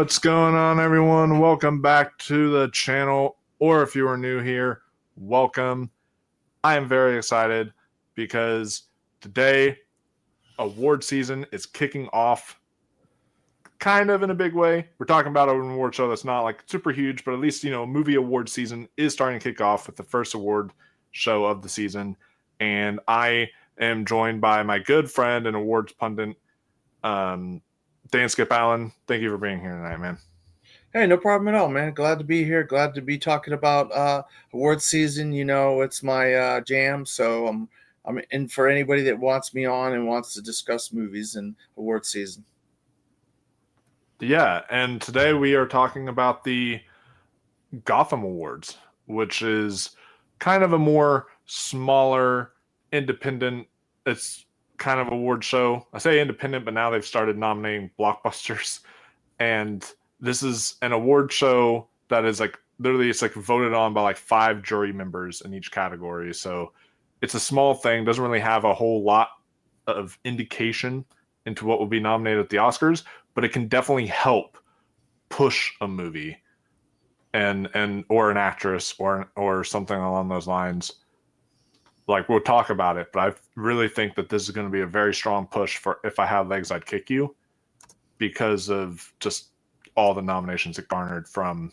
What's going on, everyone? Welcome back to the channel, or if you are new here, welcome. I am very excited because today award season is kicking off kind of in a big way. We're talking about an award show that's not like super huge, but at least, movie award season is starting to kick off with the first award show of the season. And I am joined by my good friend and awards pundit, Dan Skip Allen. Thank you for being here tonight, man. Hey, no problem at all, man. Glad to be here. Glad to be talking about award season. You know, it's my jam. So I'm in for anybody that wants me on and wants to discuss movies and award season. Yeah, and today we are talking about the Gotham Awards, which is kind of a more smaller, independent. It's kind of award show. I say independent, but now they've started nominating blockbusters, and this is an award show that is like literally it's like voted on by like 5 jury members in each category. So it's a small thing, doesn't really have a whole lot of indication into what will be nominated at the Oscars, but it can definitely help push a movie and or an actress or something along those lines. Like, we'll talk about it, but I really think that this is going to be a very strong push for If I Had Legs, I'd Kick You, because of just all the nominations it garnered from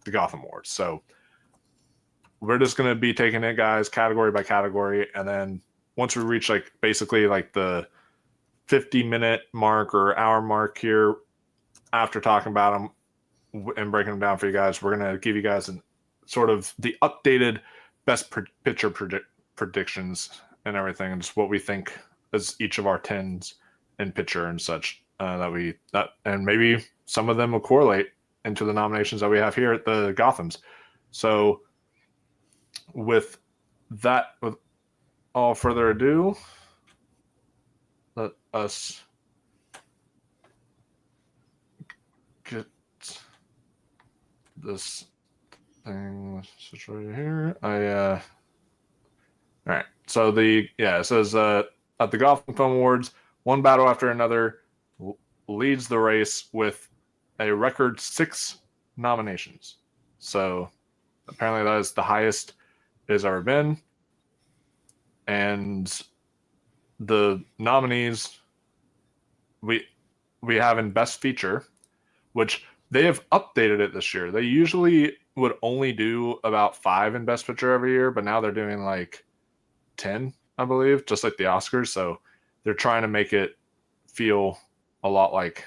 the Gotham Awards. So we're just going to be taking it, guys, category by category, and then once we reach like basically like the 50-minute mark or hour mark here, after talking about them and breaking them down for you guys, we're going to give you guys sort of the updated best picture predictions and everything, and just what we think is each of our 10s in picture and such, and maybe some of them will correlate into the nominations that we have here at the Gothams. So with all further ado, let us get this thing situated here. All right. So it says at the Gotham Film Awards, one battle after another leads the race with a record 6 nominations. So apparently that is the highest it has ever been. And the nominees we have in Best Feature, which they have updated it this year. They usually would only do about 5 in Best Picture every year, but now they're doing like 10, I believe, just like the Oscars. So they're trying to make it feel a lot like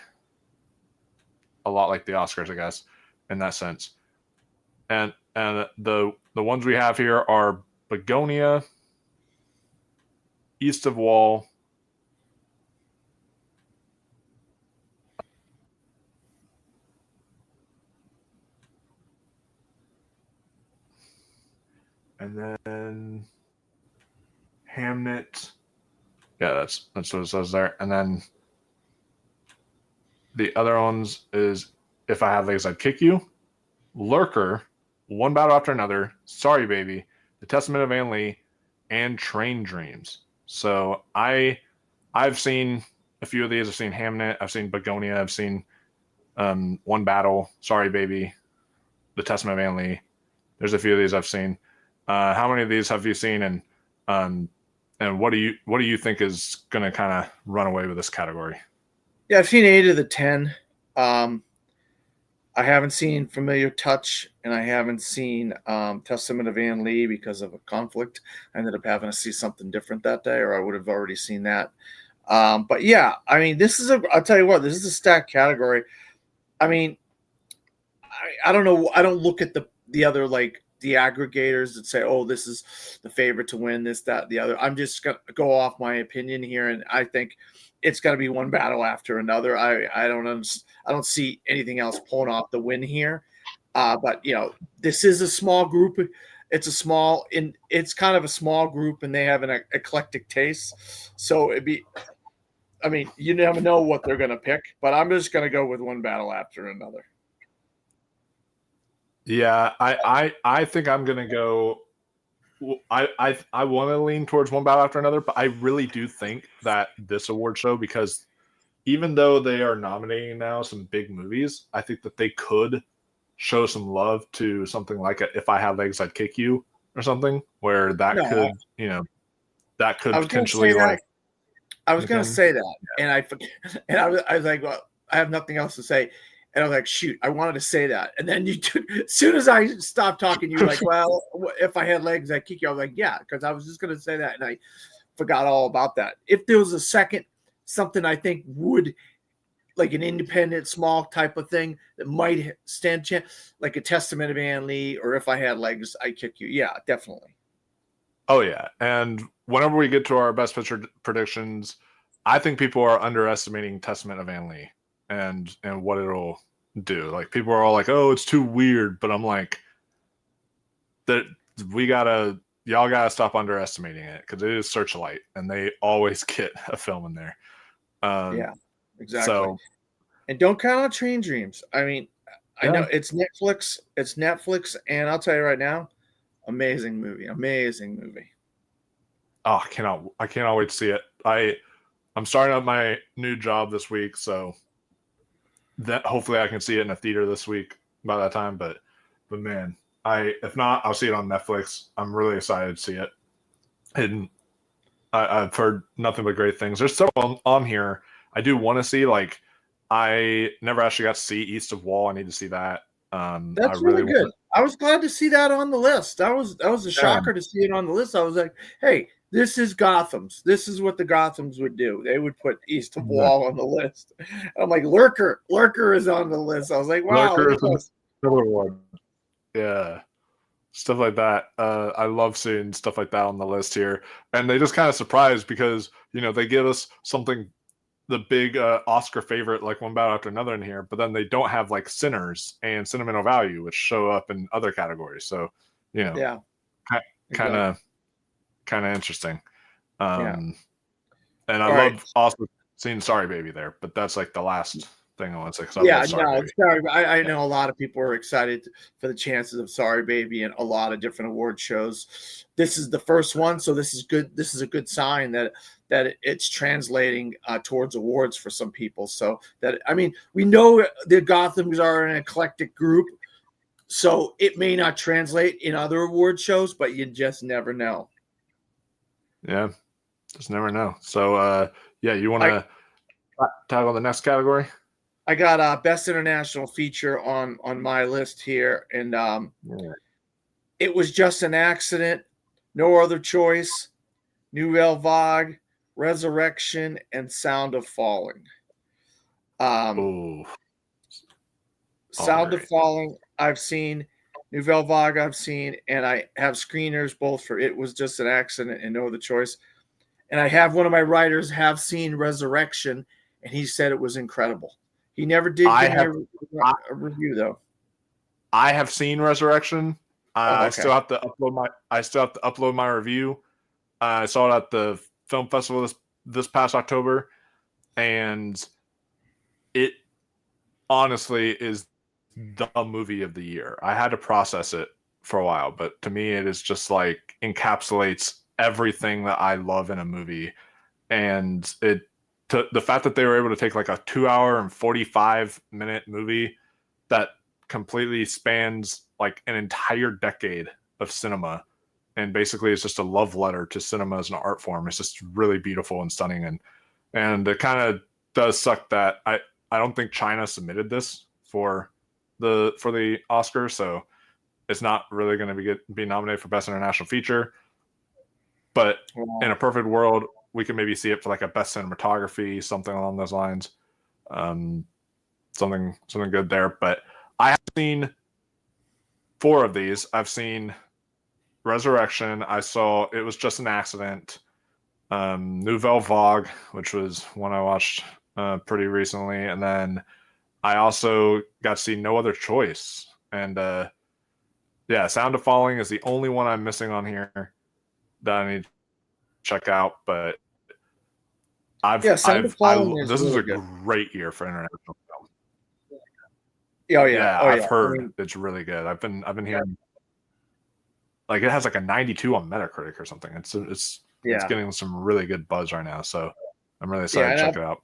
the Oscars, I guess, in that sense. And the ones we have here are Begonia, East of Wall, and then Hamnet. Yeah, that's what it says there. And then the other ones is If I Had Legs, I'd Kick You, Lurker, One Battle After Another, Sorry Baby, The Testament of Anne Lee, and Train Dreams. So I've seen a few of these. I've seen Hamnet, I've seen Begonia, I've seen One Battle, Sorry Baby, The Testament of Anne Lee. There's a few of these I've seen. How many of these have you seen, and what do you think is going to kind of run away with this category? Yeah, I've seen 8 of the 10. I haven't seen Familiar Touch, and I haven't seen Testament of Anne Lee because of a conflict. I ended up having to see something different that day, or I would have already seen that. But yeah, I mean, I'll tell you what, this is a stacked category. I mean, I don't know. I don't look at the other, like, the aggregators that say, oh, this is the favorite to win this, that, the other. I'm just going to go off my opinion here, and I think it's going to be one battle after another. I don't see anything else pulling off the win here. But this is a small group. It's kind of a small group, and they have an eclectic taste. So you never know what they're going to pick. But I'm just going to go with one battle after another. Yeah, I think I'm going to go. I want to lean towards one battle after another, but I really do think that this award show, because even though they are nominating now some big movies, I think that they could show some love to something like If I Had Legs, I'd Kick You or something, where that No, could, that I could was going to say potentially that. like I was sneak going to in. say that, and I forget, and I was like, well, I have nothing else to say. And I was like, shoot, I wanted to say that. And then as soon as I stopped talking, you were like, well, if I had legs, I'd kick you. I was like, yeah, because I was just going to say that. And I forgot all about that. If there was a second, something I think would, like an independent, small type of thing that might stand chance, like a Testament of Ann Lee, or If I Had Legs, I'd Kick You. Yeah, definitely. Oh yeah, and whenever we get to our best picture predictions, I think people are underestimating Testament of Ann Lee and what it'll do. Like people are all like, "Oh, it's too weird," but I'm like, that y'all gotta stop underestimating it because it is Searchlight, and they always get a film in there. Yeah, exactly. So And don't count on Train Dreams. I mean, I yeah, know it's Netflix. It's Netflix, and I'll tell you right now, amazing movie. Amazing movie. oh, I cannot wait to see it. I'm starting up my new job this week, so that hopefully I can see it in a theater this week by that time. But man, if not, I'll see it on Netflix. I'm really excited to see it, and I've heard nothing but great things. There's several on here I do want to see. Like I never actually got to see East of Wall. I need to see that. I That's really really good. want. I was glad to see that on the list. That was a Yeah, shocker to see it on the list. I was like, hey, this is Gotham's. This is what the Gothams would do. They would put East of Wall on the list. I'm like, Lurker is on the list. I was like, wow, look Lurker at is this. another one. Yeah, stuff like that. I love seeing stuff like that on the list here, and they just kind of surprised because they give us something, the big Oscar favorite, like one battle after another in here, but then they don't have like Sinners and Sentimental Value, which show up in other categories. So Yeah, kind exactly. of interesting. Yeah. Um, and I All right. love also seeing Sorry Baby there, but that's like the last thing I want to say because I love Yeah, Sorry no, Baby. sorry. I Yeah. know a lot of people are excited for the chances of Sorry Baby and a lot of different award shows. This is the first one, so this is good. This is a good sign that it's translating towards awards for some people. So that I mean, we know the Gothams are an eclectic group, so it may not translate in other award shows, but you just never know. Yeah, just never know. So yeah, you want I to tackle the next category? I got best international feature on my list here, and Yeah. it was just an accident, no other choice. Nouvelle Vague, Resurrection, and Sound of Falling. Um, Oh, all Sound of great. Falling, I've seen. Nouvelle Vague, I've seen, and I have screeners both for It Was Just an Accident and No Other Choice. And I have one of my writers have seen Resurrection, and he said it was incredible. He never did I give me have a review though. I have seen Resurrection. Oh, I okay. still have to upload my review. I saw it at the film festival this past October, and it honestly is the movie of the year. I had to process it for a while, but to me, it is just like encapsulates everything that I love in a movie, and the fact that they were able to take like a 2 hour and 45 minute movie that completely spans like an entire decade of cinema, and basically it's just a love letter to cinema as an art form. It's just really beautiful and stunning, and it kind of does suck that I don't think China submitted this for the Oscar, so it's not really going to be nominated for best international feature. But in Wow. a perfect world, we could maybe see it for like a best cinematography, something along those lines. Um, something good there. But I have seen four of these. I've seen Resurrection. I saw It Was Just an Accident. Nouvelle Vague, which was one I watched pretty recently, and then I also got to see No Other Choice. And yeah, Sound of Falling is the only one I'm missing on here that I need to check out. But Yeah, Sound of Falling is this is really a good. great year for international film. Oh yeah, Yeah, oh I've yeah. I heard mean, it's really good. I've been hearing like it has like a 92 on Metacritic or something. It's yeah, getting some really good buzz right now. So I'm really yeah. excited And to check it out.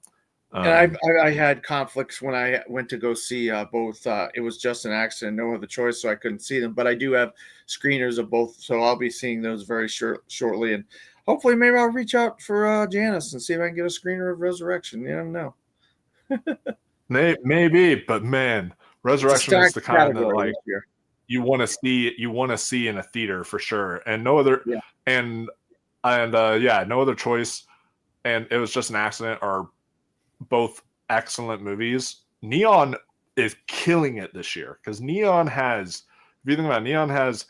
And Um, I had conflicts when I went to go see both. It was just an accident, no other choice, so I couldn't see them. But I do have screeners of both, so I'll be seeing those very shortly. And hopefully, maybe I'll reach out for Janice and see if I can get a screener of Resurrection. You never know. maybe, but man, It's a Resurrection is stacked the kind that category like this year. you want to see. You want to see in a theater for sure, and no other. Yeah. And yeah, no other choice. And it was just an accident. Are both excellent movies. Neon is killing it this year because Neon has. If you think about it, Neon has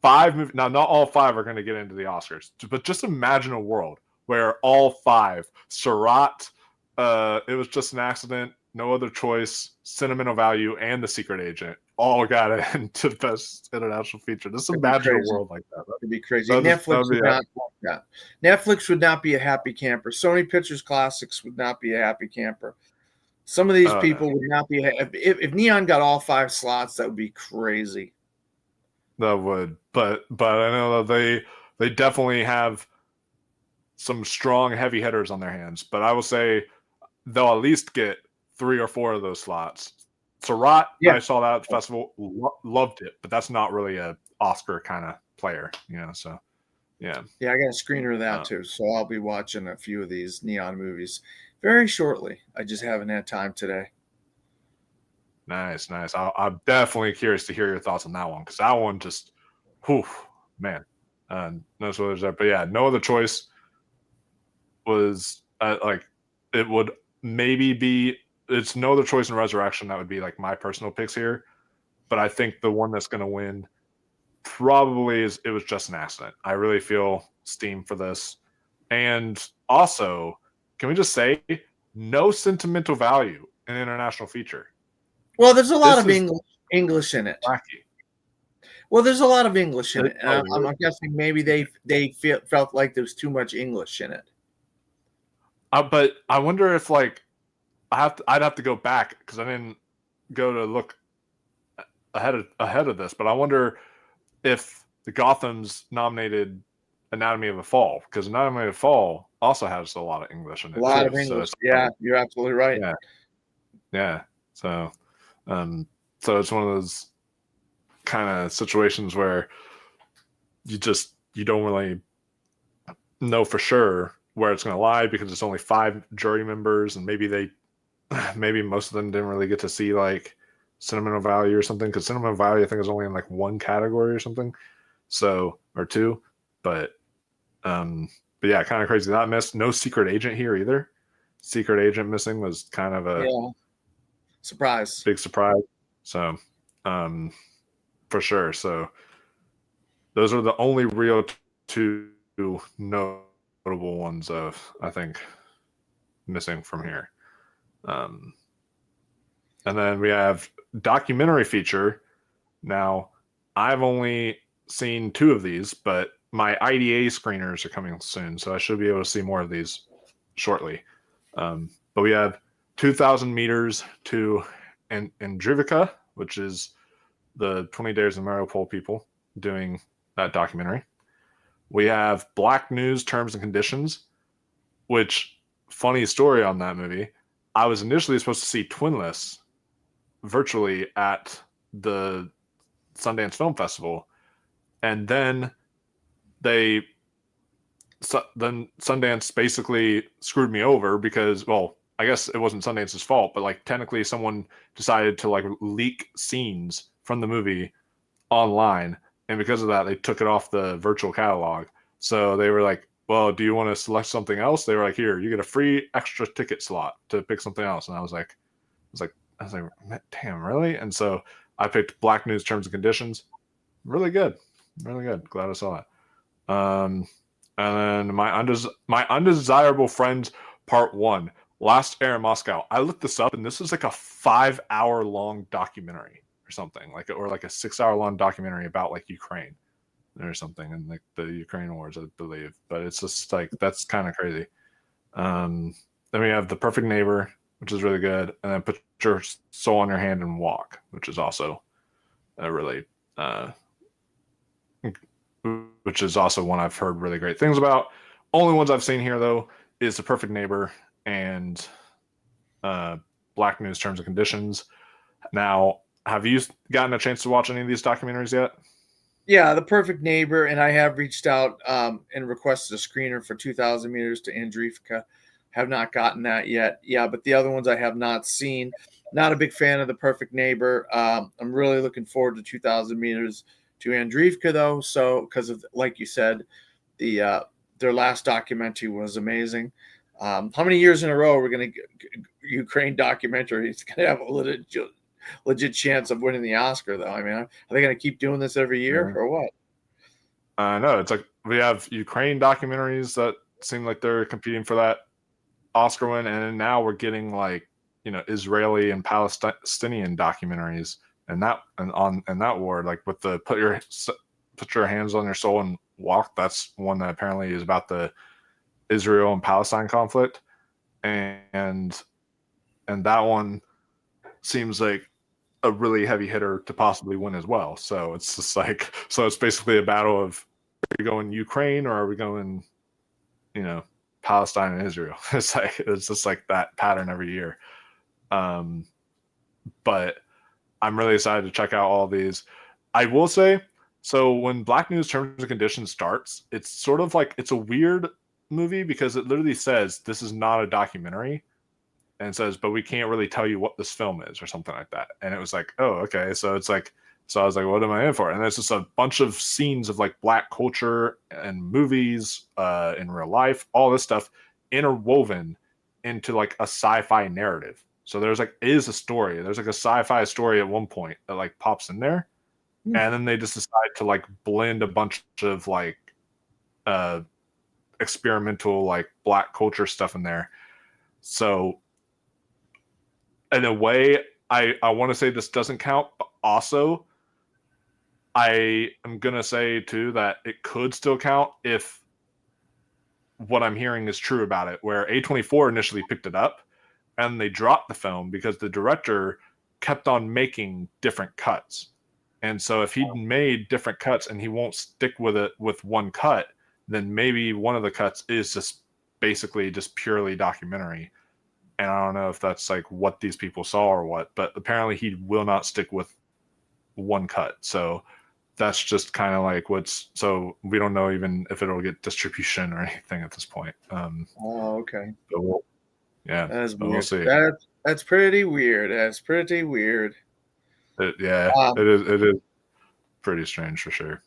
5 movies. Now, not all 5 are going to get into the Oscars, but just imagine a world where all 5, Surratt, It Was Just an Accident, No Other Choice, Sentimental Value, and The Secret Agent all got into Best International Feature. Just imagine a world like that. It'd be crazy. That'd Netflix be would not like that. Netflix would not be a happy camper. Sony Pictures Classics would not be a happy camper. Some of these people would not be. If Neon got all 5 slots, that would be crazy. That would, but I know that they definitely have some strong heavy hitters on their hands. But I will say they'll at least get 3 or 4 of those slots. Surratt, Yeah. I saw that at the festival, loved it, but that's not really a Oscar kind of player, So yeah, I got a screener of that too, so I'll be watching a few of these Neon movies very shortly. I just haven't had time today. Nice. I'm definitely curious to hear your thoughts on that one because that one just, whew, man, no spoilers there. But yeah, No Other Choice was like it would maybe be. It's No Other Choice and Resurrection that would be like my personal picks here, but I think the one that's going to win probably is It Was Just an Accident. I really feel steam for this, and also, can we just say no sentimental value in international feature? Well, there's a lot of English in it. Wacky. Well, there's a lot of English in it, and I'm guessing maybe they felt like there's too much English in it. But I wonder if like I'd have to go back because I didn't go to look ahead of this. But I wonder if the Gotham's nominated Anatomy of a Fall because Anatomy of a Fall also has a lot of English in it. A lot of English. So yeah, you're absolutely right. Yeah. So, so it's one of those kind of situations where you don't really know for sure where it's going to lie because it's only 5 jury members and maybe most of them didn't really get to see like sentimental value or something because sentimental value I think is only in like 1 category or something, so or 2, but yeah, kind of crazy that missed. No Secret Agent here either. Secret Agent missing was kind of a surprise, big surprise. So for sure. So those are the only real 2 notable ones of I think missing from here. And then we have documentary feature. Now, I've only seen 2 of these, but my IDA screeners are coming soon, so I should be able to see more of these shortly. But we have 2,000 meters to Andrivica, which is the 20 Days of Mariupol people doing that documentary. We have Black News Terms and Conditions, which, funny story on that movie, I was initially supposed to see Twinless virtually at the Sundance Film Festival, and then Sundance basically screwed me over because, well, I guess it wasn't Sundance's fault, but like technically someone decided to like leak scenes from the movie online, and because of that they took it off the virtual catalog. So they were like, well, do you want to select something else? They were like, here, you get a free extra ticket slot to pick something else. And I was like, damn, really? And so I picked Black News Terms and Conditions. Really good. Glad I saw it. And then my undesirable friends part 1, Last Air in Moscow. I looked this up, and this is like a 5-hour long documentary or something, or like a 6-hour long documentary about like Ukraine or something, and like the Ukraine wars, I believe. But it's just like that's kind of crazy. Then we have The Perfect Neighbor, which is really good, and then Put Your Soul on Your Hand and Walk, which is also a really which is also one I've heard really great things about. Only ones I've seen here though is The Perfect Neighbor and Black News Terms and Conditions. Now, have you gotten a chance to watch any of these documentaries yet? Yeah, The Perfect Neighbor, and I have reached out and requested a screener for 2,000 meters to Andreevka. Have not gotten that yet. Yeah, but the other ones I have not seen. Not a big fan of The Perfect Neighbor. I'm really looking forward to 2,000 meters to Andreevka, though. So, because of, like you said, their last documentary was amazing. How many years in a row are we going to Ukraine documentary? It's going to have a legit chance of winning the Oscar, though. I mean, are they going to keep doing this every year or what? No, it's like we have Ukraine documentaries that seem like they're competing for that Oscar win, and now we're getting like Israeli and Palestinian documentaries, and that war, like with the put your hands on your soul and walk. That's one that apparently is about the Israel and Palestine conflict, and that one seems like a really heavy hitter to possibly win as well. So it's just like, so it's basically a battle of, are we going Ukraine or are we going, Palestine and Israel? It's just like that pattern every year. But I'm really excited to check out all these. I will say, so when Black News Terms and Conditions starts, it's sort of like, it's a weird movie because it literally says this is not a documentary, and says, but we can't really tell you what this film is or something like that. And it was like, oh, okay. So it's like, so I was like, what am I in for? And it's just a bunch of scenes of like Black culture and movies in real life, all this stuff interwoven into like a sci-fi narrative. So there's like, is a story. There's like a sci-fi story at one point that like pops in there. And then they just decide to like blend a bunch of like experimental like Black culture stuff in there. So in a way, I want to say this doesn't count, but also I am going to say too that it could still count if what I'm hearing is true about it, where A24 initially picked it up and they dropped the film because the director kept on making different cuts. And so if he'd made different cuts and he won't stick with it with one cut, then maybe one of the cuts is just basically just purely documentary. And I don't know if that's like what these people saw or what, but apparently he will not stick with one cut. So that's just kind of like so we don't know even if it'll get distribution or anything at this point. Oh, okay. So That's we'll weird. see. That's pretty weird. That's pretty weird. It is pretty strange for sure.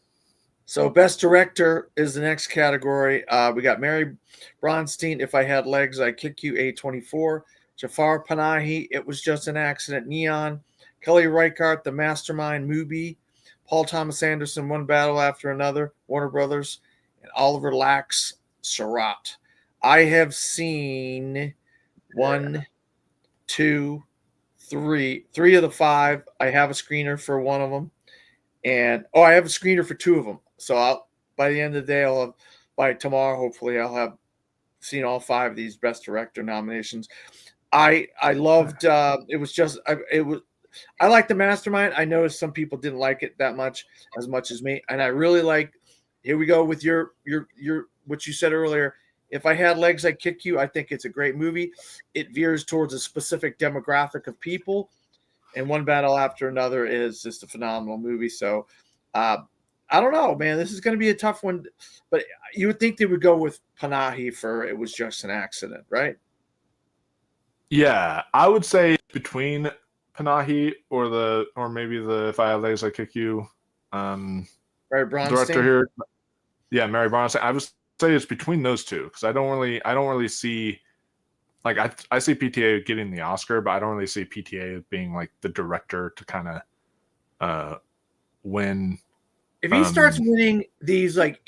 So Best Director is the next category. We got Mary Bronstein, If I Had Legs, I'd Kick You, A24. Jafar Panahi, It Was Just an Accident, Neon. Kelly Reichardt, The Mastermind, Mubi. Paul Thomas Anderson, One Battle After Another, Warner Brothers. And Oliver Lax, Surratt. I have seen one, two, three of the five. I have a screener for one of them. And I have a screener for two of them. So by the end of the day, by tomorrow, hopefully, I'll have seen all five of these Best Director nominations. I loved. It was just. I like The Mastermind. I noticed some people didn't like it that much as me, and I really like. Here we go with your what you said earlier. If I Had Legs, I'd Kick You. I think it's a great movie. It veers towards a specific demographic of people. And One Battle After Another is just a phenomenal movie. So I don't know, man. This is going to be a tough one. But you would think they would go with Panahi for It Was Just an Accident, right? Yeah, I would say between Panahi or maybe the If I Had Legs I Kick You Right, Bronstein? director here. Yeah, Mary Bronstein. I would say it's between those two because I don't really see, like, I see PTA getting the Oscar, but I don't really see PTA being like the director to kind of win. If he starts winning these like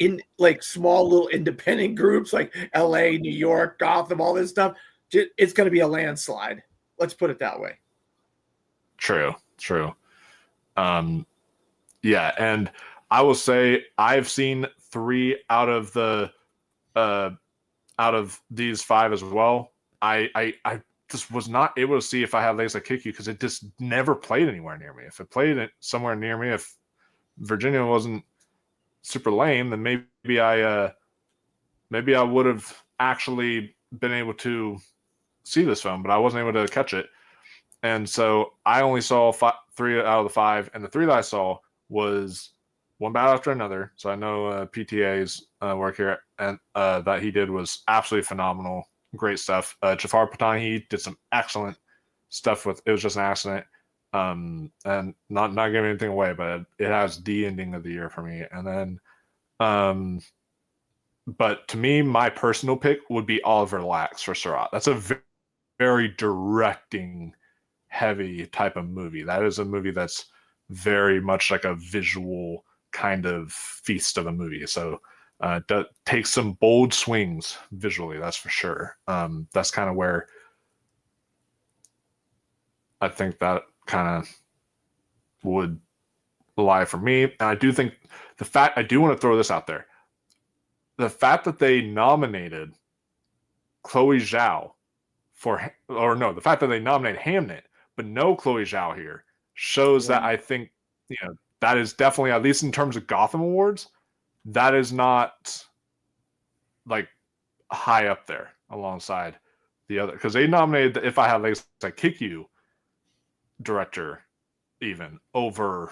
small little independent groups like LA, New York, Gotham, all this stuff, it's going to be a landslide. Let's put it that way. True. Yeah, and I will say I've seen 3 out of these 5 as well. I just was not able to see If I Had Legs I Kick You because it just never played anywhere near me. If it played it somewhere near me, if Virginia wasn't super lame, then maybe I would have actually been able to see this film, but I wasn't able to catch it. And so I only saw 3 out of the 5, and the 3 that I saw was one battle after another. So I know PTA's work here and that he did was absolutely phenomenal, great stuff. Jafar Panahi did some excellent stuff with It Was Just an Accident, and not giving anything away, but it has the ending of the year for me. And then, but to me, my personal pick would be Oliver Lax for Seurat. That's a very directing heavy type of movie. That is a movie that's very much like a visual kind of feast of a movie. So take some bold swings visually, that's for sure. That's kind of where I think that kind of would lie for me. And I do think I do want to throw this out there. The fact that they nominated Chloe Zhao the fact that they nominated Hamnet, but no Chloe Zhao here, shows that I think, that is definitely, at least in terms of Gotham Awards, that is not like high up there alongside the other, because they nominated the If I Had Legs I Kick You director even over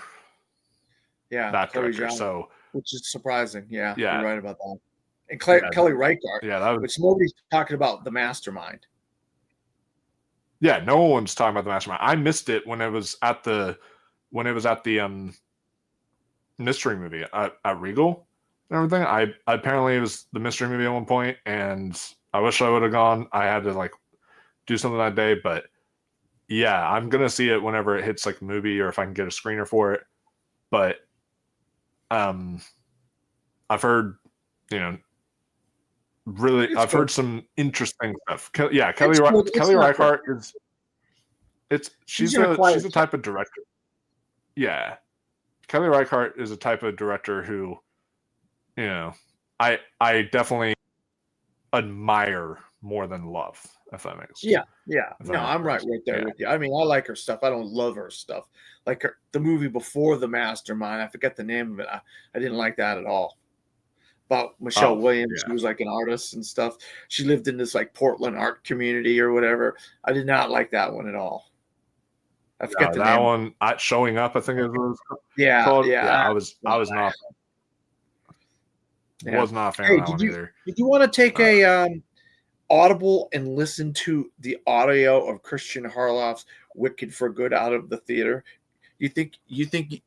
that Chloe director. Zhao, so which is surprising. Yeah, yeah, you're right about that. And Kelly Reichardt, which nobody's talking about, the mastermind. Yeah, no one's talking about the mastermind. I missed it when it was at the mystery movie at Regal and everything. I apparently it was the mystery movie at one point, and I wish I would have gone. I had to like do something that day, but yeah, I'm gonna see it whenever it hits like movie, or if I can get a screener for it. But I've heard, really, I've heard some interesting stuff. Kelly Reichardt she's a type of director. Yeah, Kelly Reichardt is a type of director who, I definitely admire more than love, if that makes sense. Yeah. No, I'm right there with you. I mean, I like her stuff. I don't love her stuff. Like the movie before The Mastermind, I forget the name of it. I didn't like that at all. About Michelle Williams, who was like an artist and stuff. She lived in this like Portland art community or whatever. I did not like that one at all. I forget the name. That one, Showing Up, I think it was. Yeah. I was not. Was not a fan of that one either. Did you want to take a Audible and listen to the audio of Christian Harloff's "Wicked for Good" out of the theater? You think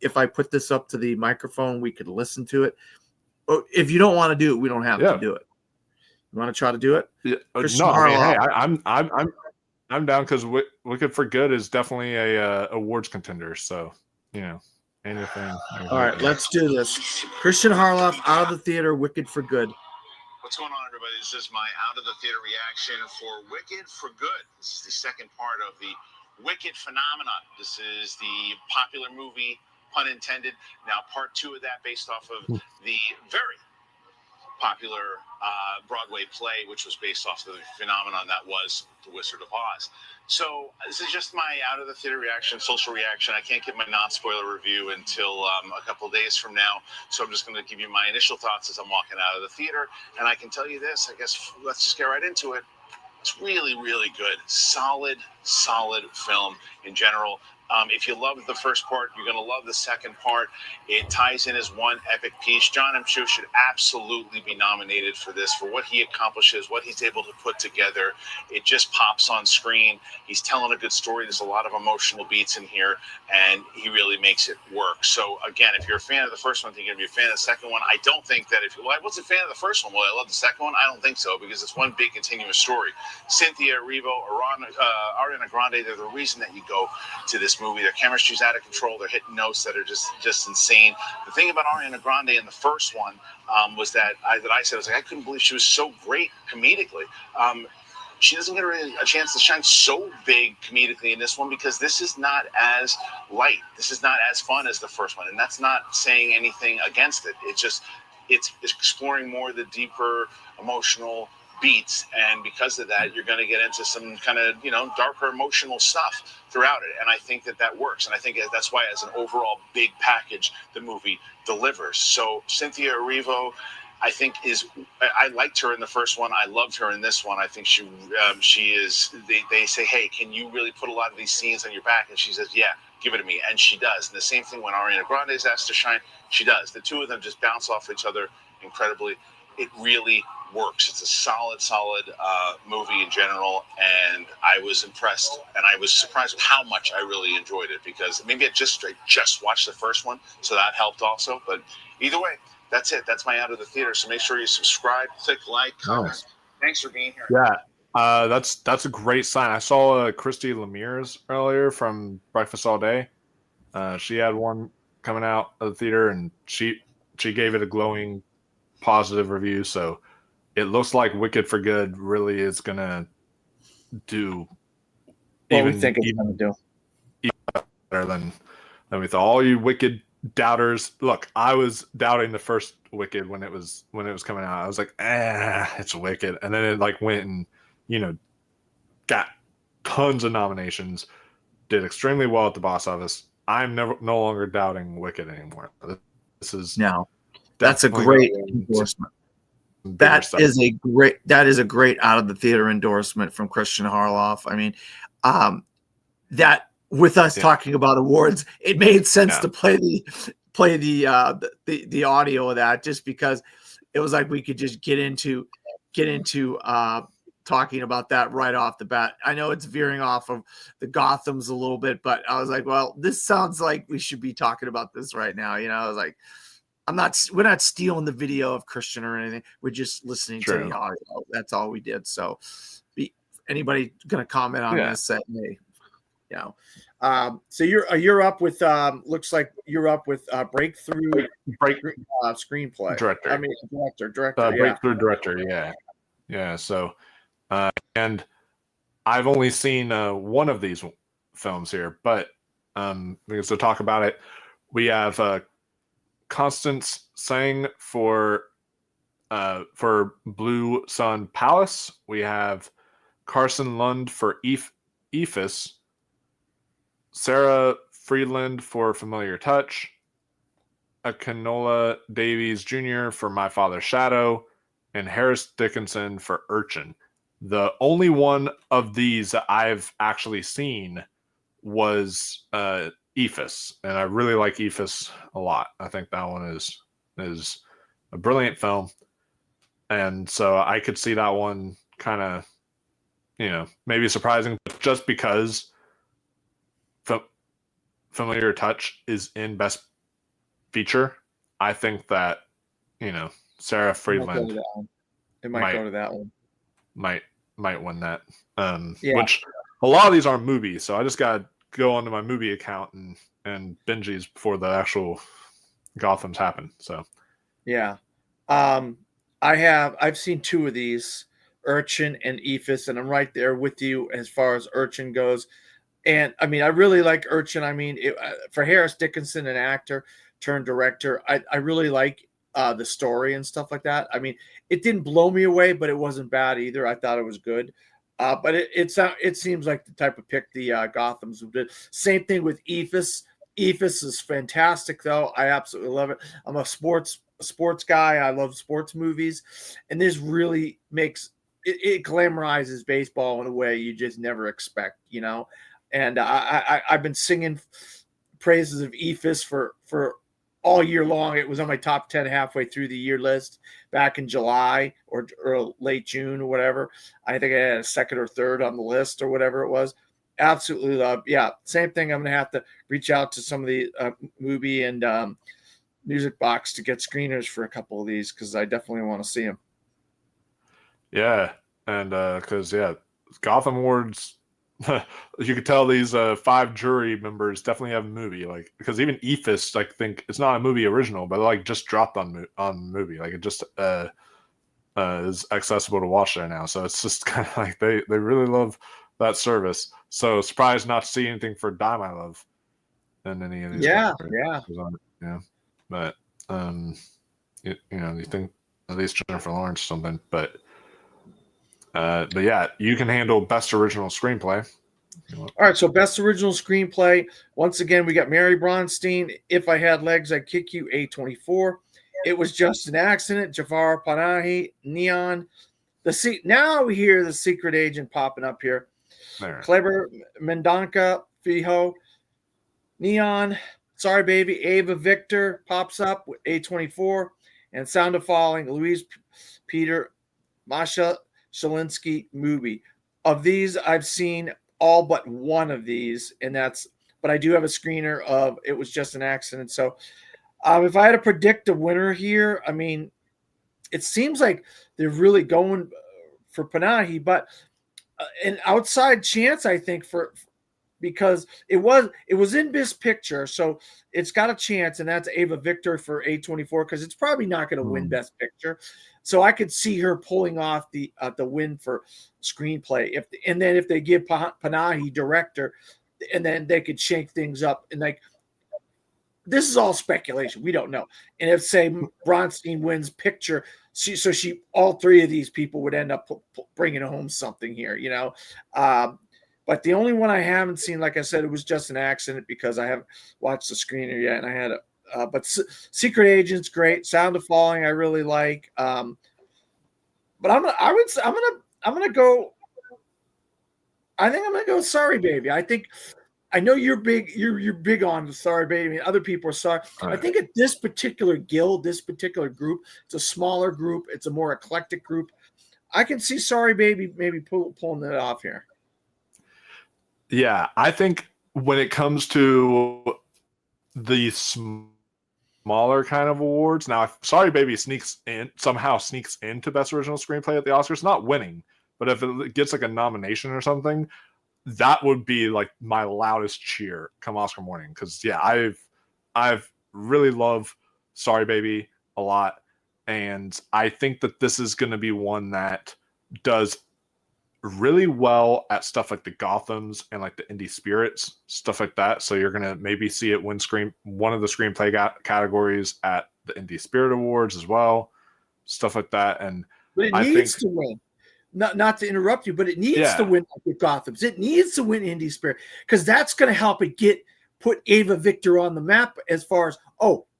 if I put this up to the microphone, we could listen to it? If you don't want to do it, we don't have to do it. You want to try to do it? Yeah. No, I mean, hey, I'm down, because Wicked for Good is definitely a awards contender. So anything. All right, let's do this. Christian Harloff, out of the theater, Wicked for Good. What's going on, everybody? This is my out of the theater reaction for Wicked for Good. This is the second part of the Wicked phenomenon. This is the popular movie, pun intended. Now, part 2 of that, based off of the very popular Broadway play, which was based off the phenomenon that was The Wizard of Oz. So this is just my out of the theater reaction, social reaction. I can't give my non-spoiler review until a couple of days from now. So I'm just going to give you my initial thoughts as I'm walking out of the theater. And I can tell you this, I guess let's just get right into it. It's really, really good. Solid film in general. If you loved the first part, you're going to love the second part. It ties in as one epic piece. John M. Chu should absolutely be nominated for this, for what he accomplishes, what he's able to put together. It just pops on screen. He's telling a good story. There's a lot of emotional beats in here, and he really makes it work. So, again, if you're a fan of the first one, I think you're going to be a fan of the second one. I don't think that I wasn't a fan of the first one. Well, I love the second one. I don't think so, because it's one big continuous story. Cynthia Erivo, Ariana Grande, they're the reason that you go to this movie. Their chemistry's out of control. They're hitting notes that are just insane. The thing about Ariana Grande in the first one was that I said, I was like, I couldn't believe she was so great comedically. She doesn't get a chance to shine so big comedically in this one, because this is not as light. This is not as fun as the first one, and that's not saying anything against it. It's exploring more the deeper emotional beats, and because of that, you're going to get into some kind of darker emotional stuff throughout it, and I think that works, and I think that's why, as an overall big package, the movie delivers. So Cynthia Erivo, I think I liked her in the first one. I loved her in this one. I think she is. They say, hey, can you really put a lot of these scenes on your back? And she says, yeah, give it to me, and she does. And the same thing when Ariana Grande is asked to shine, she does. The two of them just bounce off each other incredibly. It really works. It's a solid movie in general, and I was impressed, and I was surprised with how much I really enjoyed it, because maybe I just watched the first one, so that helped also. But either way, that's it. That's my out of the theater. So make sure you subscribe, click like, comment. Thanks for being here. Yeah, that's a great sign. I saw Christy Lemires earlier from Breakfast All Day. She had one coming out of the theater, and she gave it a glowing positive review. So it looks like Wicked for Good really is gonna do we think it's gonna do even better than we thought. All you Wicked doubters, look, I was doubting the first Wicked when it was coming out. I was like, it's Wicked, and then it like went and got tons of nominations, did extremely well at the box office. I'm no longer doubting Wicked anymore. This is that's a great endorsement. That is a great out of the theater endorsement from Christian Harloff. I mean, that with us talking about awards, it made sense to play the audio of that, just because it was like we could just get into talking about that right off the bat. I know it's veering off of the Gothams a little bit, but I was like, well, this sounds like we should be talking about this right now. I was like, we're not stealing the video of Christian or anything. We're just listening to the audio. That's all we did. So anybody going to comment on this? Say, hey, so you're up with looks like you're up with breakthrough screenplay director. I mean director. Breakthrough director. Yeah. So, and I've only seen one of these films here, but because to talk about it, we have Constance Sang for Blue Sun Palace. We have Carson Lund for Ephus, Sarah Friedland for Familiar Touch, Akinola Davies Jr. for My Father's Shadow, and Harris Dickinson for Urchin. The only one of these that I've actually seen was Ephus, and I really like Ephus a lot. I think that one is a brilliant film, and so I could see that one kind of, maybe surprising, just because Familiar Touch is in Best Feature. I think that Sarah Friedland might go to that one. Might win that. Which a lot of these are movies, so I just gotta go onto my movie account and binge these before the actual Gothams happen. So I've seen two of these, Urchin and Ephus, and I'm right there with you as far as Urchin goes. And I mean, I really like Urchin. I mean, for Harris Dickinson, an actor turned director, I really like the story and stuff like that. I mean, it didn't blow me away, but it wasn't bad either. I thought it was good. But it seems like the type of pick the Gothams did. Same thing with Ephus. Ephus is fantastic, though. I absolutely love it. I'm a sports guy. I love sports movies, and this really makes it glamorizes baseball in a way you just never expect, And I've been singing praises of Ephus for all year long. It was on my top 10 halfway through the year list back in July or late June or whatever. I think I had a second or third on the list or whatever it was. Absolutely love. Yeah, same thing. I'm going to have to reach out to some of the movie and music box to get screeners for a couple of these, because I definitely want to see them. Yeah, and because Gotham Awards, you could tell these 5 jury members definitely have a movie, like, because even Ephus, I think it's not a movie original, but like just dropped on movie, like it just is accessible to watch there now. So it's just kind of like they really love that service. So surprised not to see anything for Die My Love in any of these. But you think at least Jennifer Lawrence or something, but yeah, you can handle Best Original Screenplay. All right, so Best Original Screenplay. Once again, we got Mary Bronstein, If I Had Legs, I'd Kick You, A24. It Was Just an Accident, Jafar Panahi, Neon. Now we hear the secret agent popping up here. There. Kleber Mendonca, Fijo, Neon, Sorry Baby, Ava Victor pops up with A24, and Sound of Falling, Louise Peter, Masha Shalinsky movie. Of these, I've seen all but one of these, but I do have a screener of It Was Just an Accident. So if I had to predict a winner here, I mean, it seems like they're really going for Panahi, but an outside chance, I think, because it was in Best Picture, so it's got a chance, and that's Ava Victor for A24 because it's probably not going to win Best Picture. So I could see her pulling off the win for screenplay. And then if they give Panahi director, and then they could shake things up. And like, this is all speculation. We don't know. And if say Bronstein wins picture, all three of these people would end up bringing home something here, you know. But the only one I haven't seen, like I said, It Was Just an Accident because I haven't watched the screener yet, and I had but Secret Agent's great. Sound of Falling I really like. But I'm gonna go. I think I'm gonna go Sorry Baby. I know you're big. You're big on Sorry Baby. I mean, other people are sorry. Right. I think at this particular guild, this particular group, it's a smaller group. It's a more eclectic group. I can see Sorry Baby maybe pulling it off here. Yeah, I think when it comes to the smaller kind of awards, now if Sorry Baby somehow sneaks into Best Original Screenplay at the Oscars, not winning, but if it gets like a nomination or something, that would be like my loudest cheer come Oscar morning. Because yeah, I've really loved Sorry Baby a lot, and I think that this is going to be one that does really well at stuff like the Gothams and like the Indie Spirits, stuff like that. So you're gonna maybe see it win one of the screenplay categories at the Indie Spirit Awards as well, stuff like that. And but it needs to win. Not to interrupt you, but it needs to win like the Gothams. It needs to win Indie Spirit because that's going to help it put Ava Victor on the map as far as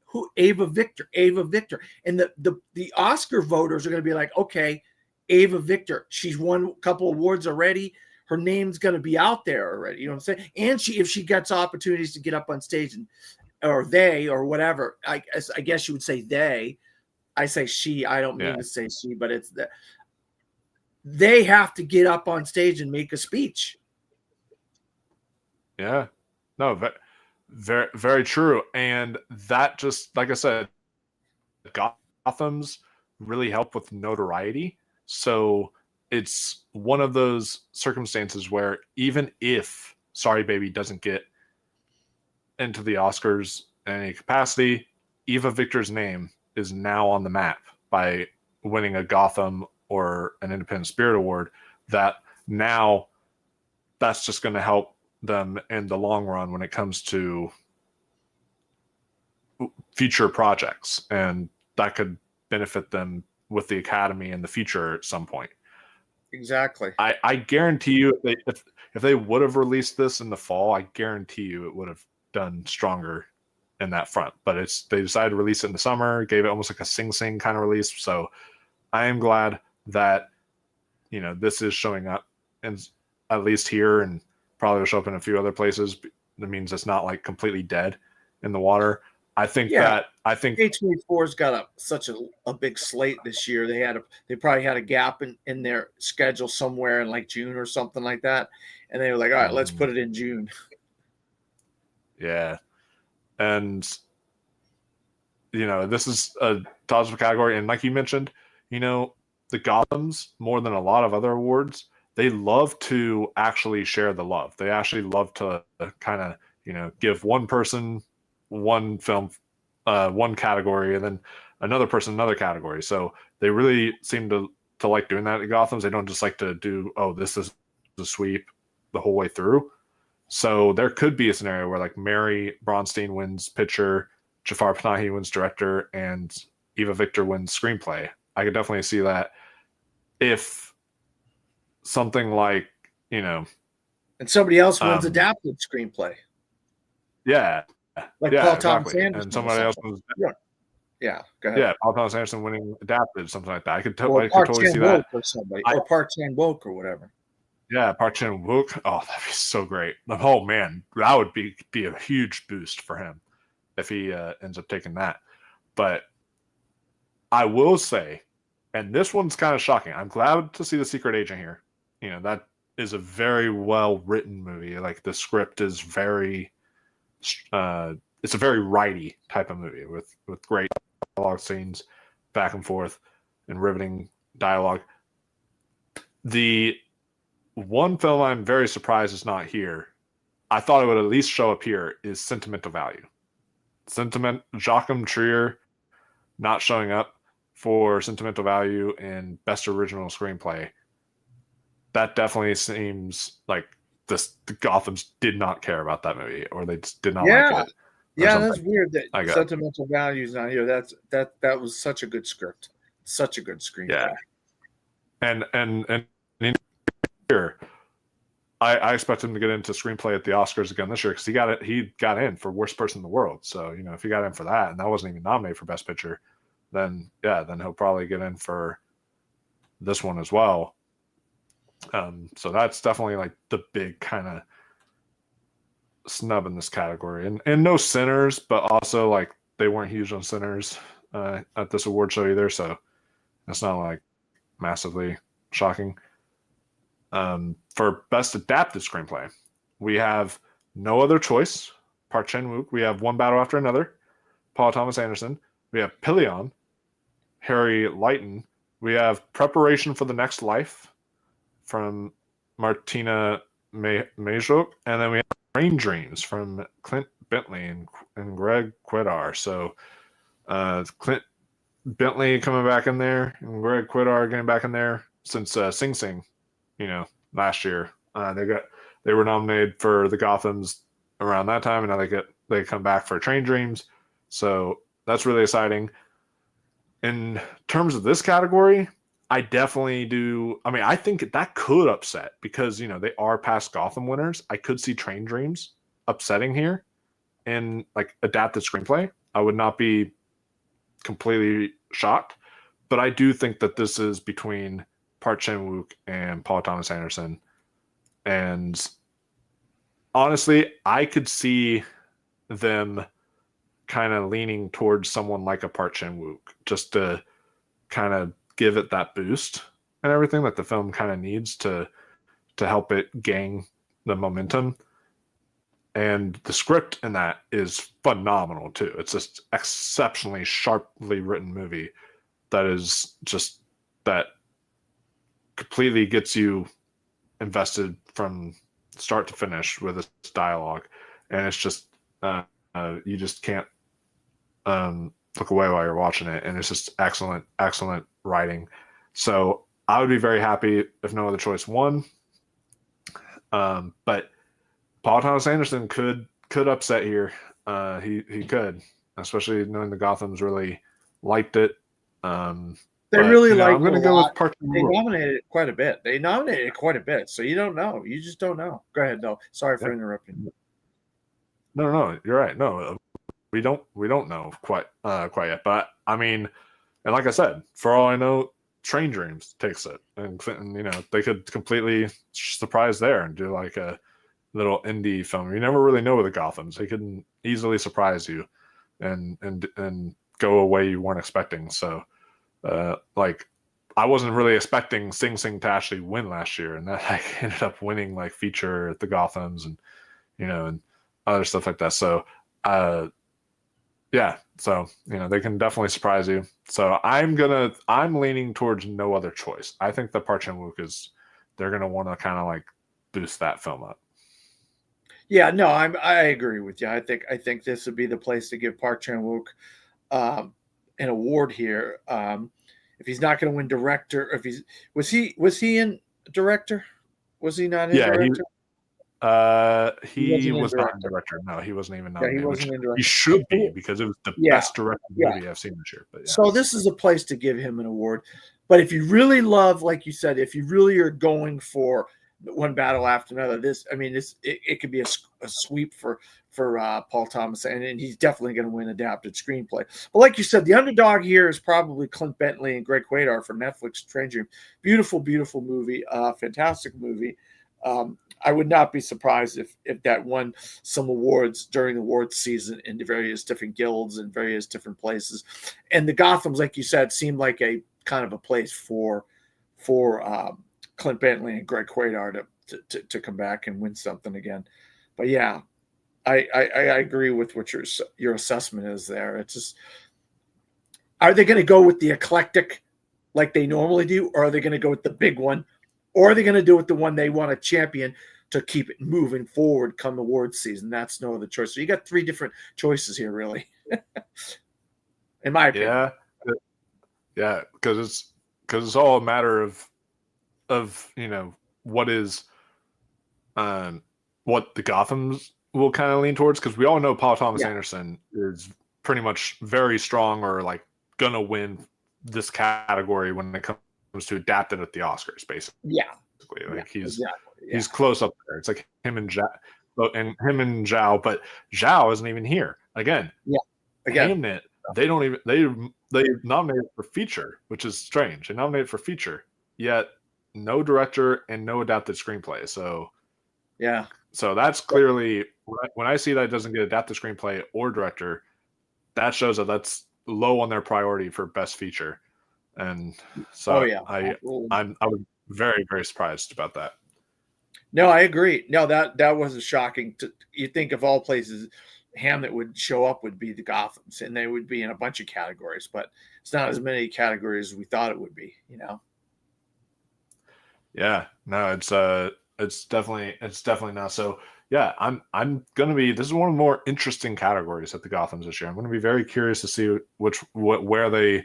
who Ava Victor, and the Oscar voters are going to be like, okay, Ava Victor, she's won a couple awards already. Her name's going to be out there already. You know what I'm saying? And if she gets opportunities to get up on stage or they or whatever, I guess you would say they. I say she. I don't mean to say she, but it's that they have to get up on stage and make a speech. Yeah, no, very, very true. And that just, like I said, Gotham's really help with notoriety. So it's one of those circumstances where even if Sorry Baby doesn't get into the Oscars in any capacity, Eva Victor's name is now on the map by winning a Gotham or an Independent Spirit Award. That's just going to help them in the long run when it comes to future projects, and that could benefit them with the Academy in the future at some point. Exactly. I guarantee you, if they would have released this in the fall, I guarantee you it would have done stronger in that front. But they decided to release it in the summer, gave it almost like a Sing Sing kind of release. So I am glad that this is showing up, and at least here, and probably will show up in a few other places. That means it's not like completely dead in the water. I think A24's got such a big slate this year. They probably had a gap in their schedule somewhere in like June or something like that, and they were like, all right, let's put it in June. Yeah, and this is a toss-up category, and like you mentioned, the Gothams, more than a lot of other awards, they love to actually share the love. They actually love to kind of give one person one film, one category, and then another person another category. So they really seem to like doing that at Gothams. They don't just like to do, this is the sweep the whole way through. So there could be a scenario where like Mary Bronstein wins picture, Jafar Panahi wins director, and Eva Victor wins screenplay. I could definitely see that if something like, and somebody else wins adapted screenplay. Yeah. Like Paul Thomas exactly. Anderson. And somebody else was, Yeah, go ahead. Yeah, Paul Thomas Anderson winning adapted, something like that. I could Or Park totally see Chan-wook that. or somebody, or Park Chan-wook or whatever. Yeah, Park Chan-wook. Oh, that'd be so great. Oh man, that would be a huge boost for him if he ends up taking that. But I will say, and this one's kind of shocking. I'm glad to see The Secret Agent here. You know, that is a very well written movie. Like the script is very, it's a very righty type of movie with great dialogue scenes, back and forth, and riveting dialogue. The one film I'm very surprised is not here. I thought it would at least show up here is Sentimental Value. Joachim Trier not showing up for Sentimental Value and Best Original Screenplay. That definitely seems like the Gothams did not care about that movie, or they just did not like it. Yeah, that's weird that Sentimental Value is not here. That was such a good script, such a good screenplay. Yeah, and here, I expect him to get into screenplay at the Oscars again this year because he got in for worst person in the world. So if he got in for that and that wasn't even nominated for Best Picture, then he'll probably get in for this one as well. So that's definitely like the big kind of snub in this category, and no Sinners, but also like they weren't huge on Sinners at this award show either, so that's not like massively shocking. For Best Adapted Screenplay, we have No Other Choice, Park Chan-wook. We have One Battle After Another, Paul Thomas Anderson. We have Pelion, Harry Leighton. We have Preparation for the Next Life from Martina Majok. And then we have Rain Dreams from Clint Bentley and Greg Quidar. So Clint Bentley coming back in there and Greg Quidar getting back in there since Sing Sing, last year. They were nominated for the Gothams around that time, and now they come back for Train Dreams. So that's really exciting. In terms of this category, I definitely do. I mean, I think that could upset because they are past Gotham winners. I could see Train Dreams upsetting here in like adapted screenplay. I would not be completely shocked, but I do think that this is between Park Chan-wook and Paul Thomas Anderson. And honestly, I could see them kind of leaning towards someone like a Park Chan-wook just to kind of give it that boost and everything that the film kind of needs to help it gain the momentum. And the script in that is phenomenal too. It's just exceptionally sharply written movie that is just that completely gets you invested from start to finish with this dialogue, and it's just you just can't look away while you're watching it, and it's just excellent writing. So I would be very happy if No Other Choice won, but Paul Thomas Anderson could upset here. He could, especially knowing the Gothams really liked it. They really like. I'm going to go with Park. They nominated it quite a bit. So you don't know. You just don't know. Go ahead. No, sorry for interrupting. No, you're right. No, we don't know quite yet. But I mean, and like I said, for all I know, Train Dreams takes it, and they could completely surprise there and do like a little indie film. You never really know with the Gothams; they can easily surprise you, and go a way you weren't expecting. So. Like I wasn't really expecting Sing Sing to actually win last year, and that ended up winning like feature at the Gothams and and other stuff like that. So so they can definitely surprise you. So I'm leaning towards No Other Choice. I think the Park Chan-wook they're gonna want to kind of like boost that film up. Yeah, no, I agree with you. I think this would be the place to give Park Chan-wook an award here. If he's not going to win director, was he in director? Was he not in director? He was not in director. No, he wasn't even nominated. He wasn't in director. He should be because it was the best directed movie I've seen this year. But so this is a place to give him an award. But if you really love, like you said, if you really are going for one battle after another. It could be a sweep for Paul Thomas, and he's definitely going to win adapted screenplay. But like you said, the underdog here is probably Clint Bentley and Greg Quadar from Netflix. Train Dream, beautiful, beautiful movie, fantastic movie. I would not be surprised if that won some awards during the awards season in the various different guilds and various different places. And the Gothams, like you said, seemed like a kind of a place for Clint Bentley and Greg Quadar to come back and win something again. But yeah, I agree with what your assessment is there. It's just, are they going to go with the eclectic like they normally do, or are they going to go with the big one, or are they going to do it the one they want to champion to keep it moving forward come awards season? That's no other choice. So you got three different choices here, really, in my opinion. Yeah, because it's all a matter of what is what the Gothams will kind of lean towards, because we all know Paul Thomas Anderson is pretty much very strong, or like gonna win this category when it comes to adapted at the Oscars, basically. He's close up there. It's like him and Zhao, but Zhao isn't even here again. Hamnet, they nominated for feature, which is strange. They nominated for feature, yet no director and no adapted screenplay. So that's clearly, when I see that it doesn't get adapted screenplay or director, that shows that that's low on their priority for best feature. And so I was very, very surprised about that. No, I agree. No, that wasn't shocking. You think of all places, Hamnet would show up would be the Gothams, and they would be in a bunch of categories, but it's not as many categories as we thought it would be, Yeah, no, it's definitely not. So yeah, I'm gonna be. This is one of the more interesting categories at the Gothams this year. I'm gonna be very curious to see where they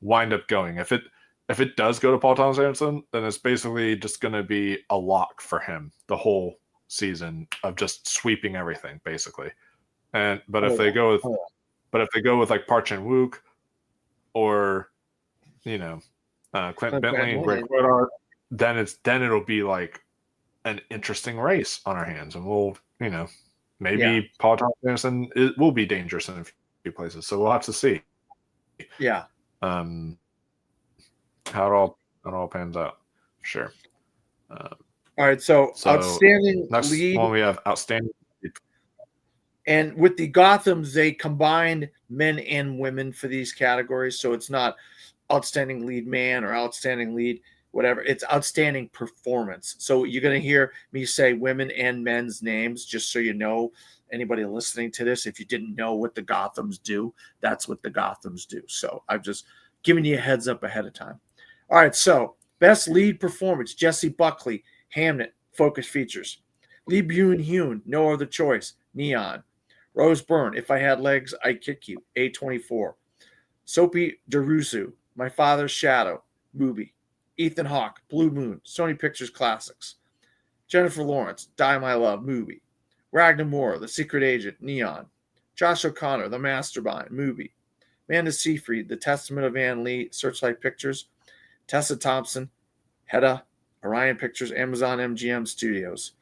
wind up going. If it does go to Paul Thomas Anderson, then it's basically just gonna be a lock for him the whole season of just sweeping everything, basically. But if they go with like Park Chan-wook or Clint Bentley and Greg Quadar, then it'll be like an interesting race on our hands, and we'll maybe Paul Thomas Anderson will be dangerous in a few places. So we'll have to see. Yeah. How it all pans out. Sure. All right. So outstanding next lead. one we have outstanding. And with the Gothams, they combined men and women for these categories. So it's not outstanding lead man or outstanding lead whatever. It's outstanding performance. So you're going to hear me say women and men's names, just so you know, anybody listening to this, if you didn't know what the Gothams do, that's what the Gothams do. So I've just given you a heads up ahead of time. All right. So best lead performance, Jesse Buckley, Hamnet, Focus Features. Lee Byung-hun, No Other Choice, Neon. Rose Byrne, If I Had Legs, I'd Kick You, A24. Sophie Deruzu, My Father's Shadow, Movie. Ethan Hawke, Blue Moon, Sony Pictures Classics. Jennifer Lawrence, Die My Love, Movie. Ragnar Moore, The Secret Agent, Neon. Josh O'Connor, The Mastermind, Movie. Amanda Seyfried, The Testament of Anne Lee, Searchlight Pictures. Tessa Thompson, Hedda, Orion Pictures, Amazon MGM Studios.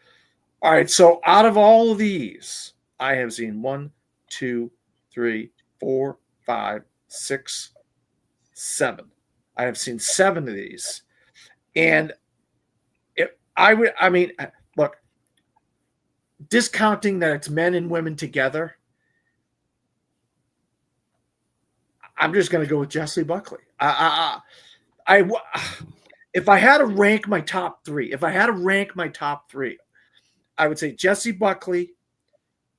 All right, so out of all of these, I have seen 1, 2, 3, 4, 5, 6, 7. I have seen 7 of these. And look, discounting that it's men and women together, I'm just going to go with Jesse Buckley. If I had to rank my top 3, I would say Jesse Buckley,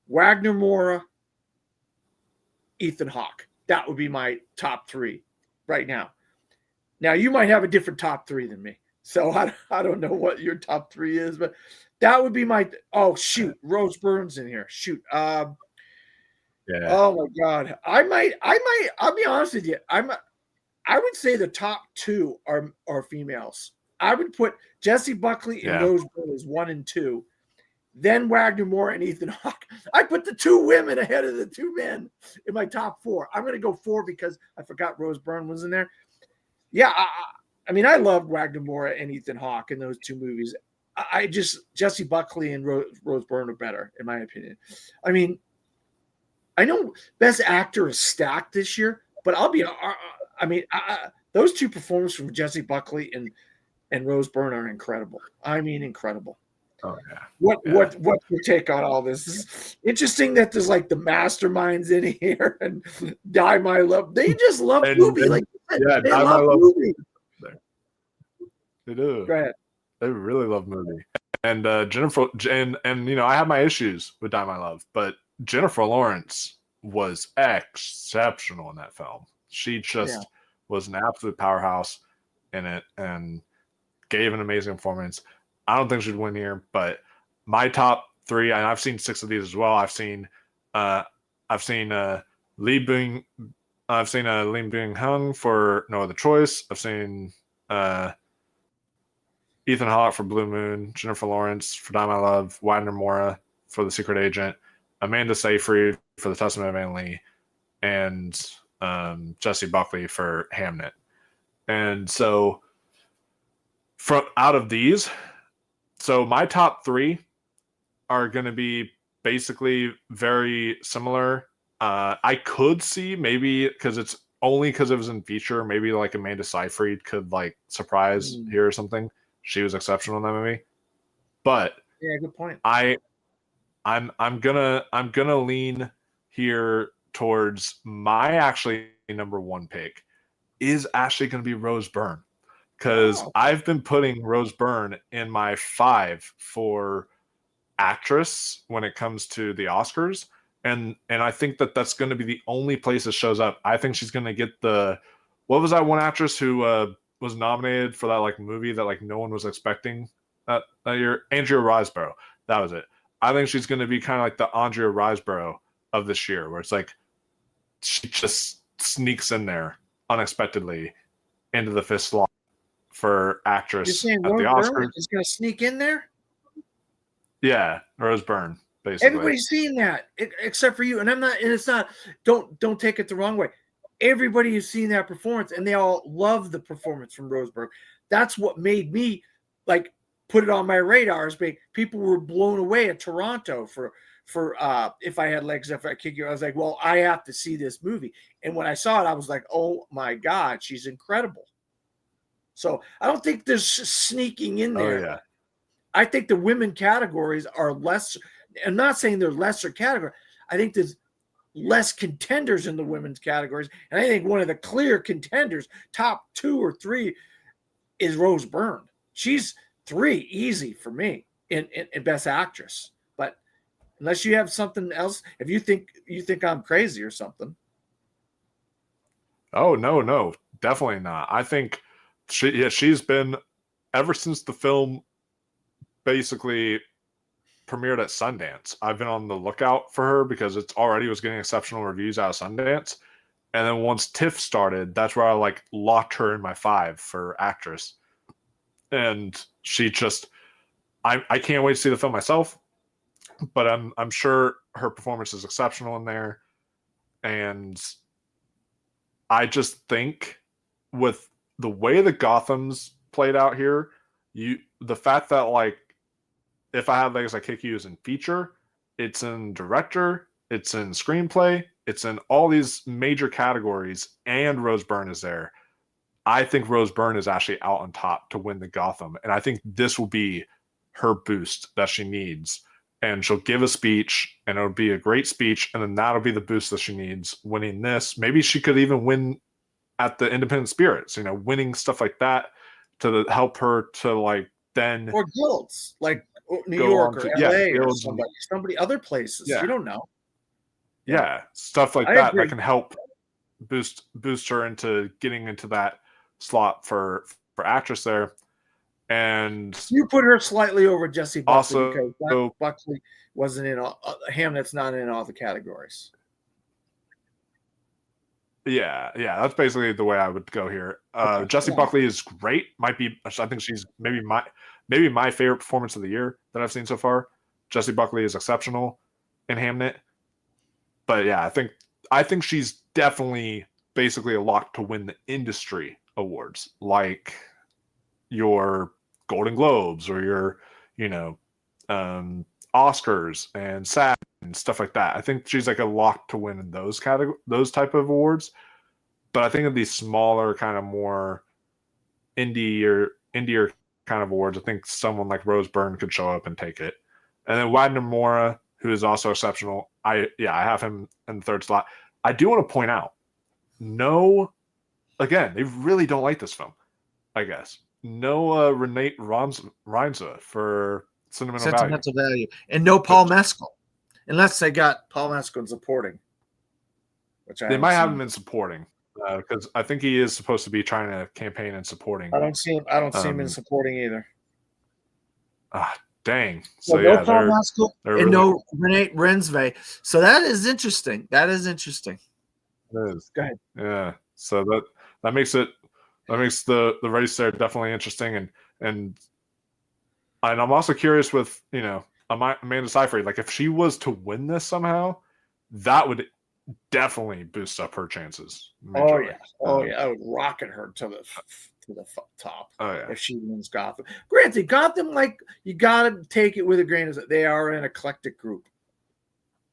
Wagner Moura, Ethan Hawke. That would be my top 3 right now. Now, you might have a different top 3 than me. So I don't know what your top 3 is, but that would be my – oh, shoot. Rose Byrne's in here. Shoot. Oh, my God. I'll be honest with you. I would say the top 2 are females. I would put Jesse Buckley and Rose Byrne as 1 and 2. Then Wagner Moore and Ethan Hawke. I put the 2 women ahead of the 2 men in my top 4. I'm going to go 4 because I forgot Rose Byrne was in there. Yeah, I loved Wagner Moore and Ethan Hawke in those 2 movies. I just Jessie Buckley and Rose Byrne are better, in my opinion. I mean, I know Best Actor is stacked this year, but those two performances from Jessie Buckley and Rose Byrne are incredible. I mean, incredible. Oh yeah. What's your take on all this? It's interesting that there's like the masterminds in here and Die My Love. They just love movie. Like yeah, they love movie. They do. Go ahead. They really love movie. And Jennifer and I have my issues with Die My Love, but Jennifer Lawrence was exceptional in that film. She just was an absolute powerhouse in it and gave an amazing performance. I don't think she'd win here, but my top 3, and I've seen 6 of these as well. I've seen Lee Byung-hun for No Other Choice. I've seen Ethan Hawke for Blue Moon, Jennifer Lawrence for Die My Love, Widener Mora for The Secret Agent, Amanda Seyfried for The Testament of Anne Lee, and Jessie Buckley for Hamnet. And so from out of these, so my top 3 are going to be basically very similar. I could see maybe because it was in feature, maybe like Amanda Seyfried could like surprise here or something. She was exceptional in that movie. But yeah, good point. I'm gonna lean here towards my actually number 1 pick is actually going to be Rose Byrne, because I've been putting Rose Byrne in my 5 for actress when it comes to the Oscars, and I think that's going to be the only place it shows up. I think she's going to get what was that one actress who was nominated for that like movie that like no one was expecting that year? Andrea Riseborough. That was it. I think she's going to be kind of like the Andrea Riseborough of this year, where it's like she just sneaks in there unexpectedly into the 5th slot for actress at the Oscars. Is going to sneak in there? Yeah, Rose Byrne, basically. Everybody's seen that except for you, and I'm not. And it's not. Don't take it the wrong way. Everybody has seen that performance, and they all love the performance from Rose Byrne. That's what made me like put it on my radar. Is people were blown away at Toronto for If I Had Legs, If I Kick You. I was like, well, I have to see this movie. And when I saw it, I was like, oh my God, she's incredible. So I don't think there's sneaking in there. Oh, yeah. I think the women categories are less. I'm not saying they're lesser category. I think there's less contenders in the women's categories. And I think one of the clear contenders, top 2 or 3, is Rose Byrne. She's 3 easy for me in Best Actress. But unless you have something else, if you think I'm crazy or something. Oh, no, definitely not. I think she's been, ever since the film basically premiered at Sundance, I've been on the lookout for her because it already was getting exceptional reviews out of Sundance. And then once TIFF started, that's where I like locked her in my 5 for actress. And she just, I can't wait to see the film myself, but I'm sure her performance is exceptional in there. And I just think with the way the Gotham's played out here, the fact that like If I Had Legs, I Kick You is in feature, it's in director, it's in screenplay, it's in all these major categories, and Rose Byrne is there. I think Rose Byrne is actually out on top to win the Gotham, and I think this will be her boost that she needs. And she'll give a speech, and it'll be a great speech, and then that'll be the boost that she needs winning this. Maybe she could even win at the Independent Spirits, winning stuff like that to help her to like then or guilds like New York or LA or somebody other places. Yeah. You don't know. Yeah, stuff like that can help boost her into getting into that slot for actress there. And you put her slightly over Jessie Buckley also, because Buckley wasn't in all Hamlet's not in all the categories. Yeah, that's basically the way I would go here. Jessie Buckley is great. I think she's maybe my favorite performance of the year that I've seen so far. Jessie Buckley is exceptional in Hamnet. But yeah, I think she's definitely basically a lock to win the industry awards, like your Golden Globes or your Oscars and SAG and stuff like that. I think she's like a lock to win in those type of awards. But I think of these smaller, kind of more indie kind of awards, I think someone like Rose Byrne could show up and take it. And then Wagner Moura, who is also exceptional. I have him in the third slot. I do want to point out, again, they really don't like this film, I guess. No Renate Reinza for Sentimental Value. And no Paul Mescal. Unless they got Paul Mescal in supporting. Which they might have him in supporting. Because I think he is supposed to be trying to campaign and supporting. I don't see him in supporting either. Dang. So no Paul Mescal and no Renate Rensve. So that is interesting. It is. Go ahead. Yeah. So that makes the race there definitely interesting, and I'm also curious with Amanda Seyfried. Like if she was to win this somehow, that would definitely boost up her chances. Majorly. I would rocket her to the top. If she wins Gotham. Granted, Gotham, like you gotta take it with a grain of salt. They are an eclectic group.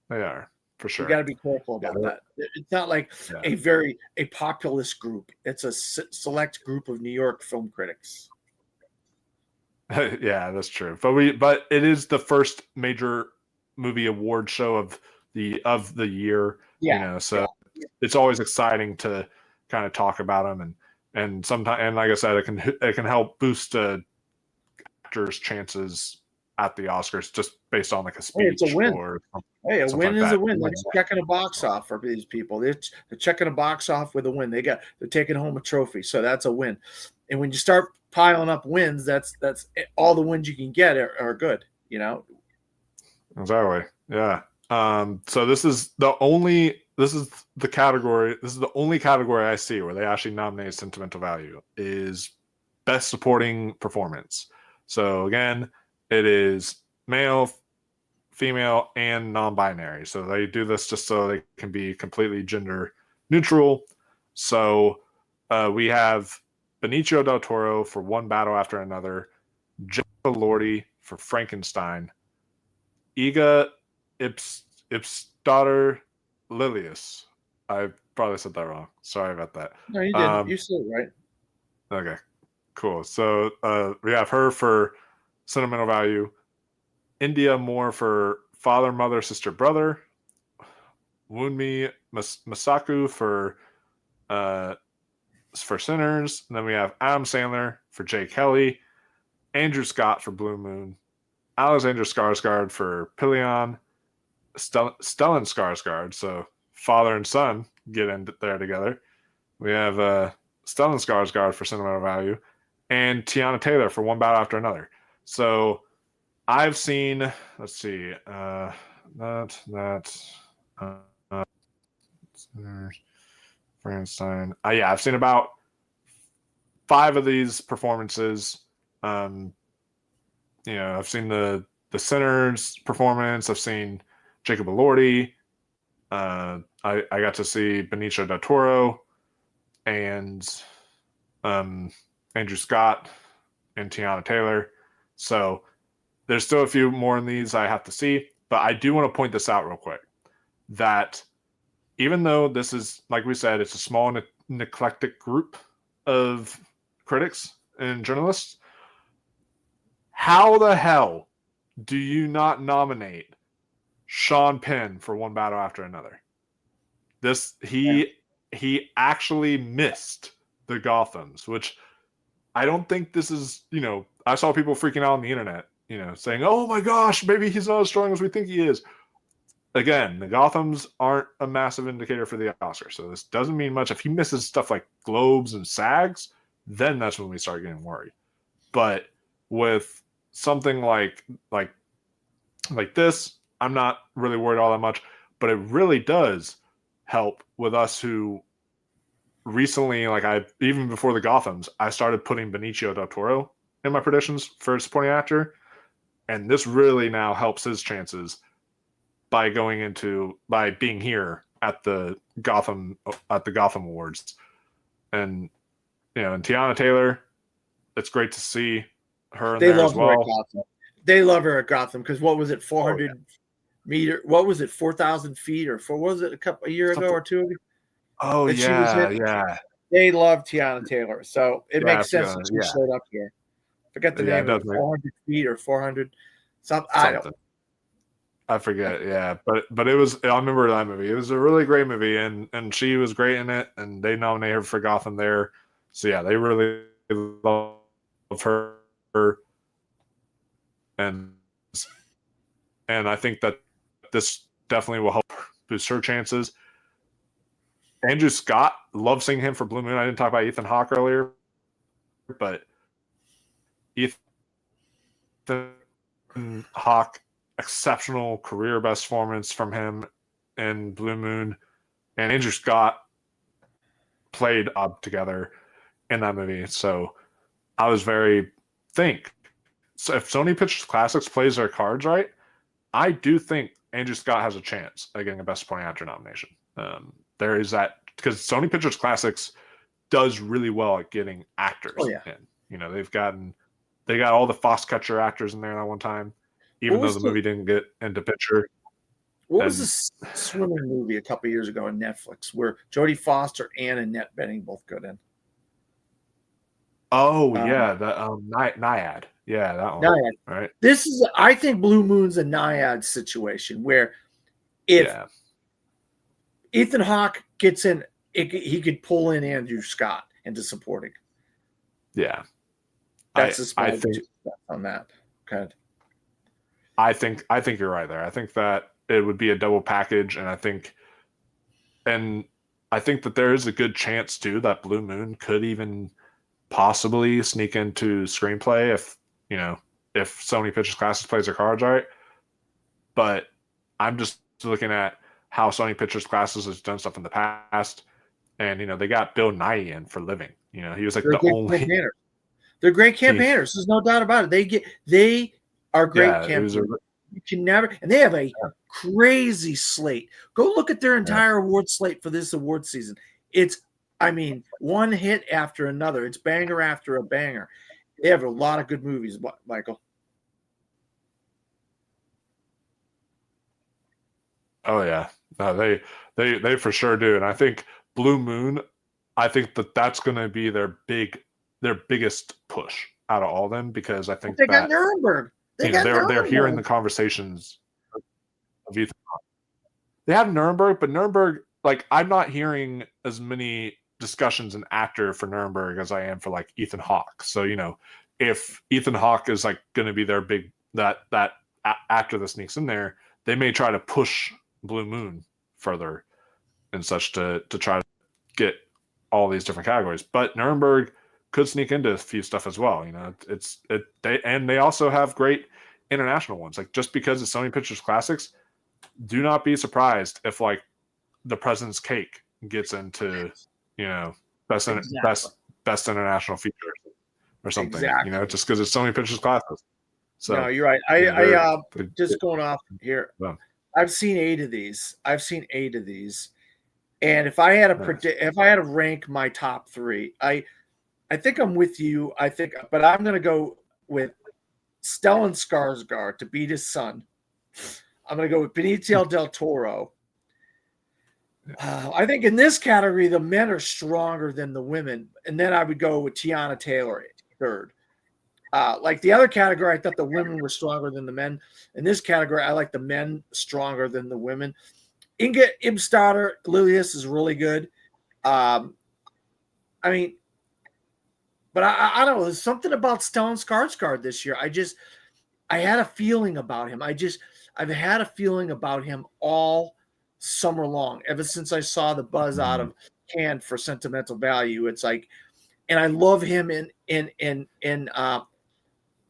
They are, for sure. You got to be careful about that. It's not like a populist group. It's a select group of New York film critics. Yeah, that's true. But it is the first major movie award show of the year. Yeah. It's always exciting to kind of talk about them, and sometimes, and like I said, it can help boost actors' chances at the Oscars just based on like a speech. It's a win. A win is a win. They're checking a box off for these people. They're checking a box off with a win. They're taking home a trophy, so that's a win. And when you start piling up wins, that's all the wins you can get are good. Exactly. Yeah. So this is the only category I see where they actually nominate Sentimental Value is Best Supporting Performance. So again, it is male, female, and non-binary. So they do this just so they can be completely gender neutral. So we have Benicio del Toro for One Battle After Another, Jennifer Lordy for Frankenstein, Iga Ipsdottir Lilius. I probably said that wrong. Sorry about that. No, you didn't. You said it right. Okay, cool. So we have her for Sentimental Value, India Moore for Father, Mother, Sister, Brother, Wunmi Masaku for Sinners. And then we have Adam Sandler for Jay Kelly, Andrew Scott for Blue Moon, Alexander Skarsgård for Pelion, Stellan Skarsgård, so father and son get in there together. We have Stellan Skarsgård for Sentimental Value, and Tiana Taylor for One Battle After Another. So I've seen, let's see, Frankenstein. I've seen about 5 of these performances. I've seen the Sinners performance. I've seen Jacob Elordi. I got to see Benicio del Toro and Andrew Scott and Tiana Taylor. So there's still a few more in these I have to see, but I do want to point this out real quick, that even though this is, like we said, it's a small and eclectic group of critics and journalists, how the hell do you not nominate Sean Penn for One Battle After Another? He actually missed the Gothams, which I don't think this is, I saw people freaking out on the internet, saying, oh my gosh, maybe he's not as strong as we think he is. Again, the Gothams aren't a massive indicator for the Oscar, so this doesn't mean much. If he misses stuff like Globes and SAGs, then that's when we start getting worried. But with something like this, I'm not really worried all that much, but it really does help with us who recently, even before the Gothams, I started putting Benicio del Toro in my predictions for supporting actor, and this really now helps his chances by being here at the Gotham Awards. And and Tiana Taylor, it's great to see her in there as well. They love her at Gotham because what was it, 400 meter? What was it, 4,000 feet or what was it a year ago or two ago? Oh That she was yeah, hitting? yeah, They love Tiana Taylor, so it yeah. makes sense that she showed up here. Forget the Yeah, name it of does it, 400 feet or 400 something. I don't. I forget, yeah, but it was. I remember that movie. It was a really great movie, and she was great in it. And they nominated her for Gotham there. So yeah, they really love her, and I think that this definitely will help boost her chances. Andrew Scott, love seeing him for Blue Moon. I didn't talk about Ethan Hawke earlier, but Ethan Hawke, exceptional career best performance from him in Blue Moon, and Andrew Scott played up together in that movie. So I was very so if Sony Pictures Classics plays their cards right, I do think Andrew Scott has a chance at getting a Best Supporting Actor nomination. There is that because Sony Pictures Classics does really well at getting actors in. You know, they got all the Foxcatcher actors in there that one time, even though the movie didn't get into picture. What was this swimming movie a couple years ago on Netflix where Jodie Foster and Annette Bening both got in? Oh yeah, the Naiad. Yeah, that one. Naiad. Right. This is, I think, Blue Moon's a Naiad situation where if Ethan Hawke gets in, he could pull in Andrew Scott into supporting. Yeah, that's just my think on that. Okay. I think you're right there. I think that it would be a double package, and I think that there is a good chance too that Blue Moon could even possibly sneak into screenplay if Sony Pictures Classics plays their cards right. But I'm just looking at how Sony Pictures Classics has done stuff in the past, and they got Bill Nighy in for Living. He was like the only. Campaigners. They're great campaigners. There's no doubt about it. They are great campaigners. You can never, and they have a crazy slate. Go look at their entire award slate for this award season. It's, one hit after another. It's banger after a banger. They have a lot of good movies, Michael. Oh yeah, no, they for sure do, and I think Blue Moon, I think that's going to be their biggest push out of all of them because I think they got Nuremberg. They're hearing the conversations of Ethan Hawke. They have Nuremberg, but Nuremberg, I'm not hearing as many discussions in actor for Nuremberg as I am for Ethan Hawke. So if Ethan Hawke is going to be their big that actor that sneaks in there, they may try to push Blue Moon further and such to try to get all these different categories. But Nuremberg could sneak into a few stuff as well. They also have great international ones. Just because it's Sony Pictures Classics, do not be surprised if The President's Cake gets into best international feature or something. Exactly. Just because it's Sony Pictures Classics. So no, you're right. I just going off here. I've seen 8 of these. And if I had to rank my top 3, I think I'm with you. But I'm going to go with Stellan Skarsgård to beat his son. I'm going to go with Benicio del Toro. I think in this category, the men are stronger than the women. And then I would go with Tiana Taylor third. The other category, I thought the women were stronger than the men. In this category, I like the men stronger than the women. Inga Ibsdottir Lilius is really good. But I don't know. There's something about Stellan Skarsgård this year. I had a feeling about him. I've had a feeling about him all summer long, ever since I saw the buzz out of Cannes for Sentimental Value. It's and I love him in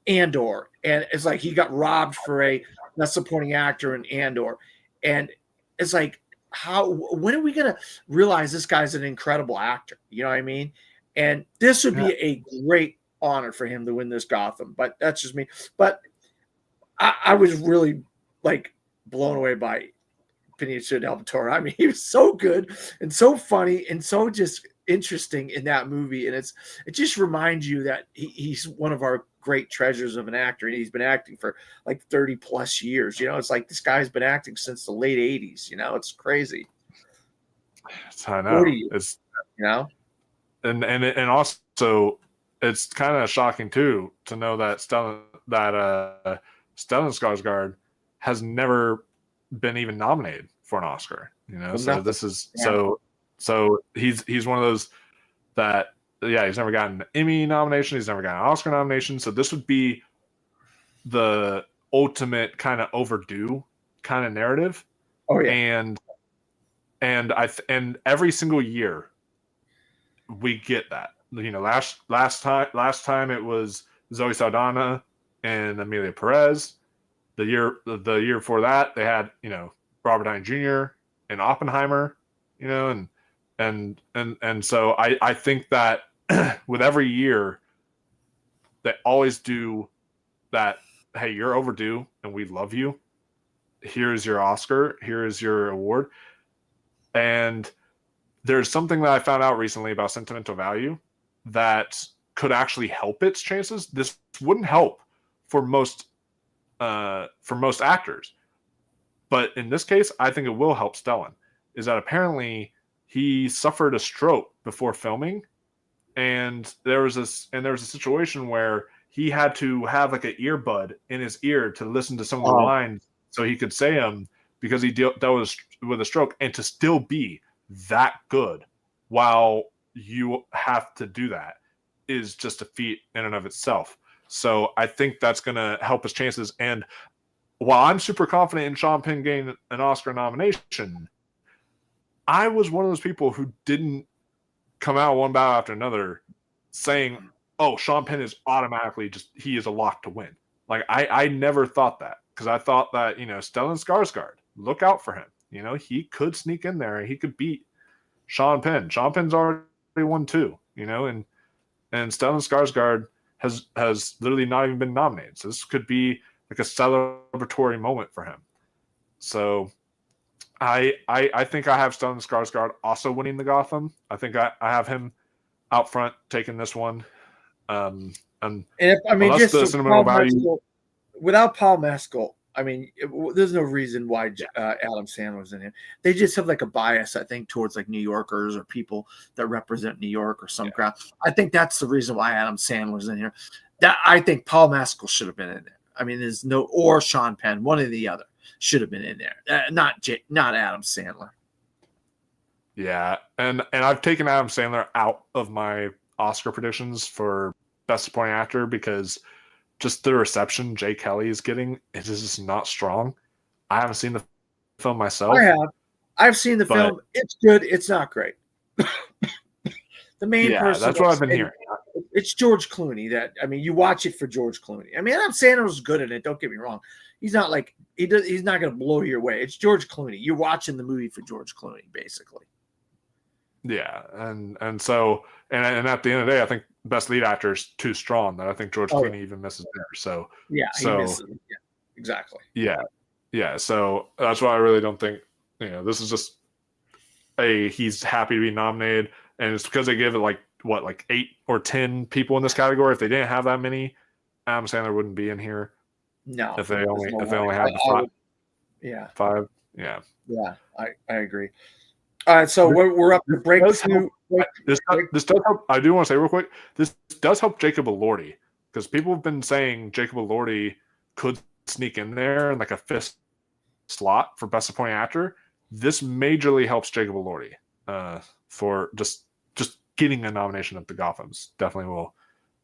Andor, and it's he got robbed for a Best Supporting Actor in Andor, and it's when are we gonna realize this guy's an incredible actor? You know what I mean? And this would be a great honor for him to win this Gotham, but that's just me. But I was really blown away by Benicio del Toro. He was so good and so funny and so just interesting in that movie, and it just reminds you that he's one of our great treasures of an actor, and he's been acting for like 30 plus years. You know, it's like this guy's been acting since the late 80s. You know, it's crazy. I know 40 years, it's you know, and also it's kind of shocking too to know that Stellan Skarsgård has never been even nominated for an Oscar. You know, Well, so nothing. this is Yeah. so he's one of those that he's never gotten an Emmy nomination, he's never gotten an Oscar nomination. So this would be the ultimate kind of overdue kind of narrative. Oh yeah. And and every single year we get that. You know, last time it was Zoe Saldana and Amelia Perez. The year before that they had, you know, Robert Downey Jr. and Oppenheimer, you know, and so I think that with every year they always do that. Hey, you're overdue and we love you. Here's your Oscar. Here is your award. And there's something that I found out recently about sentimental value that could actually help its chances. This wouldn't help for most actors, but in this case, I think it will help Stellan. Is that apparently he suffered a stroke before filming, and there was a situation where he had to have like an earbud in his ear to listen to some of the lines so he could say them, because he dealt with a stroke, and to still be that good while you have to do that is just a feat in and of itself. So I think that's going to help his chances. And while I'm super confident in Sean Penn getting an Oscar nomination, I was one of those people who didn't come out one battle after another saying, oh, Sean Penn is automatically he is a lock to win. Like I never thought that, because I thought that, you know, Stellan Skarsgård, look out for him. You know, he could sneak in there and he could beat Sean Penn. Sean Penn's already won too, you know, and Stellan Skarsgård has literally not even been nominated. So this could be like a celebratory moment for him. So I think I have Stellan Skarsgård also winning the Gotham. I think I have him out front taking this one. And if, I mean, just the sentimental value without Paul Mescal, I mean, there's no reason why Adam Sandler's in here. They just have like a bias, I think, towards like New Yorkers or people that represent New York or some crowd. I think that's the reason why Adam Sandler's in here. That I think Paul Mescal should have been in there. I mean, there's no, or Sean Penn, one or the other should have been in there. Not Adam Sandler. Yeah, and I've taken Adam Sandler out of my Oscar predictions for Best Supporting Actor because just the reception Jay Kelly is getting is just not strong. I haven't seen the film myself. I have. I've seen the film. It's good. It's not great. The main person. That's what I've been hearing. It's George Clooney. You watch it for George Clooney. I mean, Adam Sandler's good in it. Don't get me wrong. He's not like he's not going to blow you away. It's George Clooney. You're watching the movie for George Clooney, basically. Yeah, and so at the end of the day, I think best lead actor is too strong that I think George Clooney even misses there. So he misses. Yeah, exactly. Yeah. So that's why I really don't think, you know, this is just he's happy to be nominated, and it's because they give it like 8 or 10 people in this category. If they didn't have that many, Adam Sandler wouldn't be in here. No, if they only had the 5. Yeah, 5. Yeah, I agree. All right, so we're up to breakthrough. This does help. I do want to say real quick, this does help Jacob Elordi, because people have been saying Jacob Elordi could sneak in there in like a 5th slot for Best Supporting Actor. This majorly helps Jacob Elordi for just getting a nomination at the Gothams. Definitely will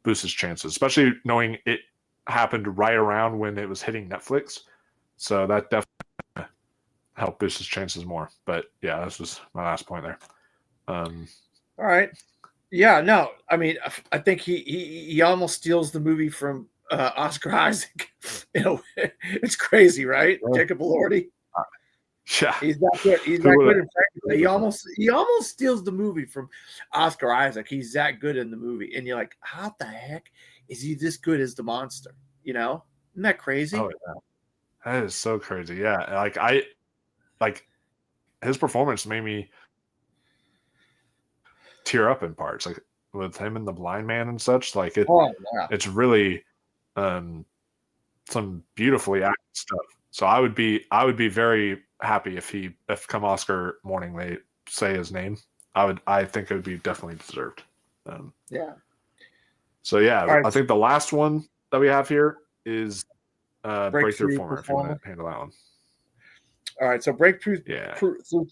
boost his chances, especially knowing it happened right around when it was hitting Netflix. So that definitely help boost his chances more. But yeah, this was my last point there. All right. Yeah, no, I mean, I think he almost steals the movie from Oscar Isaac. You know, it's crazy, right? Yeah. Jacob Elordi. Yeah, he's that good. He's that good. In fact, he almost steals the movie from Oscar Isaac. He's that good in the movie, and you're like, how the heck is he this good as the monster? You know, isn't that crazy? Oh yeah, that is so crazy. Yeah, like his performance made me tear up in parts, like with him and the blind man and such. Like it's really, some beautifully acted stuff. So I would be very happy if come Oscar morning they say his name. I think it would be definitely deserved. Yeah. So yeah, All right. I think the last one that we have here is breakthrough performer. If you want to handle that one. All right. So breakthrough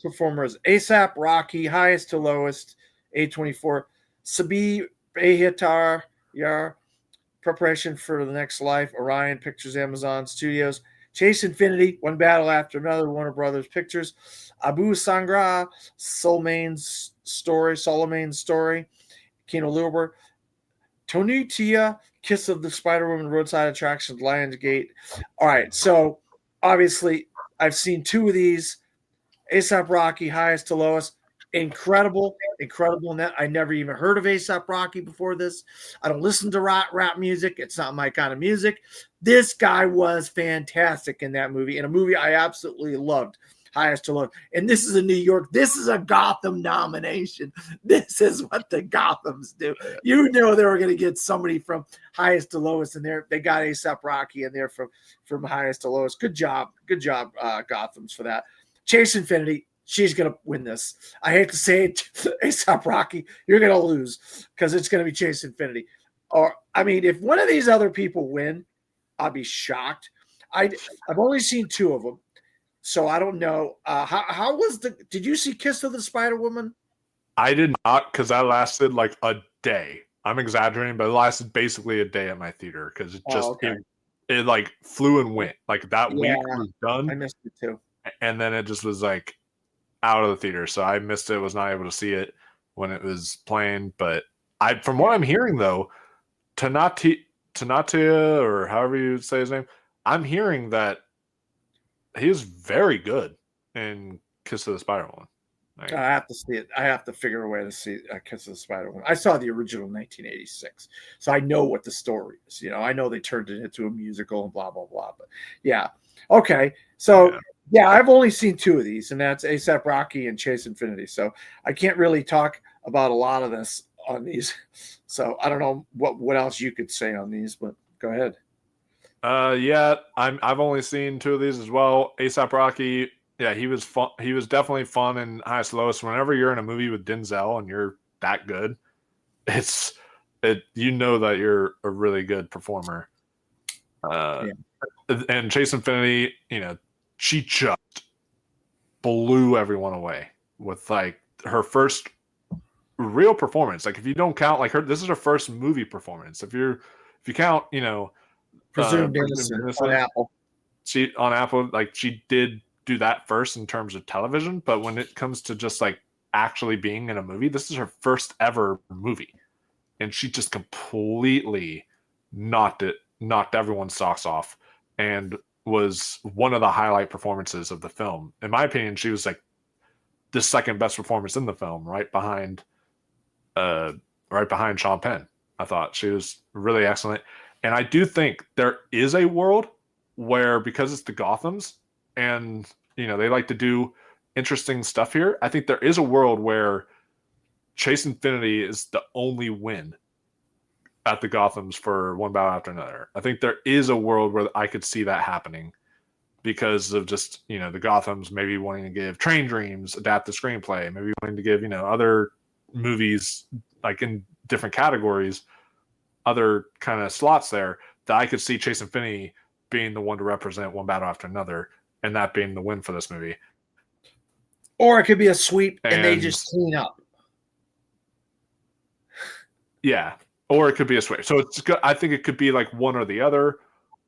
performers: ASAP Rocky, highest to lowest, A24, Sabi Behitar, Yar, Preparation for the Next Life, Orion Pictures, Amazon Studios, Chase Infinity, One Battle After Another, Warner Brothers Pictures, Abu Sangra, Solomon's Story, Kino Lorber, Tony Tia, Kiss of the Spider-Woman, Roadside Attractions, Lionsgate. All right, so obviously I've seen two of these. ASAP Rocky, highest to lowest. Incredible. I never even heard of ASAP Rocky before this. I don't listen to rap music. It's not my kind of music. This guy was fantastic in that movie, in a movie I absolutely loved. Highest to lowest. And this is a New York. This is a Gotham nomination. This is what the Gothams do. You know they were going to get somebody from highest to lowest in there. They got ASAP Rocky in there from highest to lowest. Good job, Gothams, for that. Chase Infinity, she's going to win this. I hate to say it, ASAP Rocky, you're going to lose because it's going to be Chase Infinity. Or, I mean, if one of these other people win, I'll be shocked. I've only seen two of them, so I don't know. How was did you see Kiss of the Spider-Woman? I did not, because that lasted like a day. I'm exaggerating, but it lasted basically a day at my theater because it just, it like flew and went. Like that week was done. I missed it too. And then it just was like out of the theater. So I missed it, was not able to see it when it was playing. But from what I'm hearing though, Tanatia, or however you say his name, I'm hearing that he is very good in Kiss of the Spider-Woman. I have to see it. I have to figure a way to see Kiss of the Spider-Woman. I saw the original 1986, so I know what the story is. You know, I know they turned it into a musical and blah blah blah. But yeah, okay. So yeah, I've only seen two of these, and that's ASAP Rocky and Chase Infinity. So I can't really talk about a lot of this on these. So I don't know what else you could say on these, but go ahead. Yeah, I've only seen two of these as well. ASAP Rocky. Yeah, he was fun. He was definitely fun in highest lowest. Whenever you're in a movie with Denzel and you're that good, you know that you're a really good performer. And Chase Infinity, you know, she just blew everyone away with like her first real performance. Like if you don't count like this is her first movie performance. If you count, you know, Presumed Innocent on Apple. On Apple, like she did do that first in terms of television, but when it comes to just like actually being in a movie, this is her first ever movie, and she just completely knocked everyone's socks off and was one of the highlight performances of the film. In my opinion, she was like the second best performance in the film, right behind Sean Penn. I thought she was really excellent, and I do think there is a world where, because it's the Gothams and you know they like to do interesting stuff here, I think there is a world where Chase Infinity is the only win at the Gothams for One Battle After Another. I think there is a world where I could see that happening because of just, you know, the Gothams maybe wanting to give Train Dreams adapt the screenplay, maybe wanting to give, you know, other movies like in different categories, other kind of slots there, that I could see Chase Infinity being the one to represent One Battle After Another and that being the win for this movie. Or it could be a sweep and they just clean up. Yeah. Or it could be a sweep. So it's good. I think it could be like one or the other.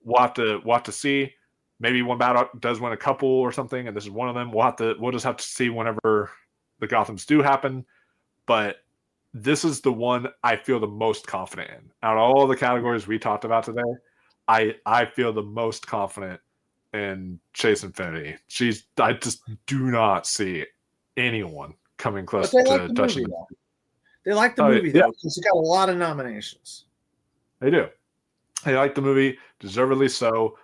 We'll have to see. Maybe One Battle does win a couple or something, and this is one of them. We'll just have to see whenever the Gothams do happen. But this is the one I feel the most confident in. Out of all the categories we talked about today, I feel the most confident in Chase Infinity. I just do not see anyone coming close to touching it. They like the movie, though, because it got a lot of nominations. They do. They like the movie, deservedly so.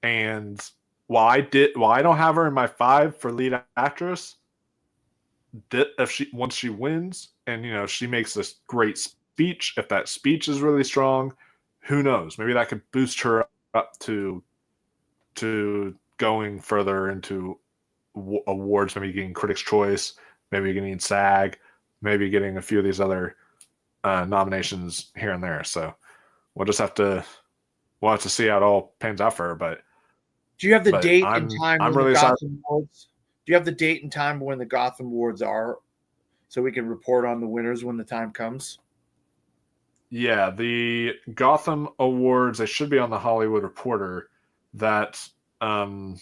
And while I don't have her in my 5 for lead actress, once she wins and, you know, she makes this great speech, if that speech is really strong, who knows? Maybe that could boost her up to going further into awards, maybe getting Critics' Choice, maybe getting SAG, maybe getting a few of these other nominations here and there. So we'll have to see how it all pans out for her. But do you have the date and time? I'm really excited. Awards? Do you have the date and time when the Gotham Awards are, so we can report on the winners when the time comes? Yeah, the Gotham Awards, they should be on the Hollywood Reporter. That let's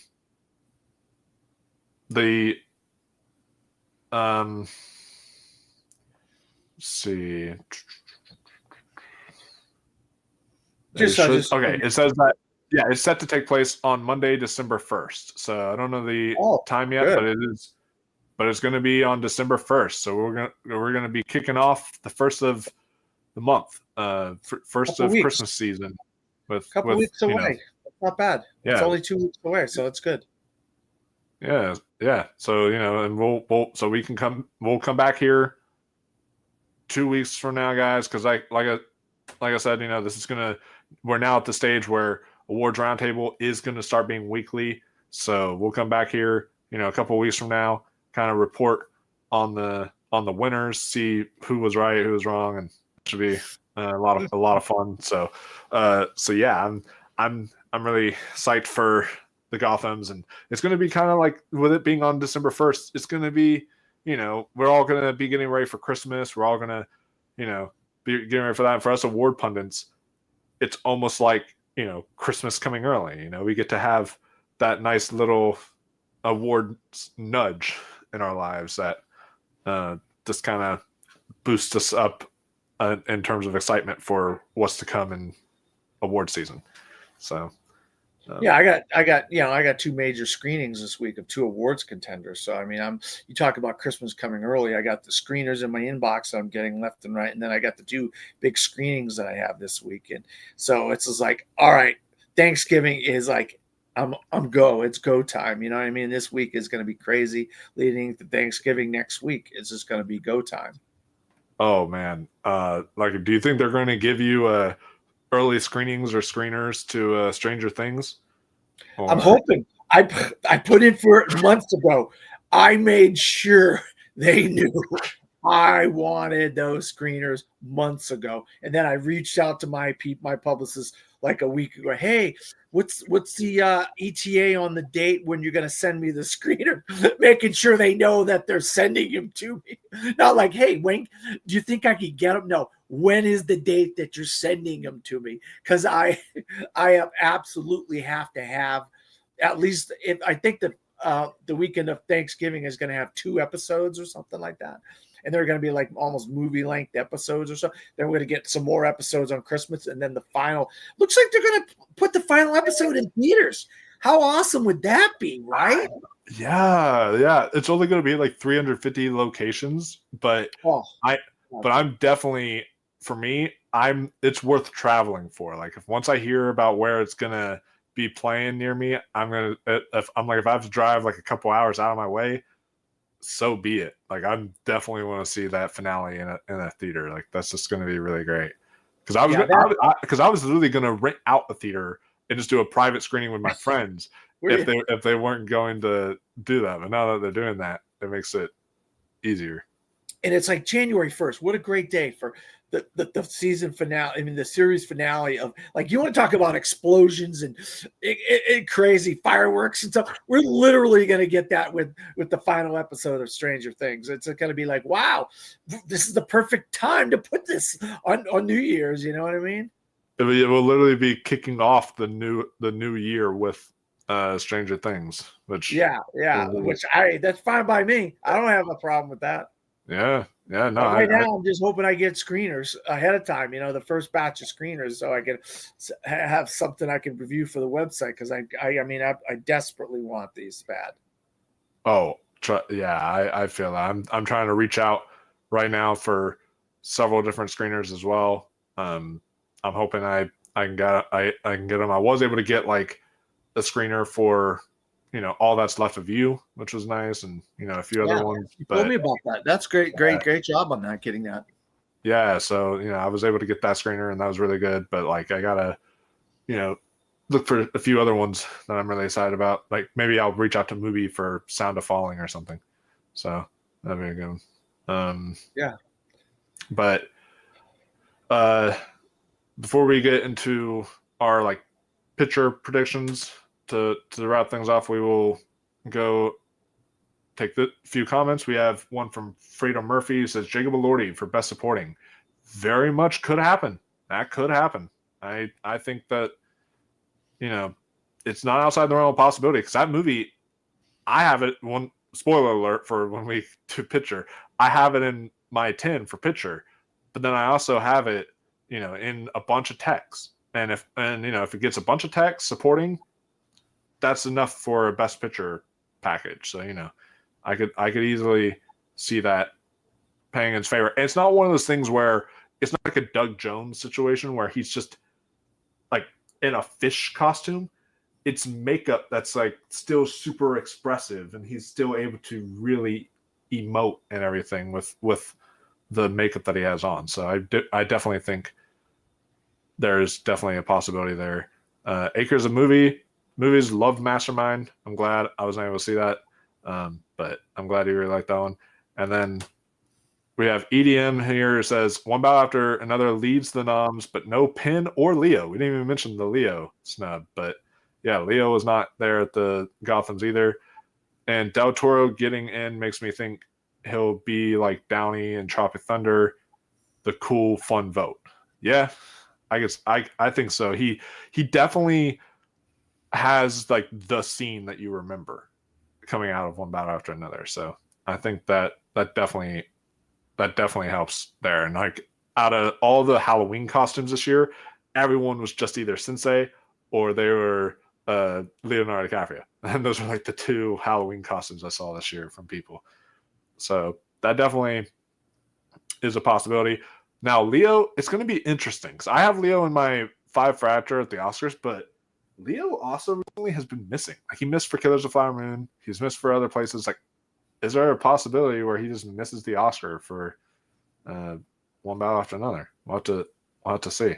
see. Okay, it says that it's set to take place on Monday, December 1st. So I don't know the time yet, good. but it's going to be on December 1st. So we're gonna be kicking off the first of the month, first of Christmas season. With a couple weeks away. That's not bad. Yeah. It's only 2 weeks away, so it's good. Yeah. So and we'll come back here 2 weeks from now, guys, because like I said, we're now at the stage where Awards Roundtable is going to start being weekly. So we'll come back here, a couple of weeks from now, kind of report on the winners, see who was right, who was wrong, and it should be a lot of fun. So yeah, I'm really psyched for the Gothams, and it's going to be kind of like with it being on December 1st. It's going to be, we're all going to be getting ready for Christmas. We're all going to, be getting ready for that. And for us award pundits, it's almost like, Christmas coming early. We get to have that nice little award nudge in our lives that just kind of boosts us up in terms of excitement for what's to come in award season. So yeah, I got 2 major screenings this week of 2 awards contenders. So I mean, you talk about Christmas coming early. I got the screeners in my inbox that I'm getting left and right, and then I got the 2 big screenings that I have this week. And so it's just like, all right, Thanksgiving is like, it's go time. You know what I mean? This week is going to be crazy. Leading to Thanksgiving next week, it's just going to be go time. Oh man, do you think they're going to give you early screenings or screeners to Stranger Things? Or... I'm hoping. I put in for it months ago. I made sure they knew I wanted those screeners months ago, and then I reached out to my publicist like a week ago. Hey, what's the ETA on the date when you're going to send me the screener? Making sure they know that they're sending him to me. Not like, hey, Wink, do you think I could get them? No. When is the date that you're sending them to me? Because I absolutely have to have at least, if I think that the weekend of Thanksgiving is going to have 2 episodes or something like that. And they're going to be like almost movie length episodes or so. Then we're going to get some more episodes on Christmas. And then the final, looks like they're going to put the final episode in theaters. How awesome would that be, right? Yeah. It's only going to be like 350 locations, but I'm definitely, for me, it's worth traveling for. Like once I hear about where it's going to be playing near me, if I have to drive like a couple hours out of my way, so be it. Like I definitely want to see that finale in a theater. Like that's just going to be really great. Because I was literally going to rent out a theater and just do a private screening with my friends if they weren't going to do that. But now that they're doing that, it makes it easier. And it's like January 1st. What a great day for the season finale. I mean, the series finale of, like, you want to talk about explosions and crazy fireworks and stuff. We're literally going to get that with the final episode of Stranger Things. It's going to be like, wow, this is the perfect time to put this on New Year's. You know what I mean? It will literally be kicking off the new year with Stranger Things, which that's fine by me. I don't have a problem with that. Yeah. No. Right now, I'm just hoping I get screeners ahead of time. The first batch of screeners, so I can have something I can review for the website. Because I desperately want these bad. Oh, I feel that. I'm trying to reach out right now for several different screeners as well. I'm hoping I can get them. I was able to get like a screener for All That's Left of You, which was nice, and a few other ones. Told me about that. That's great job on that, getting that. Yeah, so I was able to get that screener, and that was really good. But like, I gotta look for a few other ones that I'm really excited about. Like maybe I'll reach out to Mubi for Sound of Falling or something. So that'd be a good one. Yeah. But before we get into our like pitcher predictions to wrap things off, we will go take the few comments. We have one from Fredo Murphy who says Jacob Elordi for best supporting. Very much could happen. That could happen. I think that it's not outside the realm of possibility because that movie, I have it. One spoiler alert for when we do pitcher, I have it in my 10 for pitcher, but then I also have it, in a bunch of texts. And if it gets a bunch of texts supporting, that's enough for a best pitcher package. So I could easily see that paying in its favor. And it's not one of those things where it's not like a Doug Jones situation where he's just like in a fish costume. It's makeup that's like still super expressive, and he's still able to really emote and everything with the makeup that he has on. So I definitely think there's definitely a possibility there. Acres of movies loved Mastermind. I'm glad I wasn't able to see that, but I'm glad you really liked that one. And then we have EDM here who says one bout after another leads the noms, but no Pin or Leo. We didn't even mention the Leo snub, but yeah, Leo was not there at the Gothams either. And Del Toro getting in makes me think he'll be like Downey and Tropic Thunder, the cool, fun vote. Yeah, I guess I think so. He definitely has like the scene that you remember coming out of one battle after another. So I think that definitely helps there. And like out of all the Halloween costumes this year, everyone was just either Sensei or they were Leonardo DiCaprio. And those were like the two Halloween costumes I saw this year from people. So that definitely is a possibility. Now, Leo, it's going to be interesting because I have Leo in my 5 for actor at the Oscars, but Leo also recently has been missing. Like he missed for Killers of Flower Moon. He's missed for other places. Like, is there a possibility where he just misses the Oscar for one battle after another? We'll have to see.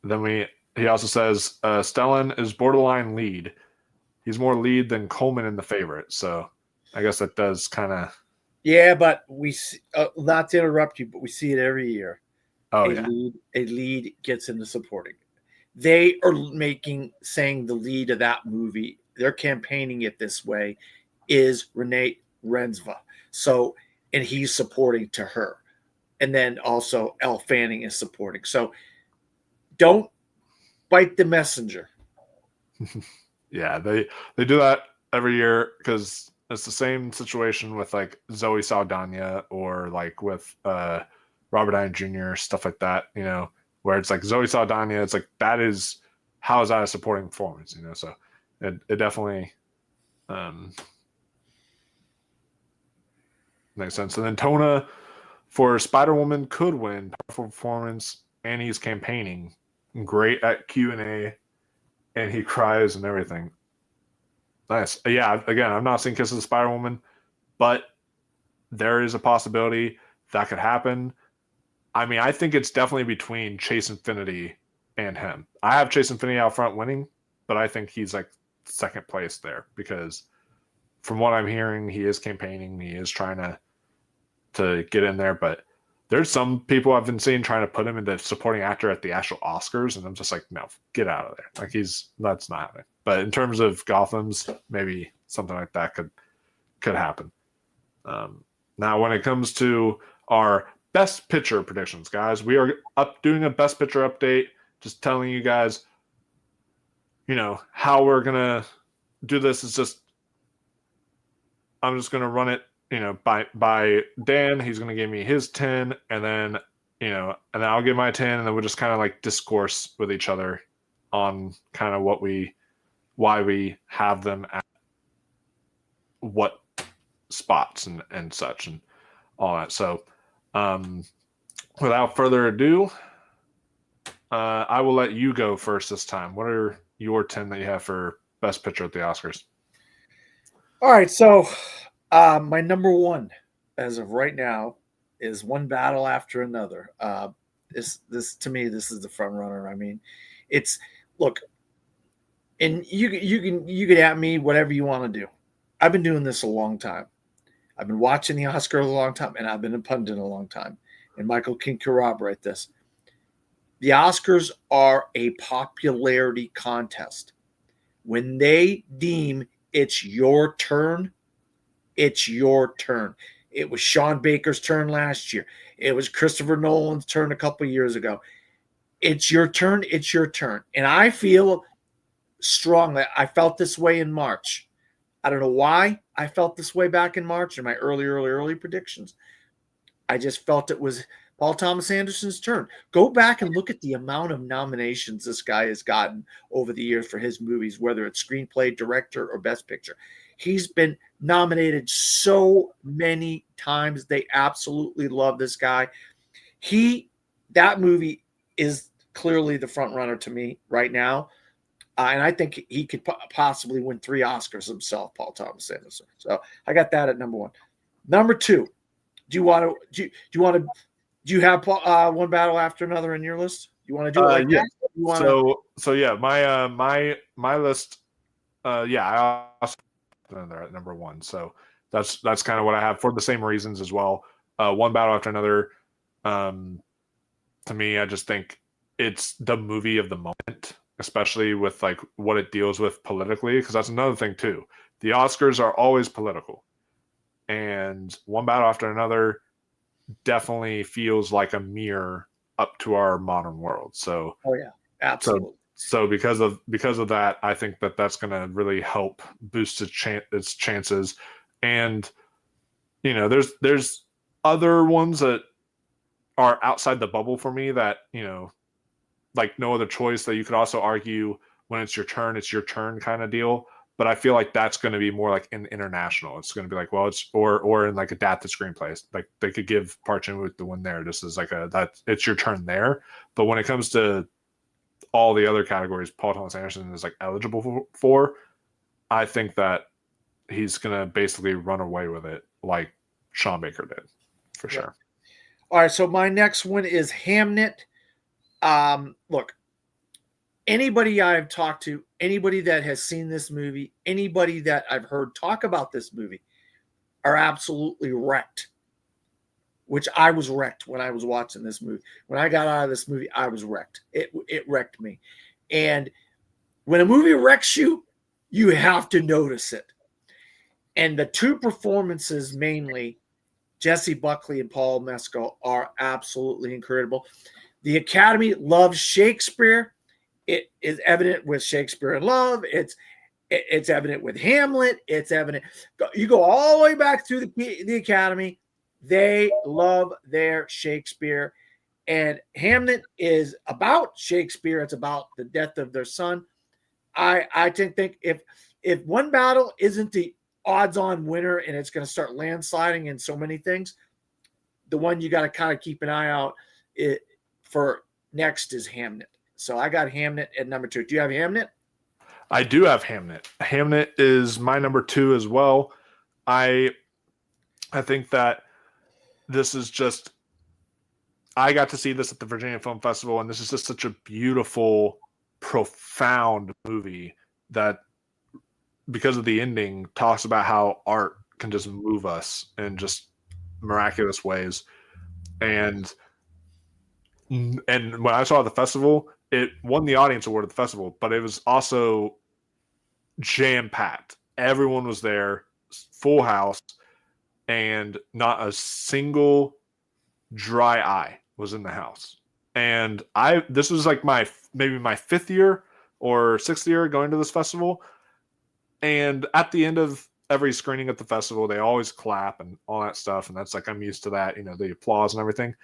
Then he also says Stellan is borderline lead. He's more lead than Coleman in The Favorite. So I guess that does kind of. Yeah, but we see, not to interrupt you, but we see it every year. Oh, a lead gets into supporting. They are saying the lead of that movie, they're campaigning it this way, is Renee Rensva. So, and he's supporting to her. And then also Elle Fanning is supporting. So don't bite the messenger. Yeah, they do that every year because it's the same situation with like Zoe Saldana or like with Robert Downey Jr., stuff like that, where it's like Zoe Saldana, it's like that is how is that a supporting performance, so it definitely makes sense. And then Tona for Spider-Woman could win, powerful performance, and he's campaigning, great at Q&A, and he cries and everything. Nice. Yeah, again, I've not seen Kiss of the Spider-Woman, but there is a possibility that could happen. I mean, I think it's definitely between Chase Infinity and him. I have Chase Infinity out front winning, but I think he's like second place there because from what I'm hearing, he is campaigning. He is trying to get in there, but there's some people I've been seeing trying to put him into supporting actor at the actual Oscars, and I'm just like, no, get out of there. Like that's not happening. But in terms of Gotham's, maybe something like that could happen. Now, when it comes to our best picture predictions, guys, we are doing a best picture update, just telling you guys, how we're gonna do this is just I'm just gonna run it, by Dan. He's gonna give me his 10, and then and then I'll give my 10, and then we'll just kind of like discourse with each other on kind of why we have them at what spots and such and all that. So without further ado, I will let you go first this time. What are your 10 that you have for best picture at the Oscars? All right, so my number one as of right now is One Battle After Another. This to me, this is the front runner. I mean, it's look, and you can at me whatever you want to do. I've been doing this a long time. I've been watching the Oscar a long time, and I've been a pundit a long time. And Michael can corroborate this. The Oscars are a popularity contest. When they deem it's your turn, it's your turn. It was Sean Baker's turn last year. It was Christopher Nolan's turn a couple years ago. It's your turn. It's your turn. And I feel strongly, I felt this way in March. I don't know why I felt this way back in March in my early predictions. I just felt it was Paul Thomas Anderson's turn. Go back and look at the amount of nominations this guy has gotten over the years for his movies, whether it's screenplay, director, or best picture. He's been nominated so many times. They absolutely love this guy. That movie is clearly the front runner to me right now. And I think he could possibly win 3 Oscars himself, Paul Thomas Anderson. So I got that at number 1. Number 2, do you have One Battle After Another in your list? You want to do it like yeah. that? So yeah, my list. I also at number 1. So that's kind of what I have for the same reasons as well. One Battle After Another. To me, I just think it's the movie of the moment, especially with like what it deals with politically, because that's another thing too. The Oscars are always political, and One Battle After Another definitely feels like a mirror up to our modern world. So, oh yeah, absolutely. So because of that, I think that's going to really help boost its chances. And there's other ones that are outside the bubble for me that like No Other Choice, that you could also argue when it's your turn kind of deal. But I feel like that's going to be more like in international. It's going to be like, well, it's or in like adapted screenplays. Like they could give Park Chan-wook the win there. This is like it's your turn there. But when it comes to all the other categories, Paul Thomas Anderson is like eligible for. I think that he's going to basically run away with it, like Sean Baker did, for sure. All right, so my next one is Hamnet. Look, anybody I've talked to, anybody that has seen this movie, anybody that I've heard talk about this movie are absolutely wrecked, which I was wrecked when I was watching this movie. When I got out of this movie, I was wrecked. It wrecked me. And when a movie wrecks you, you have to notice it. And the 2 performances mainly, Jesse Buckley and Paul Mescal, are absolutely incredible. The Academy loves Shakespeare. It is evident with Shakespeare in Love. It's evident with Hamlet. It's evident. You go all the way back through the Academy. They love their Shakespeare. And Hamlet is about Shakespeare. It's about the death of their son. I think if One Battle isn't the odds-on winner and it's going to start landsliding in so many things, the one you got to kind of keep an eye out for next is Hamnet. So I got Hamnet at number 2. Do you have Hamnet? I do have Hamnet. Hamnet is my number 2 as well. I think that this is just, I got to see this at the Virginia Film Festival, and this is just such a beautiful, profound movie that, because of the ending, talks about how art can just move us in just miraculous ways. And when I saw it at the festival, it won the audience award at the festival, but it was also jam-packed. Everyone was there, full house, and not a single dry eye was in the house. And this was like maybe my 5th year or 6th year going to this festival. And at the end of every screening at the festival, they always clap and all that stuff. And that's like, I'm used to that, the applause and everything.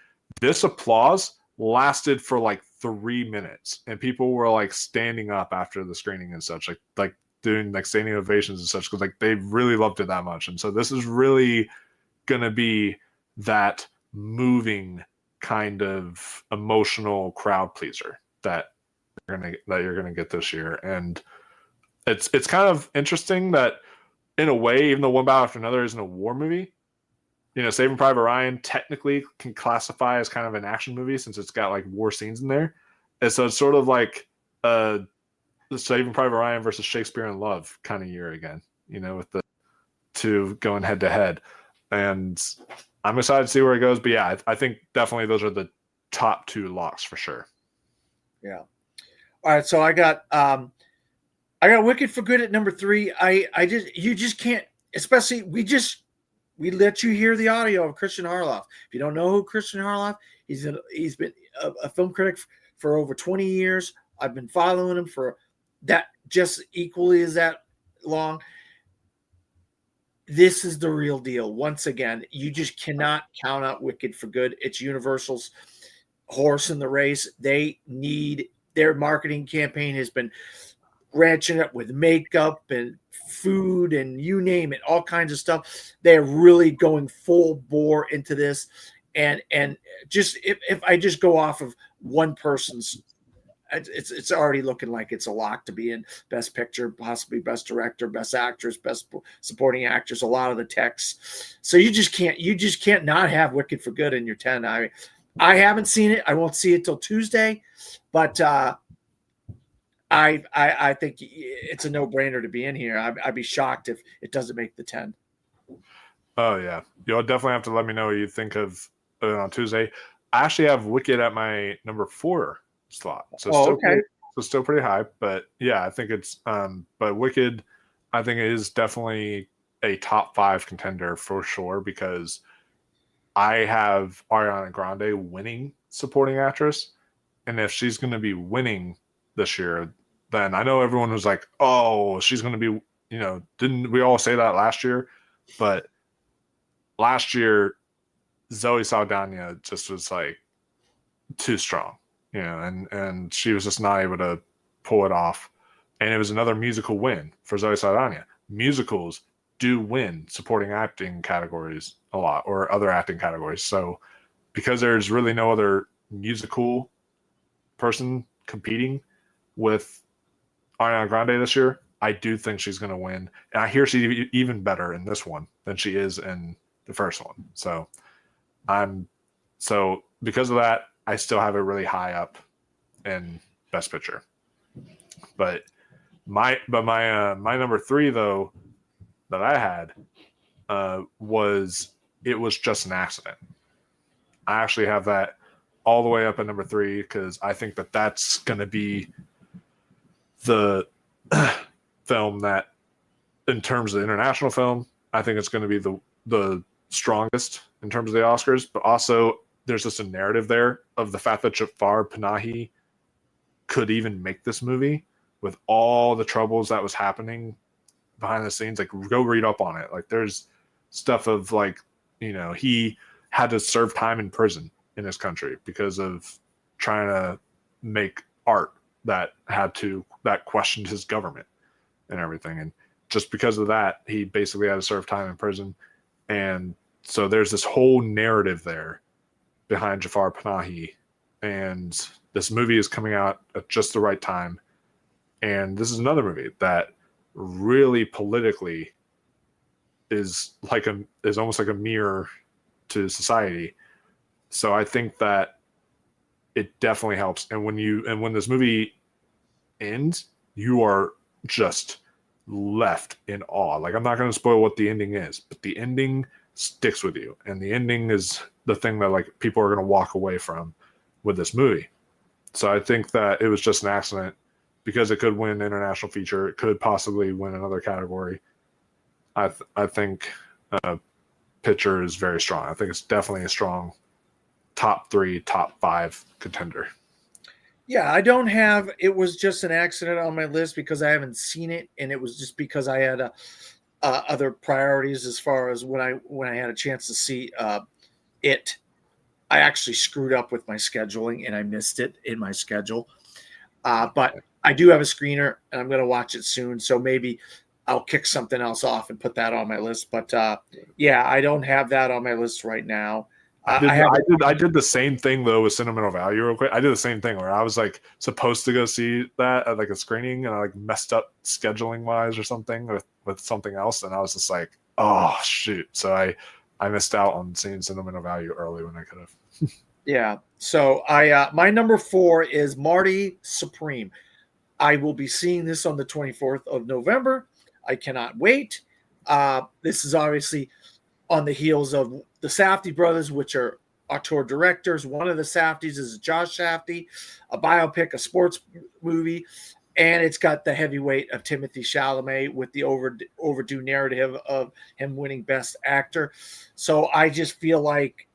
This applause lasted for like 3 minutes, and people were like standing up after the screening and such, like doing like standing ovations and such, because like they really loved it that much. And so this is really gonna be that moving kind of emotional crowd pleaser that you're gonna get this year. And it's kind of interesting that, in a way, even though One Battle After Another isn't a war movie, Saving Private Ryan technically can classify as kind of an action movie since it's got like war scenes in there. And so it's sort of like the Saving Private Ryan versus Shakespeare in Love kind of year again, with the two going head to head. And I'm excited to see where it goes. But yeah, I think definitely those are the top two locks for sure. Yeah. All right. So I got Wicked for Good at number 3. You just can't, especially we let you hear the audio of Christian Harloff. If you don't know who Christian Harloff, he's been a film critic for over 20 years. I've been following him for that just equally as that long. This is the real deal. Once again, you just cannot count out Wicked for Good. It's Universal's horse in the race. Their marketing campaign has been ranching up with makeup and food and you name it, all kinds of stuff. They're really going full bore into this. And just if I just go off of one person's, it's already looking like it's a lock to be in Best Picture, possibly Best Director, Best Actress, Best Supporting Actress, a lot of the texts. So you just can't not have Wicked for Good in your 10. I haven't seen it. I won't see it till Tuesday, but I think it's a no-brainer to be in here. I'd be shocked if it doesn't make the 10. Oh yeah, you'll definitely have to let me know what you think of it on Tuesday. I actually have Wicked at my number 4 slot, so still pretty high. But yeah, I think it's but Wicked, I think it is definitely a top 5 contender for sure because I have Ariana Grande winning supporting actress, and if she's going to be winning this year, then I know everyone was like, "Oh, she's going to be," didn't we all say that last year? But last year, Zoe Saldana just was like too strong, and she was just not able to pull it off. And it was another musical win for Zoe Saldana. Musicals do win supporting acting categories a lot, or other acting categories. So because there's really no other musical person competing with Ariana Grande this year, I do think she's going to win. And I hear she's even better in this one than she is in the first one. So because of that, I still have it really high up in Best Picture. But my number 3 though that I had was Just an Accident. I actually have that all the way up at number 3 because I think that's going to be the film that, in terms of international film, I think it's going to be the strongest in terms of the Oscars. But also, there's just a narrative there of the fact that Jafar Panahi could even make this movie with all the troubles that was happening behind the scenes. Like, go read up on it. Like, there's stuff of like, he had to serve time in prison in his country because of trying to make art that questioned his government and everything. And just because of that, he basically had to serve time in prison. And so there's this whole narrative there behind Jafar Panahi. And this movie is coming out at just the right time. And this is another movie that really politically is almost like a mirror to society. So I think that it definitely helps. And when this movie ends, you are just left in awe. Like, I'm not going to spoil what the ending is, but the ending sticks with you. And the ending is the thing that like people are going to walk away from with this movie. So I think that it was just an accident because it could win international feature. It could possibly win another category. I think picture is very strong. I think it's definitely a strong top 3, top 5 contender. Yeah, I don't have It Was Just an Accident on my list because I haven't seen it, and it was just because I had other priorities as far as when I had a chance to see it. I actually screwed up with my scheduling and I missed it in my schedule. But I do have a screener and I'm going to watch it soon. So maybe I'll kick something else off and put that on my list. But yeah, I don't have that on my list right now. I did the same thing though with Sentimental Value real quick. I did the same thing where I was like supposed to go see that at like a screening and I like messed up scheduling wise or something with something else. And I was just like, oh shoot. So I I missed out on seeing sentimental value early when I could have. Yeah. So my number 4 is Marty Supreme. I will be seeing this on the 24th of November. I cannot wait. This is obviously on the heels of the Safdie brothers, which are auteur directors. One of the Safdies is Josh Safdie, a biopic, a sports movie, and it's got the heavyweight of Timothy Chalamet with the overdue narrative of him winning Best Actor. So I just feel like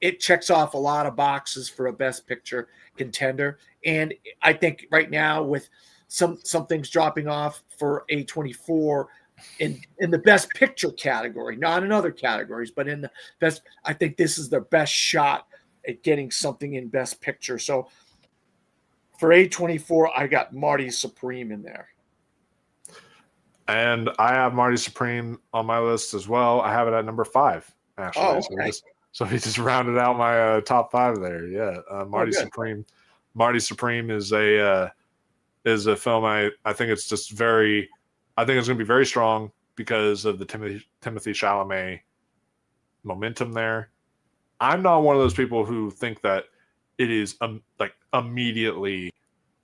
it checks off a lot of boxes for a Best Picture contender. And I think right now with some things dropping off for A24 in the Best Picture category, not in other categories, but in the best, I think this is their best shot at getting something in Best Picture. So for A24, I got Marty Supreme in there. And I have Marty Supreme on my list as well. I have it at number 5, actually. Oh, okay. So he just rounded out my top 5 there. Yeah, Marty good. Supreme. Marty Supreme is a film. I think it's just very. I think it's going to be very strong because of the Timothy Chalamet momentum there. I'm not one of those people who think that it is like immediately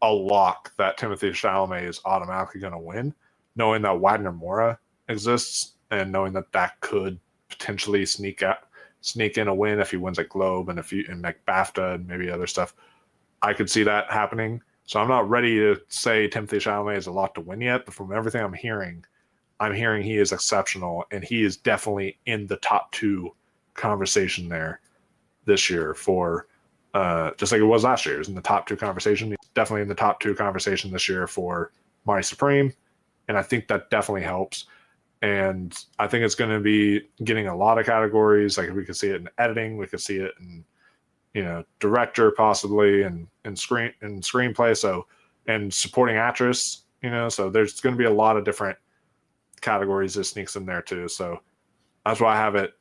a lock that Timothy Chalamet is automatically going to win, knowing that Wagner Moura exists and knowing that that could potentially sneak in a win if he wins like Globe and like BAFTA and maybe other stuff. I could see that happening. So I'm not ready to say Timothy Chalamet is a lot to win yet, but from everything I'm hearing he is exceptional, and he is definitely in the top 2 conversation there this year for just like it was last year. It was in the top 2 conversation. He's definitely in the top 2 conversation this year for Marty Supreme, and I think that definitely helps. And I think it's going to be getting a lot of categories. Like we could see it in editing, we could see it in director possibly, and screenplay. So, and supporting actress. So there's going to be a lot of different categories that sneaks in there too. So that's why I have it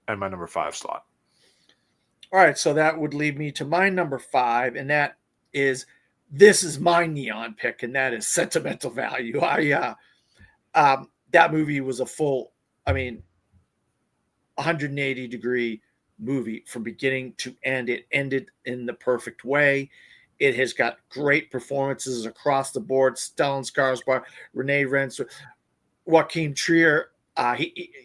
at my number 5 slot. All right, so that would lead me to my number 5, and this is my neon pick, and that is Sentimental Value. That movie was a full, 180-degree movie from beginning to end. It ended in the perfect way. It has got great performances across the board. Stellan Skarsgård, Renee Rensselaer, Joachim Trier.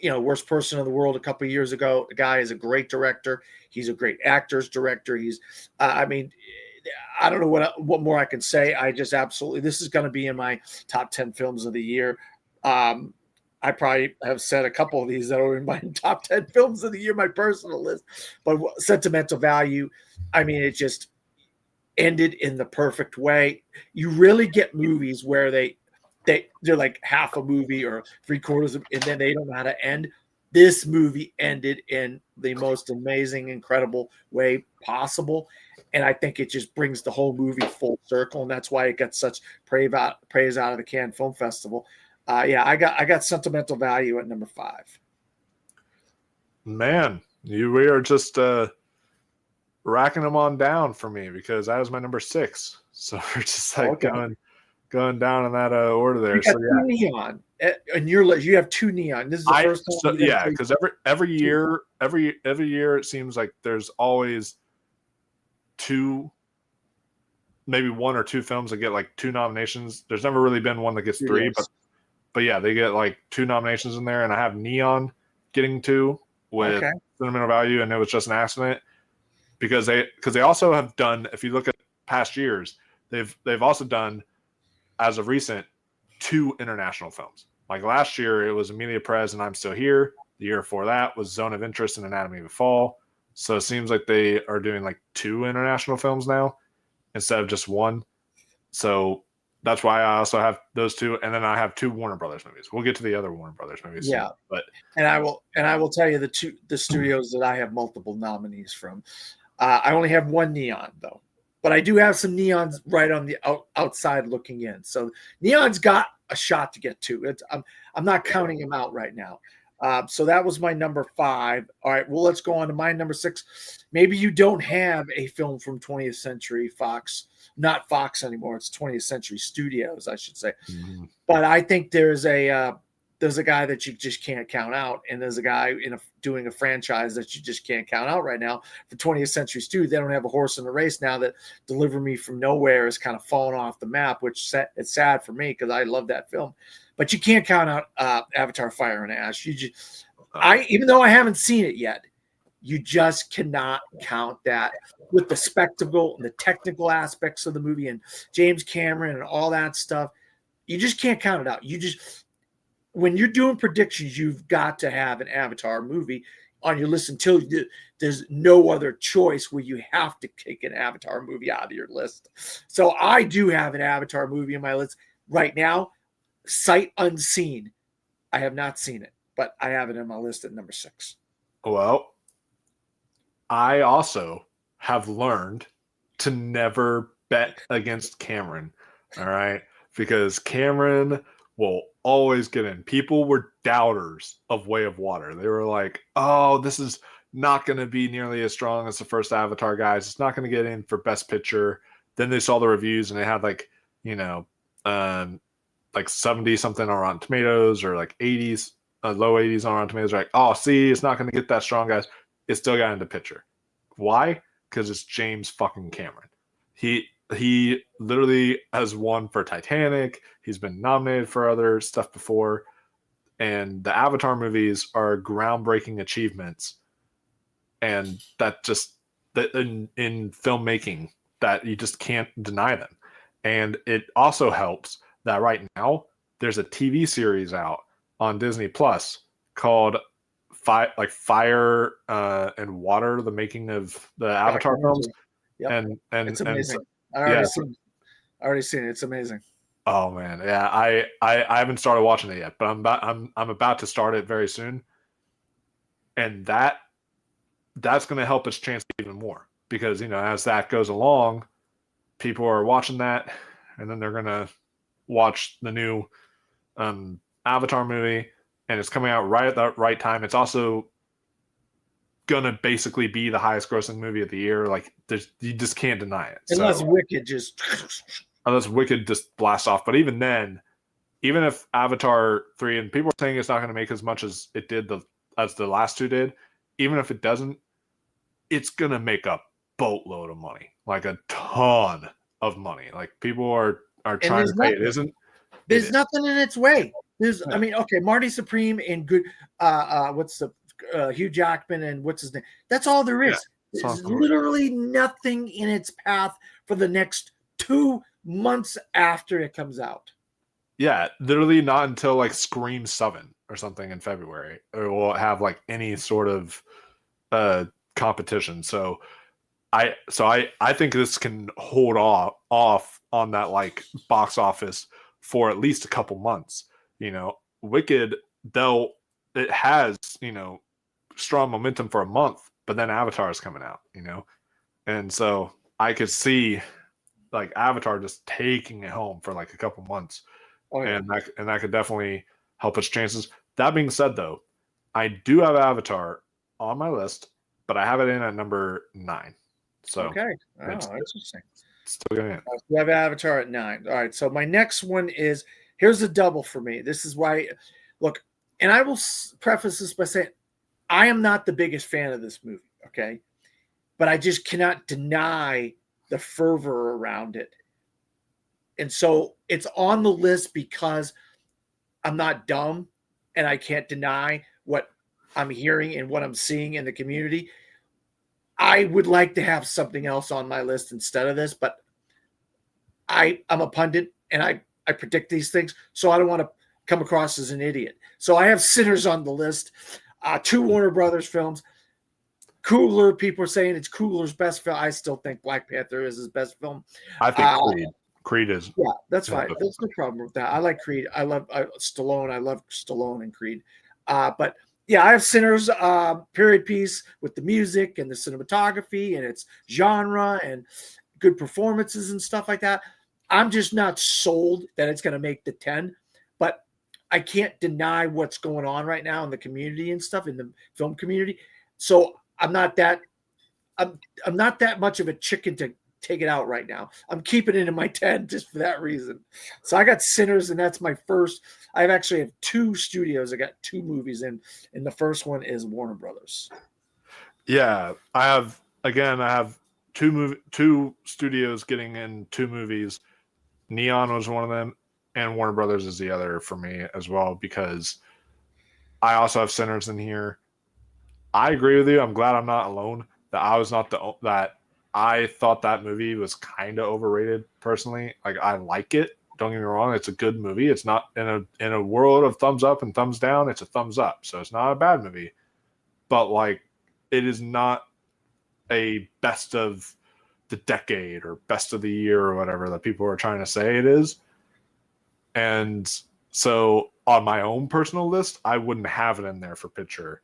Worst person in the world a couple of years ago. The guy is a great director. He's a great actor's director. He's, I don't know what more I can say. I just absolutely, this is going to be in my top 10 films of the year. I probably have said a couple of these that are in my top 10 films of the year, my personal list. But Sentimental Value, it just ended in the perfect way. You really get movies where they're like half a movie or 3/4 and then they don't know how to end. This movie ended in the most amazing, incredible way possible. And I think it just brings the whole movie full circle. And that's why it got such praise out of the Cannes Film Festival. I got Sentimental Value at number 5. Man, we are just racking them on down for me because that was my number 6. So we're just like going down in that order there. You got 2 neon in your list. You have 2 neon. This is the first time. Because every year it seems like there's always 2, maybe 1 or 2 films that get like 2 nominations. There's never really been one that gets 3, but yeah, they get like 2 nominations in there, and I have Neon getting 2 with Sentimental Value, and it was just an accident because they also have done. If you look at past years, they've also done, as of recent, 2 international films. Like last year, it was Emilia Perez and I'm Still Here. The year before that was Zone of Interest and Anatomy of a Fall. So it seems like they are doing like 2 international films now instead of just 1. So that's why I also have those 2, and then I have 2 Warner Brothers movies. We'll get to the other Warner Brothers movies. Yeah, soon, and I will tell you the studios that I have multiple nominees from. I only have 1 neon though, but I do have some neons right on the outside looking in. So neon's got a shot to get 2. I'm not counting him out right now. So that was my number 5. All right, well, let's go on to my number 6. Maybe you don't have a film from 20th Century Fox, not Fox anymore. It's 20th Century Studios, I should say. Mm-hmm. But I think there's a there's a guy that you just can't count out, and there's a guy doing a franchise that you just can't count out right now. For 20th Century Stu, they don't have a horse in the race now. That Deliver Me From Nowhere is kind of fallen off the map, which it's sad for me because I love that film. But you can't count out Avatar: Fire and Ash. Even though I haven't seen it yet, you just cannot count that with the spectacle and the technical aspects of the movie and James Cameron and all that stuff. You just can't count it out. When you're doing predictions, you've got to have an Avatar movie on your list until there's no other choice where you have to kick an Avatar movie out of your list. So I do have an Avatar movie on my list right now, sight unseen. I have not seen it, but I have it on my list at number 6. Well, I also have learned to never bet against Cameron. All right. Because Cameron will always get in. People were doubters of Way of Water. They were like, oh, this is not going to be nearly as strong as the first Avatar, guys. It's not going to get in for Best Picture. Then they saw the reviews and they had like 70 something on Rotten Tomatoes or like 80s, low 80s on Rotten Tomatoes. They're like, oh, see, it's not going to get that strong, guys. It still got into picture. Why? Because it's James fucking Cameron. He literally has won for Titanic. He's been nominated for other stuff before. And the Avatar movies are groundbreaking achievements. And that just in filmmaking, that you just can't deny them. And it also helps that right now there's a TV series out on Disney Plus called Fire and Water, the making of the Avatar films. Yep. And it's amazing. And, I already seen it. It's amazing. Oh man, yeah. I haven't started watching it yet, but I'm about to start it very soon. And that's going to help its chance even more because as that goes along, people are watching that, and then they're going to watch the new Avatar movie, and it's coming out right at the right time. It's also gonna basically be the highest grossing movie of the year. Like you just can't deny it. Unless Wicked just blasts off. But even then, even if Avatar 3, and people are saying it's not going to make as much as it did as the last two did, even if it doesn't, it's going to make a boatload of money, like a ton of money. Like people are trying to pay. It isn't. There's nothing in its way. Marty Supreme and good. What's the Hugh Jackman and what's his name? That's all there is. Yeah, there's literally nothing in its path for the next 2 months after it comes out. Yeah, literally not until like Scream 7 or something in February, or will have like any sort of competition. So I think this can hold off on that like box office for at least a couple months. Wicked, though it has strong momentum for a month, but then Avatar is coming out, and so I could see like Avatar just taking it home for like a couple months. Oh, yeah. and that could definitely help its chances. That being said, though, I do have Avatar on my list, but I have it in at number 9. So okay, interesting. Still going in. You have Avatar at 9. All right, so my next one is here's a double for me. This is why, look, and I will preface this by saying I am not the biggest fan of this movie, okay, but I just cannot deny the fervor around it. And so it's on the list because I'm not dumb and I can't deny what I'm hearing and what I'm seeing in the community. I would like to have something else on my list instead of this, but I'm a pundit and I predict these things, so I don't want to come across as an idiot. So I have Sinners on the list, 2 Warner Brothers films. Coogler, people are saying it's Coogler's best film. I still think Black Panther is his best film. I think Creed is. Yeah, that's fine. There's no problem with that. I like Creed. I love Stallone. I love Stallone and Creed. But yeah, I have Sinners, period piece with the music and the cinematography and its genre and good performances and stuff like that. I'm just not sold that it's going to make the 10, but I can't deny what's going on right now in the community and stuff, in the film community. So I'm not that much of a chicken to take it out right now. I'm keeping it in my 10 just for that reason. So I got Sinners, and that's my first. I actually have 2 studios. I got 2 movies in, and the first one is Warner Brothers. Yeah, I have two studios getting in 2 movies. Neon was one of them, and Warner Brothers is the other for me as well, because I also have Sinners in here. I agree with you. I'm glad I'm not alone. That I was not that I thought that movie was kind of overrated personally. Like, I like it. Don't get me wrong. It's a good movie. It's not in a world of thumbs up and thumbs down. It's a thumbs up. So it's not a bad movie, but like, it is not a best of the decade or best of the year or whatever that people are trying to say it is. And so on my own personal list, I wouldn't have it in there for picture.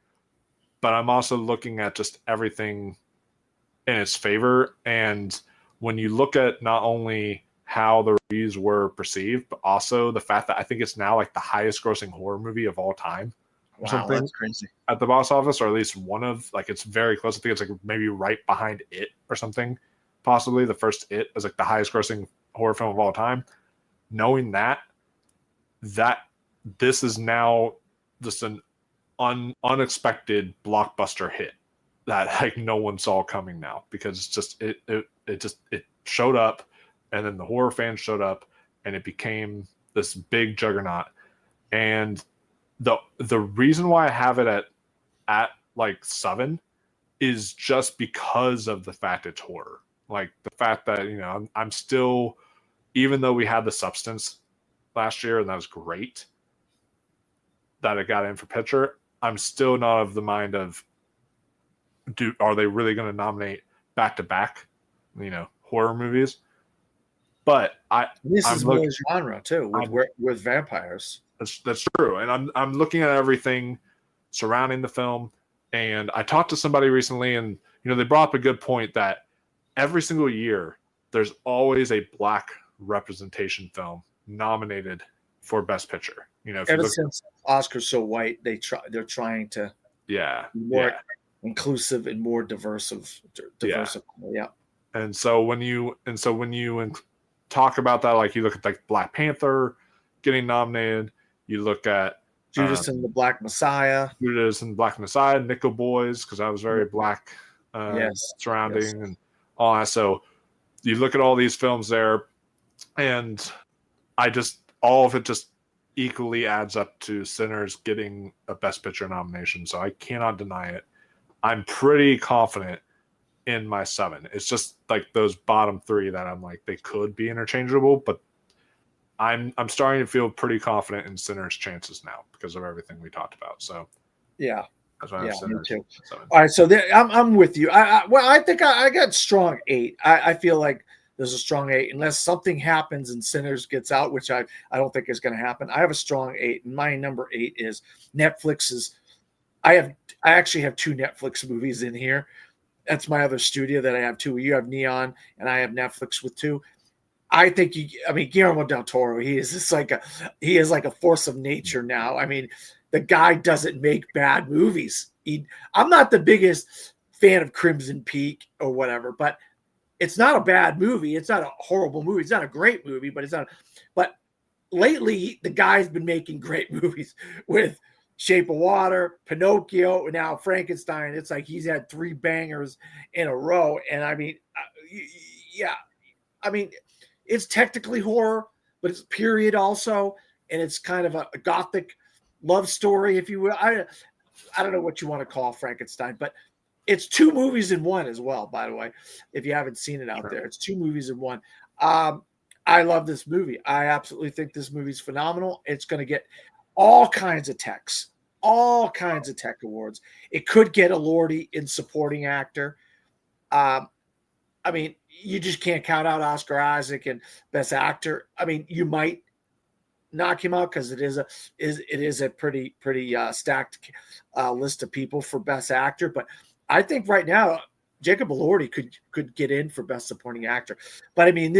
But I'm also looking at just everything in its favor. And when you look at not only how the reviews were perceived, but also the fact that I think it's now like the highest grossing horror movie of all time. Or Wow, something that's crazy. at the box office, or at least one of, like, it's very close. I think it's like maybe right behind It or something. Possibly the first It is like the highest grossing horror film of all time. Knowing that this is now just an unexpected blockbuster hit that like no one saw coming now, because it's just it showed up, and then the horror fans showed up, and it became this big juggernaut. And the reason why I have it at like 7 is just because of the fact it's horror. Like, the fact that, you know, I'm still, even though we had The Substance last year and that was great that it got in for picture, I'm still not of the mind of, are they really going to nominate back to back, you know, horror movies? But This I'm is more genre too, with vampires. That's true. And I'm looking at everything surrounding the film. And I talked to somebody recently, and, you know, they brought up a good point that every single year there's always a black representation film nominated for Best Picture. You know, ever since Oscar's so white, they're trying to be more inclusive and more diverse. Yeah. And so when you talk about that, like, you look at like Black Panther getting nominated, you look at Judas and the Black Messiah, Nickel Boys, because I was very black surrounding and all that. So you look at all these films there, and all of it just equally adds up to Sinners getting a Best Picture nomination. So I cannot deny it. I'm pretty confident in my 7. It's just like those bottom 3 that I'm like, they could be interchangeable, but I'm starting to feel pretty confident in Sinners' chances now because of everything we talked about. So yeah, that's why I have Sinners. Me too. All right, so I'm with you. I think I got strong 8. I feel like there's a strong 8 unless something happens and Sinners gets out, which I don't think is going to happen. I have a strong 8, and my number 8 is Netflix's. I actually have 2 Netflix movies in here. That's my other studio that I have 2. You have Neon, and I have Netflix with 2. I think Guillermo del Toro, he is like a force of nature now. I mean, the guy doesn't make bad movies. I'm not the biggest fan of Crimson Peak or whatever, but it's not a bad movie. It's not a horrible movie. It's not a great movie, but it's not. But lately, the guy's been making great movies with Shape of Water, Pinocchio, and now Frankenstein. It's like he's had 3 bangers in a row. And I mean, it's technically horror, but it's period also, and it's kind of a gothic love story, if you will. I don't know what you want to call Frankenstein, but it's 2 movies in one as well, by the way, if you haven't seen it out there. It's 2 movies in one. I love this movie. I absolutely think this movie's phenomenal. It's going to get all kinds of techs, all kinds of tech awards. It could get a Lordy in supporting actor. I mean, you just can't count out Oscar Isaac and Best Actor. I mean, you might knock him out because it is a pretty stacked list of people for Best Actor. But I think right now Jacob Elordi could get in for Best Supporting Actor. But I mean,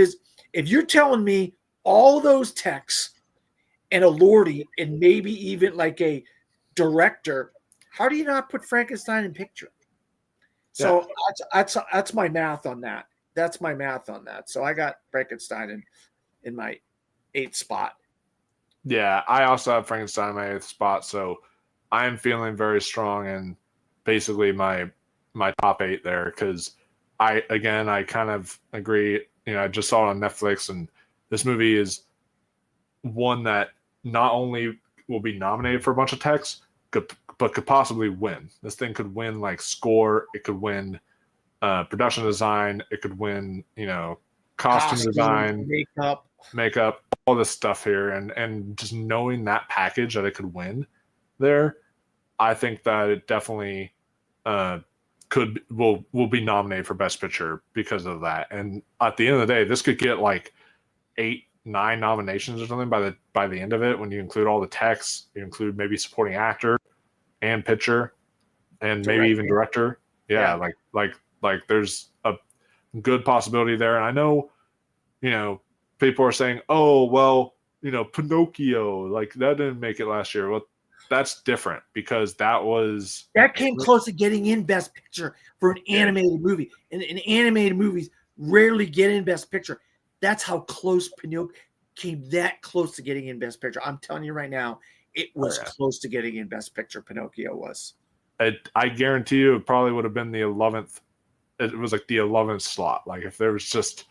if you're telling me all those techs and Elordi and maybe even like a director, how do you not put Frankenstein in picture? So that's my math on that. that's my math on that. So I got Frankenstein in my 8th spot. Yeah, I also have Frankenstein in my 8th spot, so I'm feeling very strong in basically my top 8 there because I kind of agree. I just saw it on Netflix, and this movie is one that not only will be nominated for a bunch of techs, but could possibly win. This thing could win like score. It could win production design. It could win, costume design, makeup, all this stuff here, and just knowing that package that it could win there, I think that it definitely will be nominated for Best Picture because of that. And at the end of the day, this could get like 8, 9 nominations or something by the end of it. When you include all the text, you include maybe supporting actor and picture, and maybe even director. Yeah. Like there's a good possibility there. And I know, people are saying, oh, well, Pinocchio, like that didn't make it last year. Well, that's different because that came close to getting in Best Picture for an animated movie. And animated movies rarely get in Best Picture. That's how close Pinocchio came that close to getting in Best Picture. I'm telling you right now, it was close to getting in Best Picture. Pinocchio was. I guarantee you it probably would have been the 11th. It was like the 11th slot. Like if there was just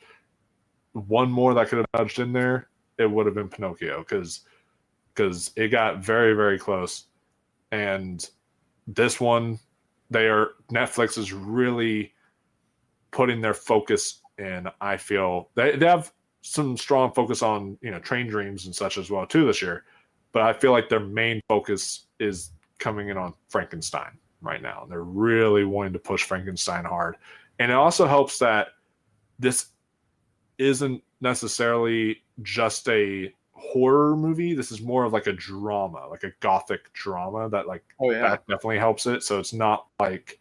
one more that could have nudged in there, it would have been Pinocchio because it got very, very close. And this one, Netflix is really putting their focus in. I feel they have some strong focus on Train Dreams and such as well too this year, but I feel like their main focus is coming in on Frankenstein right now. They're really wanting to push Frankenstein hard, and it also helps that this isn't necessarily just a horror movie. This is more of like a drama, like a gothic drama that that definitely helps it. So it's not like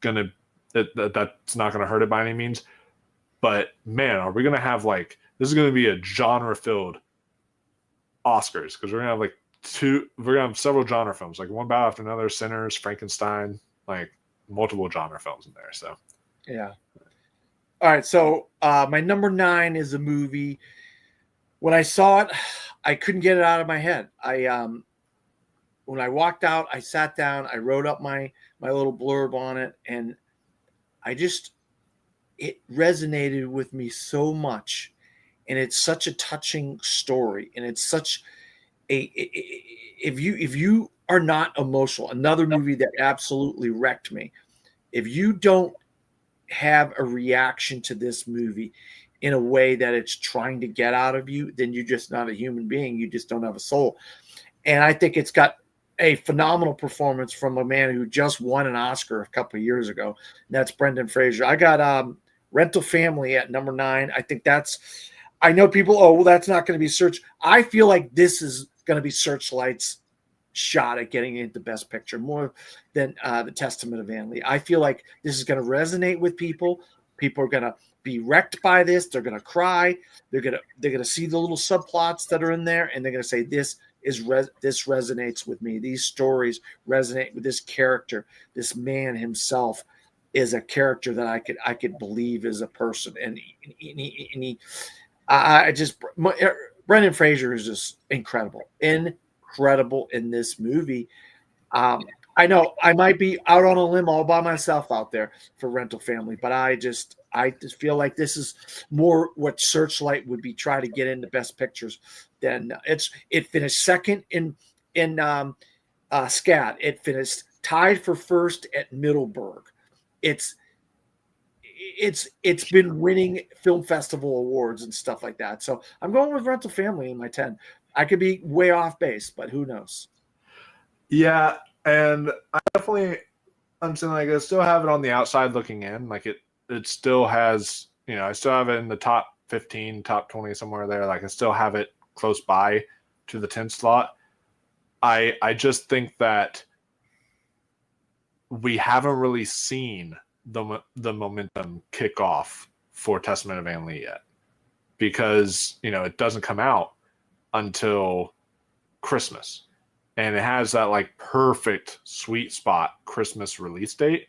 that's not gonna hurt it by any means. But man, are we gonna have this is gonna be a genre filled Oscars because we're gonna have several genre films, like one battle after another, Sinners, Frankenstein, like multiple genre films in there. So yeah. All right, so my number 9 is a movie. When I saw it, I couldn't get it out of my head. When I walked out, I sat down, I wrote up my little blurb on it, and it resonated with me so much, and it's such a touching story, and it's such if you are not emotional, another movie that absolutely wrecked me. If you don't have a reaction to this movie in a way that it's trying to get out of you, then you're just not a human being. You just don't have a soul. And I think it's got a phenomenal performance from a man who just won an Oscar a couple of years ago. And that's Brendan Fraser. I got Rental Family at number 9. I think I know people, oh, well, that's not going to be Search. I feel like this is going to be Searchlight's shot at getting into Best Picture more than The Testament of Anne Lee. I feel like this is going to resonate with people. People are going to be wrecked by this. They're going to cry. They're going to see the little subplots that are in there, and they're going to say, this resonates with me. These stories resonate with this character. This man himself is a character that I could believe is a person. And Brendan Fraser is just incredible in this movie. I know I might be out on a limb all by myself out there for Rental Family, but I just feel like this is more what Searchlight would be trying to get into Best Pictures than it finished second in SCAD. It finished tied for first at Middleburg. It's been winning film festival awards and stuff like that. So I'm going with Rental Family in my 10. I could be way off base, but who knows? Yeah, and I definitely understand. Like, I still have it on the outside looking in. Like it still has. I still have it in the top 15, top 20, somewhere there. Like I still have it close by to the 10 slot. I just think that we haven't really seen the momentum kick off for Testament of Anne Lee yet, because it doesn't come out until Christmas, and it has that perfect sweet spot Christmas release date,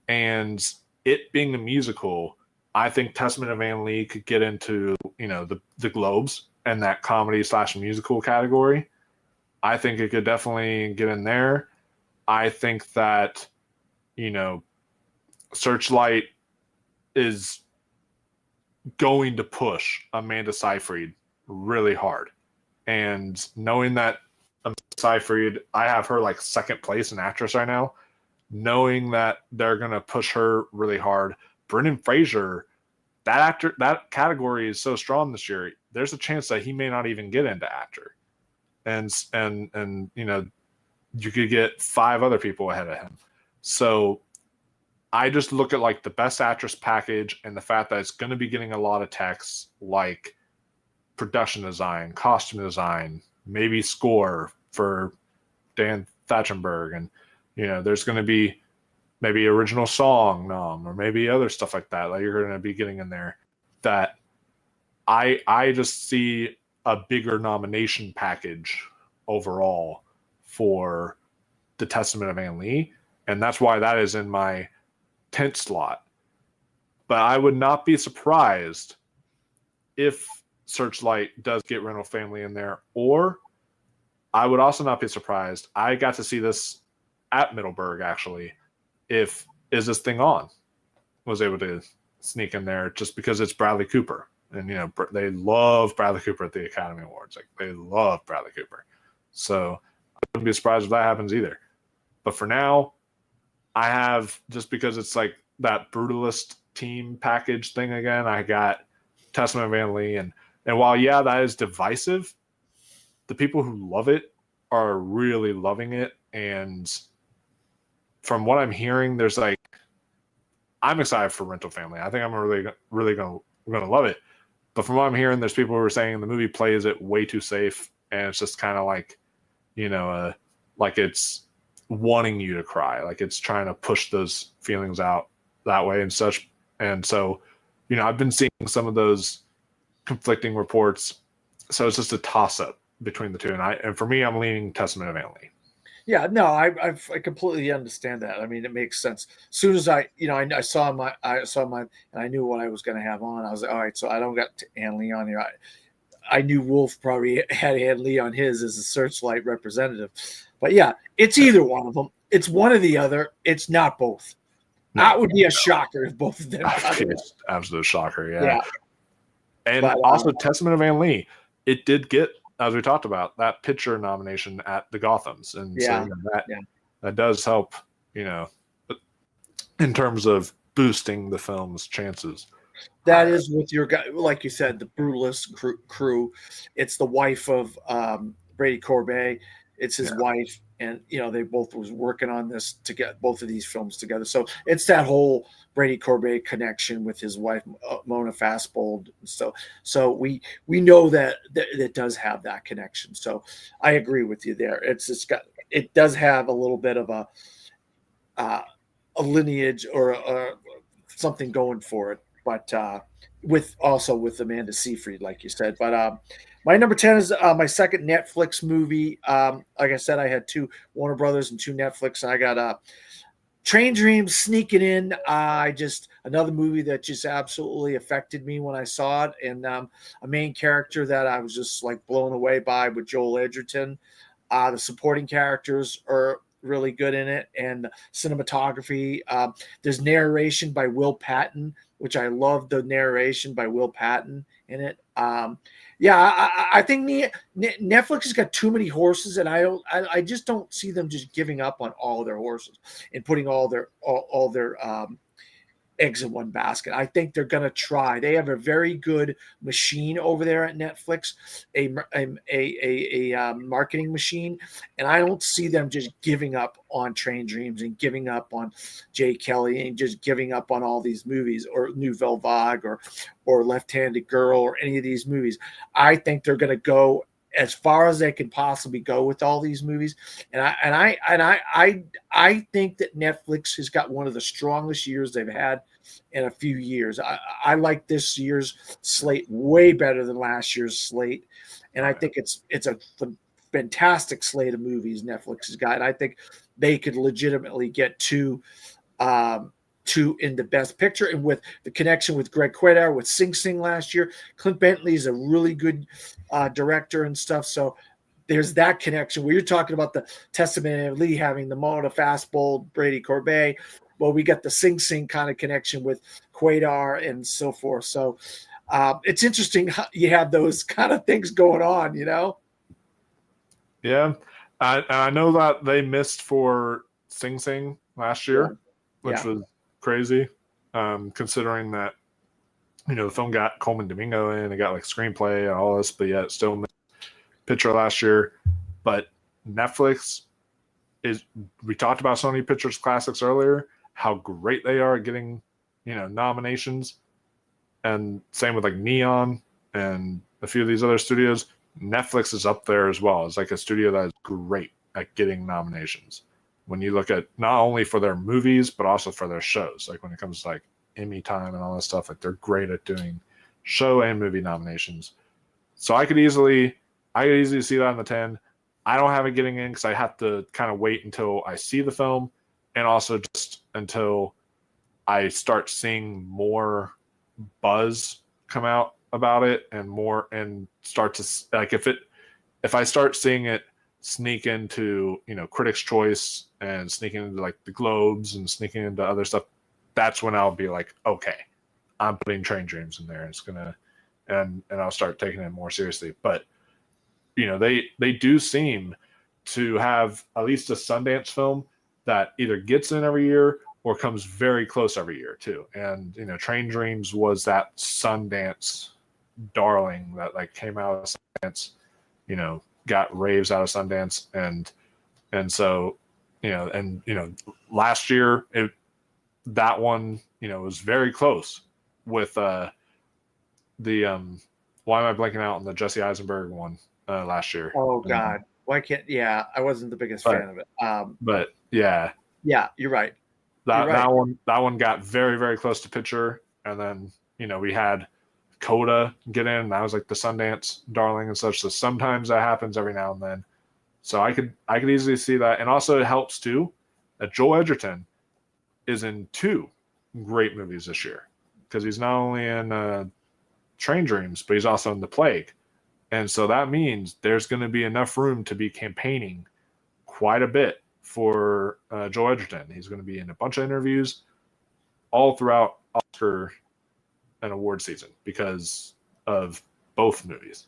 and it being a musical I think Testament of Van Lee could get into, the Globes and that comedy/musical category. I think it could definitely get in there. I think that, Searchlight is going to push Amanda Seyfried really hard. And knowing that Amanda Seyfried, I have her like second place in actress right now, knowing that they're going to push her really hard. Brendan Fraser, that category is so strong this year. There's a chance that he may not even get into actor. And you could get 5 other people ahead of him. So I just look at like the best actress package and the fact that it's going to be getting a lot of texts like production design, costume design, maybe score for Dan Thatchenberg. And, there's going to be maybe original song nom or maybe other stuff like that. Like you're going to be getting in there that I just see a bigger nomination package overall for the Testament of Van Lee. And that's why that is in my 10th slot. But I would not be surprised if Searchlight does get Rental Family in there, or I would also not be surprised. I got to see this at Middleburg, actually. If Is This Thing On was able to sneak in there just because it's Bradley Cooper. And, they love Bradley Cooper at the Academy Awards. Like, they love Bradley Cooper. So I wouldn't be surprised if that happens either. But for now, I have, just because it's like that brutalist team package thing again, I got Testament of Van Lee. And while, yeah, that is divisive, the people who love it are really loving it. And from what I'm hearing, there's like, I'm excited for Rental Family. I think I'm really, really going to love it. But from what I'm hearing, there's people who are saying the movie plays it way too safe. And it's just kind of like, like it's wanting you to cry. Like it's trying to push those feelings out that way and such. And so, I've been seeing some of those conflicting reports. So it's just a toss up between the two. And for me, I'm leaning Testament of Van Lee. Yeah, no, I completely understand that. I mean, it makes sense. As soon as I saw my, and I knew what I was going to have on. I was like, all right, so I don't got Ann Lee on here. I knew Wolf probably had Ann Lee on his as a Searchlight representative, but yeah, it's either one of them. It's one or the other. It's not both. No, that would be a shocker if both of them. It's absolute shocker, yeah. And but, also, Testament of Van Lee, it did get, as we talked about, that picture nomination at the Gothams. And so that does help, in terms of boosting the film's chances. That is with your guy, like you said, the Brutalist crew. It's the wife of Brady Corbet. It's his wife. And, they both was working on this to get both of these films together. So it's that whole Brady Corbet connection with his wife, Mona Fastbold. So we know that it does have that connection. So I agree with you there. It does have a little bit of a lineage or something going for it, but with Amanda Seyfried, like you said. But my number 10 is my second Netflix movie. Like I said, I had 2 Warner Brothers and 2 Netflix. And I got Train Dreams sneaking in. Another movie that just absolutely affected me when I saw it. And a main character that I was just like blown away by with Joel Edgerton. The supporting characters are really good in it. And cinematography. There's narration by Will Patton, which I love the narration by Will Patton in it. I think Netflix has got too many horses, and I just don't see them just giving up on all their horses and putting all their eggs in one basket. I think they're going to try. They have a very good machine over there at Netflix, a marketing machine, and I don't see them just giving up on Train Dreams and giving up on Jay Kelly and just giving up on all these movies or Nouvelle Vague or Left-Handed Girl or any of these movies. I think they're going to go as far as they can possibly go with all these movies. And I think that Netflix has got one of the strongest years they've had in a few years. I like this year's slate way better than last year's slate. And I think it's a fantastic slate of movies Netflix has got. And I think they could legitimately get 2 two in the Best Picture, and with the connection with Greg Quedar with Sing Sing last year. Clint Bentley is a really good director and stuff. So there's that connection where you're talking about the Testament of Lee having the Mona Fastbold, Brady Corbet. Well, we got the Sing Sing kind of connection with Quedar and so forth. So it's interesting how you have those kind of things going on, you know? Yeah. I know that they missed for Sing Sing last year, which was crazy, considering that, you know, the film got Coleman Domingo in, it got like screenplay and all this, but yet still missed picture last year. But Netflix is, we talked about Sony Pictures Classics earlier, how great they are at getting, you know, nominations. And same with like Neon and a few of these other studios. Netflix is up there as well. It's like a studio that is great at getting nominations. When you look at not only for their movies, but also for their shows. Like when it comes to like Emmy time and all that stuff, like they're great at doing show and movie nominations. So I could easily see that in the 10. I don't have it getting in because I have to kind of wait until I see the film, and also just until I start seeing more buzz come out about it and start to, like, if I start seeing it sneak into, you know, Critics' Choice and sneaking into like the Globes and sneaking into other stuff, that's when I'll be like, okay, I'm putting Train Dreams in there. It's gonna, and I'll start taking it more seriously. But you know, they do seem to have at least a Sundance film that either gets in every year or comes very close every year too. And you know, Train Dreams was that Sundance darling that like came out of Sundance, you know, got raves out of Sundance, and so you know, last year that one, you know, was very close with the why am I blanking out on the Jesse Eisenberg one last year? Oh God, why can't? Yeah, I wasn't the biggest fan of it. But yeah, you're right. That one got very, very close to picture, and then you know, we had Coda get in. That was like the Sundance darling and such. So sometimes that happens every now and then. So I could easily see that, and also it helps too that Joel Edgerton is in 2 great movies this year, because he's not only in Train Dreams, but he's also in The Plague, and so that means there's going to be enough room to be campaigning quite a bit for Joel Edgerton. He's going to be in a bunch of interviews all throughout Oscar and award season because of both movies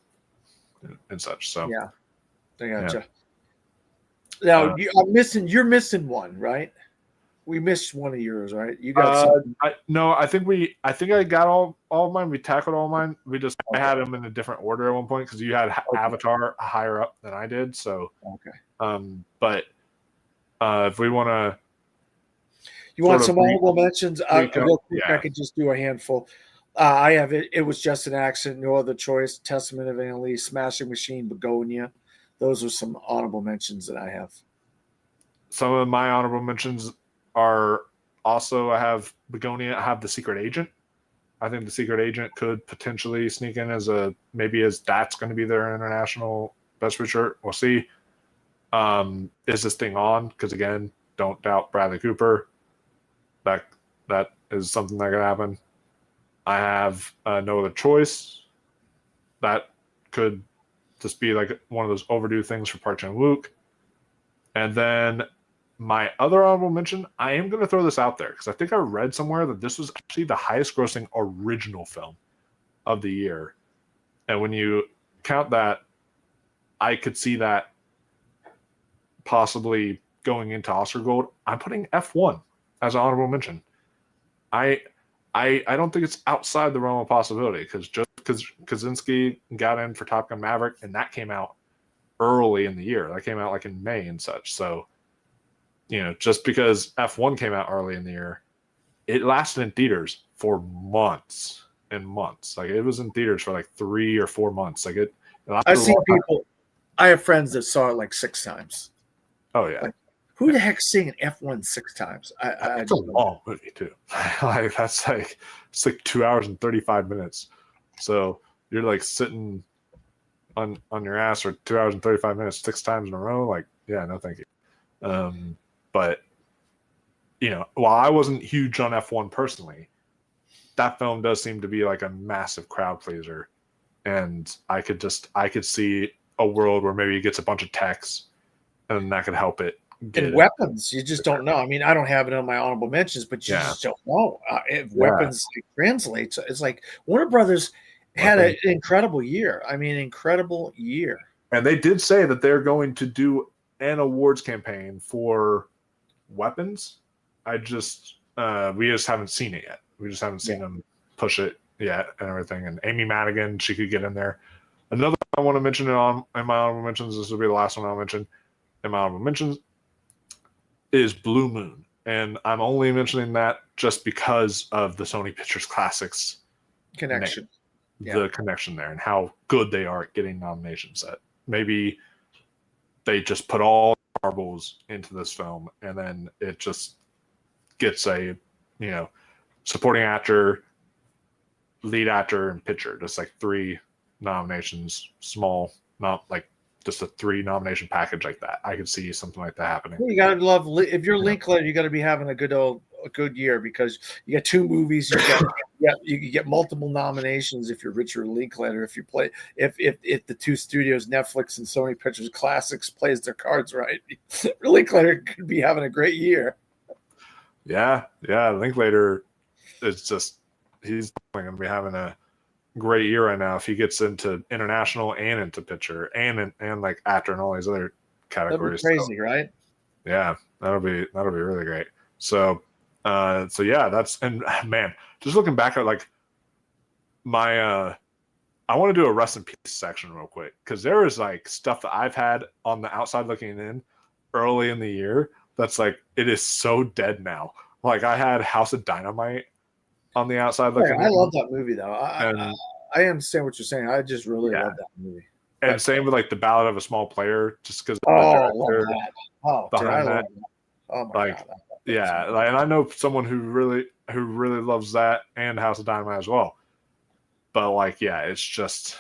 and such. So yeah, I gotcha. Now you're missing one, right? We missed one of yours, right? You got some. I think I got all of mine. We tackled all of mine. I had them in a different order at one point because you had Avatar higher up than I did. So but if we want to, you want some honorable mentions? Real quick, I could just do a handful. I have it. It was Just an Accident, No Other Choice, Testament of Anne Lee, Smashing Machine, Begonia. Those are some honorable mentions that I have. Some of my honorable mentions are also, I have Begonia, I have The Secret Agent. I think The Secret Agent could potentially sneak in as that's going to be their international best picture. We'll see. Is this thing on? Because again, don't doubt Bradley Cooper. That is something that could happen. I have No Other Choice. That could just be like one of those overdue things for Park Chan-wook. And then my other honorable mention, I am going to throw this out there because I think I read somewhere that this was actually the highest grossing original film of the year. And when you count that, I could see that possibly going into Oscar Gold. I'm putting F1 as an honorable mention. I don't think it's outside the realm of possibility because just because Kaczynski got in for Top Gun Maverick, and that came out early in the year. That came out like in May and such. So, you know, just because F1 came out early in the year, it lasted in theaters for months and months. Like it was in theaters for like 3 or 4 months. Like I've seen people. I have friends that saw it like 6 times. Oh yeah. Like, who the heck's seeing F1 6 times? It's a long movie too. Like it's like 2 hours and 35 minutes. So you're like sitting on your ass for 2 hours and 35 minutes 6 times in a row. Like, yeah, no, thank you. But while I wasn't huge on F1 personally, that film does seem to be like a massive crowd pleaser. And I could see a world where maybe it gets a bunch of techs and that could help it. And weapons, you just don't know. I mean, I don't have it on my honorable mentions, but you just don't know if weapons translates. It's like Warner Brothers had an incredible year. I mean, incredible year. And they did say that they're going to do an awards campaign for weapons. We just haven't seen it yet. We just haven't seen them push it yet and everything. And Amy Madigan, she could get in there. Another I want to mention in my honorable mentions, this will be the last one I'll mention in my honorable mentions, is Blue Moon. And I'm only mentioning that just because of the Sony Pictures Classics connection. The connection there and how good they are at getting nominations. That maybe they just put all marbles into this film and then it just gets a, supporting actor, lead actor, and picture. Just like 3 nominations, small, not like just a 3 nomination package like that. I could see something like that happening. You gotta love if you're Linklater, you got to be having a good year because you got 2 movies. You get multiple nominations if you're Richard Linklater. If you play if the 2 studios, Netflix and Sony Pictures Classics, plays their cards right, Linklater could be having a great year. Yeah, Linklater is just he's going to be having a great year right now if he gets into international and into picture and like actor and all these other categories. That'd be crazy, right? Yeah, that'll be really great. So yeah, that's, and man, just looking back at like my I want to do a rest in peace section real quick because there is like stuff that I've had on the outside looking in early in the year that's like it is so dead now. Like I had House of Dynamite on the outside looking in. I love that movie though. I understand what you're saying. I just really love that movie. And same with like The Ballad of a Small Player, just because I love that. Oh, dude, I love that. Oh my god. God. Yeah, like, and I know someone who really loves that and House of Dynamite as well. But like, yeah, it's just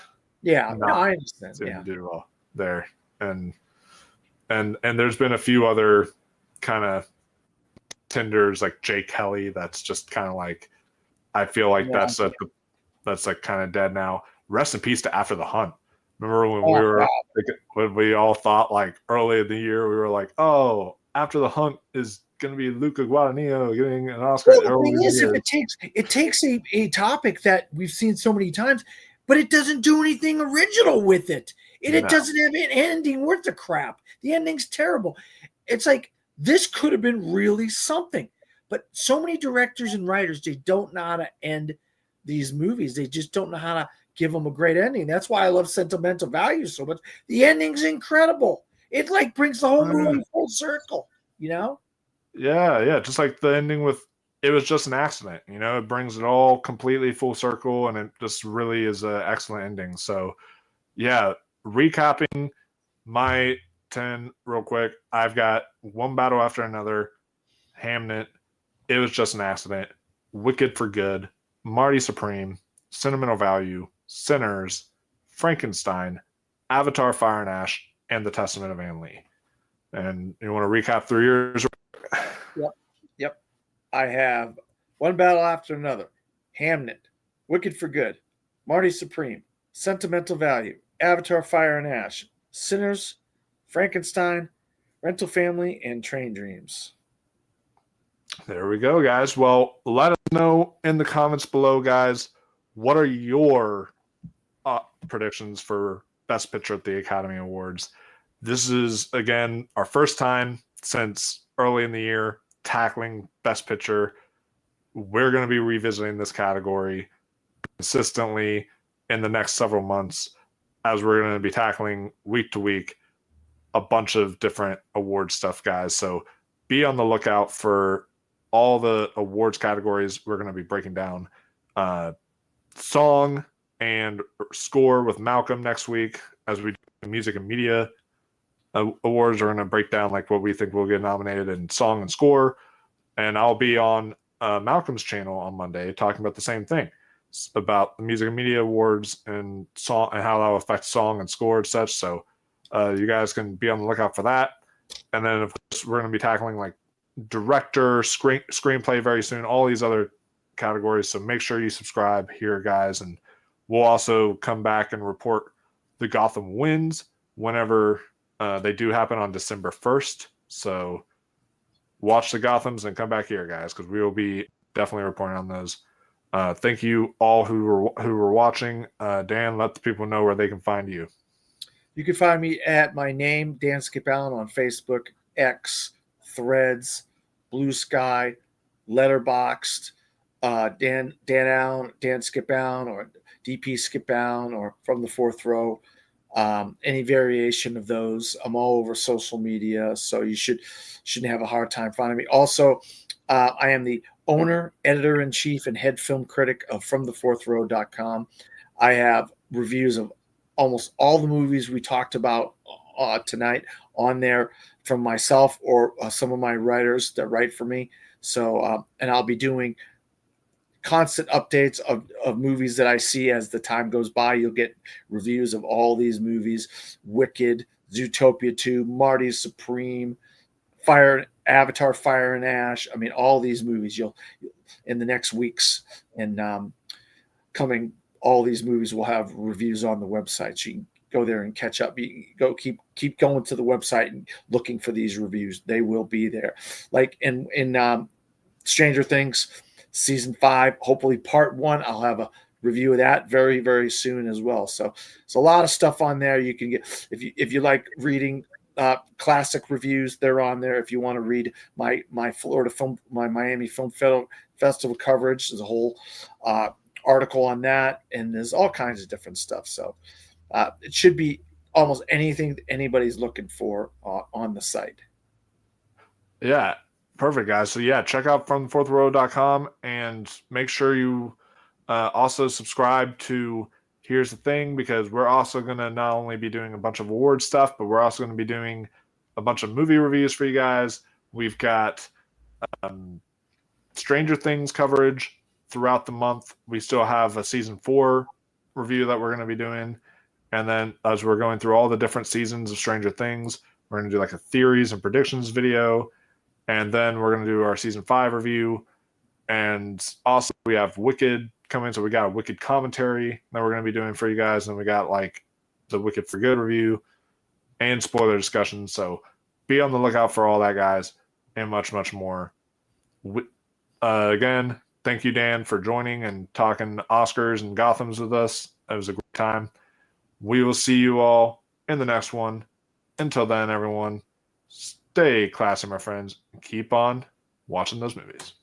I understand. Didn't do well there, and there's been a few other kind of tenders like Jay Kelly. That's just kind of like I feel like that's like kind of dead now. Rest in peace to After the Hunt. Remember when when we all thought like early in the year we were like, oh, After the Hunt is going to be Luca Guadagnino getting an Oscar. Well, the thing is, it takes a topic that we've seen so many times, but it doesn't do anything original with it. It doesn't have an ending worth the crap. The ending's terrible. It's like this could have been really something, but so many directors and writers, they don't know how to end these movies. They just don't know how to give them a great ending. That's why I love Sentimental Value so much. The ending's incredible. It like brings the whole movie full circle, Yeah, just like the ending with It Was Just an Accident. It brings it all completely full circle, and it just really is an excellent ending. So, yeah, recapping my 10 real quick. I've got One Battle After Another, Hamnet, It Was Just an Accident, Wicked for Good, Marty Supreme, Sentimental Value, Sinners, Frankenstein, Avatar: Fire and Ash, and The Testament of Anne Lee. And you want to recap through yours? Yep. I have One Battle After Another, Hamnet, Wicked for Good, Marty Supreme, Sentimental Value, Avatar: Fire and Ash, Sinners, Frankenstein, Rental Family, and Train Dreams. There we go, guys. Well, let us know in the comments below, guys. What are your predictions for Best Picture at the Academy Awards? This is, again, our first time since early in the year tackling Best Picture. We're going to be revisiting this category consistently in the next several months as we're going to be tackling week to week a bunch of different award stuff, guys. So be on the lookout for all the awards categories we're going to be breaking down. Song and score with Malcolm next week as we do music and media awards. Are going to break down like what we think will get nominated in song and score. And I'll be on Malcolm's channel on Monday talking about the same thing, about the music and media awards and song and how that will affect song and score and such. So you guys can be on the lookout for that. And then of course we're going to be tackling like director, screenplay very soon, all these other categories. So make sure you subscribe here, guys. And we'll also come back and report the Gotham wins whenever they do happen on December 1st. So watch the Gothams and come back here, guys, because we will be definitely reporting on those. Thank you all who were watching. Dan, let the people know where they can find you. You can find me at my name, Dan Skip Allen, on Facebook, X, Threads, Blue Sky, Letterboxd, Dan Allen, Dan Skip Allen, or DP Skip Allen, or From the Fourth Row. Any variation of those. I'm all over social media, so you shouldn't have a hard time finding me. Also, I am the owner, editor-in-chief, and head film critic of FromTheFourthRow.com. I have reviews of almost all the movies we talked about tonight on there from myself or some of my writers that write for me. So, and I'll be doing constant updates of movies that I see as the time goes by. You'll get reviews of all these movies: Wicked, Zootopia 2, Marty Supreme, Avatar, Fire and Ash. I mean, all these movies you'll in the next weeks and coming. All these movies will have reviews on the website. So you can go there and catch up. You go keep going to the website and looking for these reviews. They will be there. Like in Stranger Things season 5, hopefully part 1, I'll have a review of that very, very soon as well. So it's a lot of stuff on there. You can get if you like reading classic reviews, they're on there. If you want to read my Miami Film Festival coverage, there's a whole article on that, and there's all kinds of different stuff. So it should be almost anything anybody's looking for on the site. Yeah, perfect, guys. So yeah, check out FromTheFourthRow.com and make sure you also subscribe to Here's the Thing, because we're also going to not only be doing a bunch of award stuff, but we're also going to be doing a bunch of movie reviews for you guys. We've got Stranger Things coverage throughout the month. We still have a season 4 review that we're going to be doing. And then as we're going through all the different seasons of Stranger Things, we're going to do like a theories and predictions video. And then we're going to do our season 5 review. And also we have Wicked coming. So we got a Wicked commentary that we're going to be doing for you guys. And we got like the Wicked for Good review and spoiler discussion. So be on the lookout for all that, guys, and much, much more. Again, thank you, Dan, for joining and talking Oscars and Gothams with us. It was a great time. We will see you all in the next one. Until then, everyone, stay classy, my friends, and keep on watching those movies.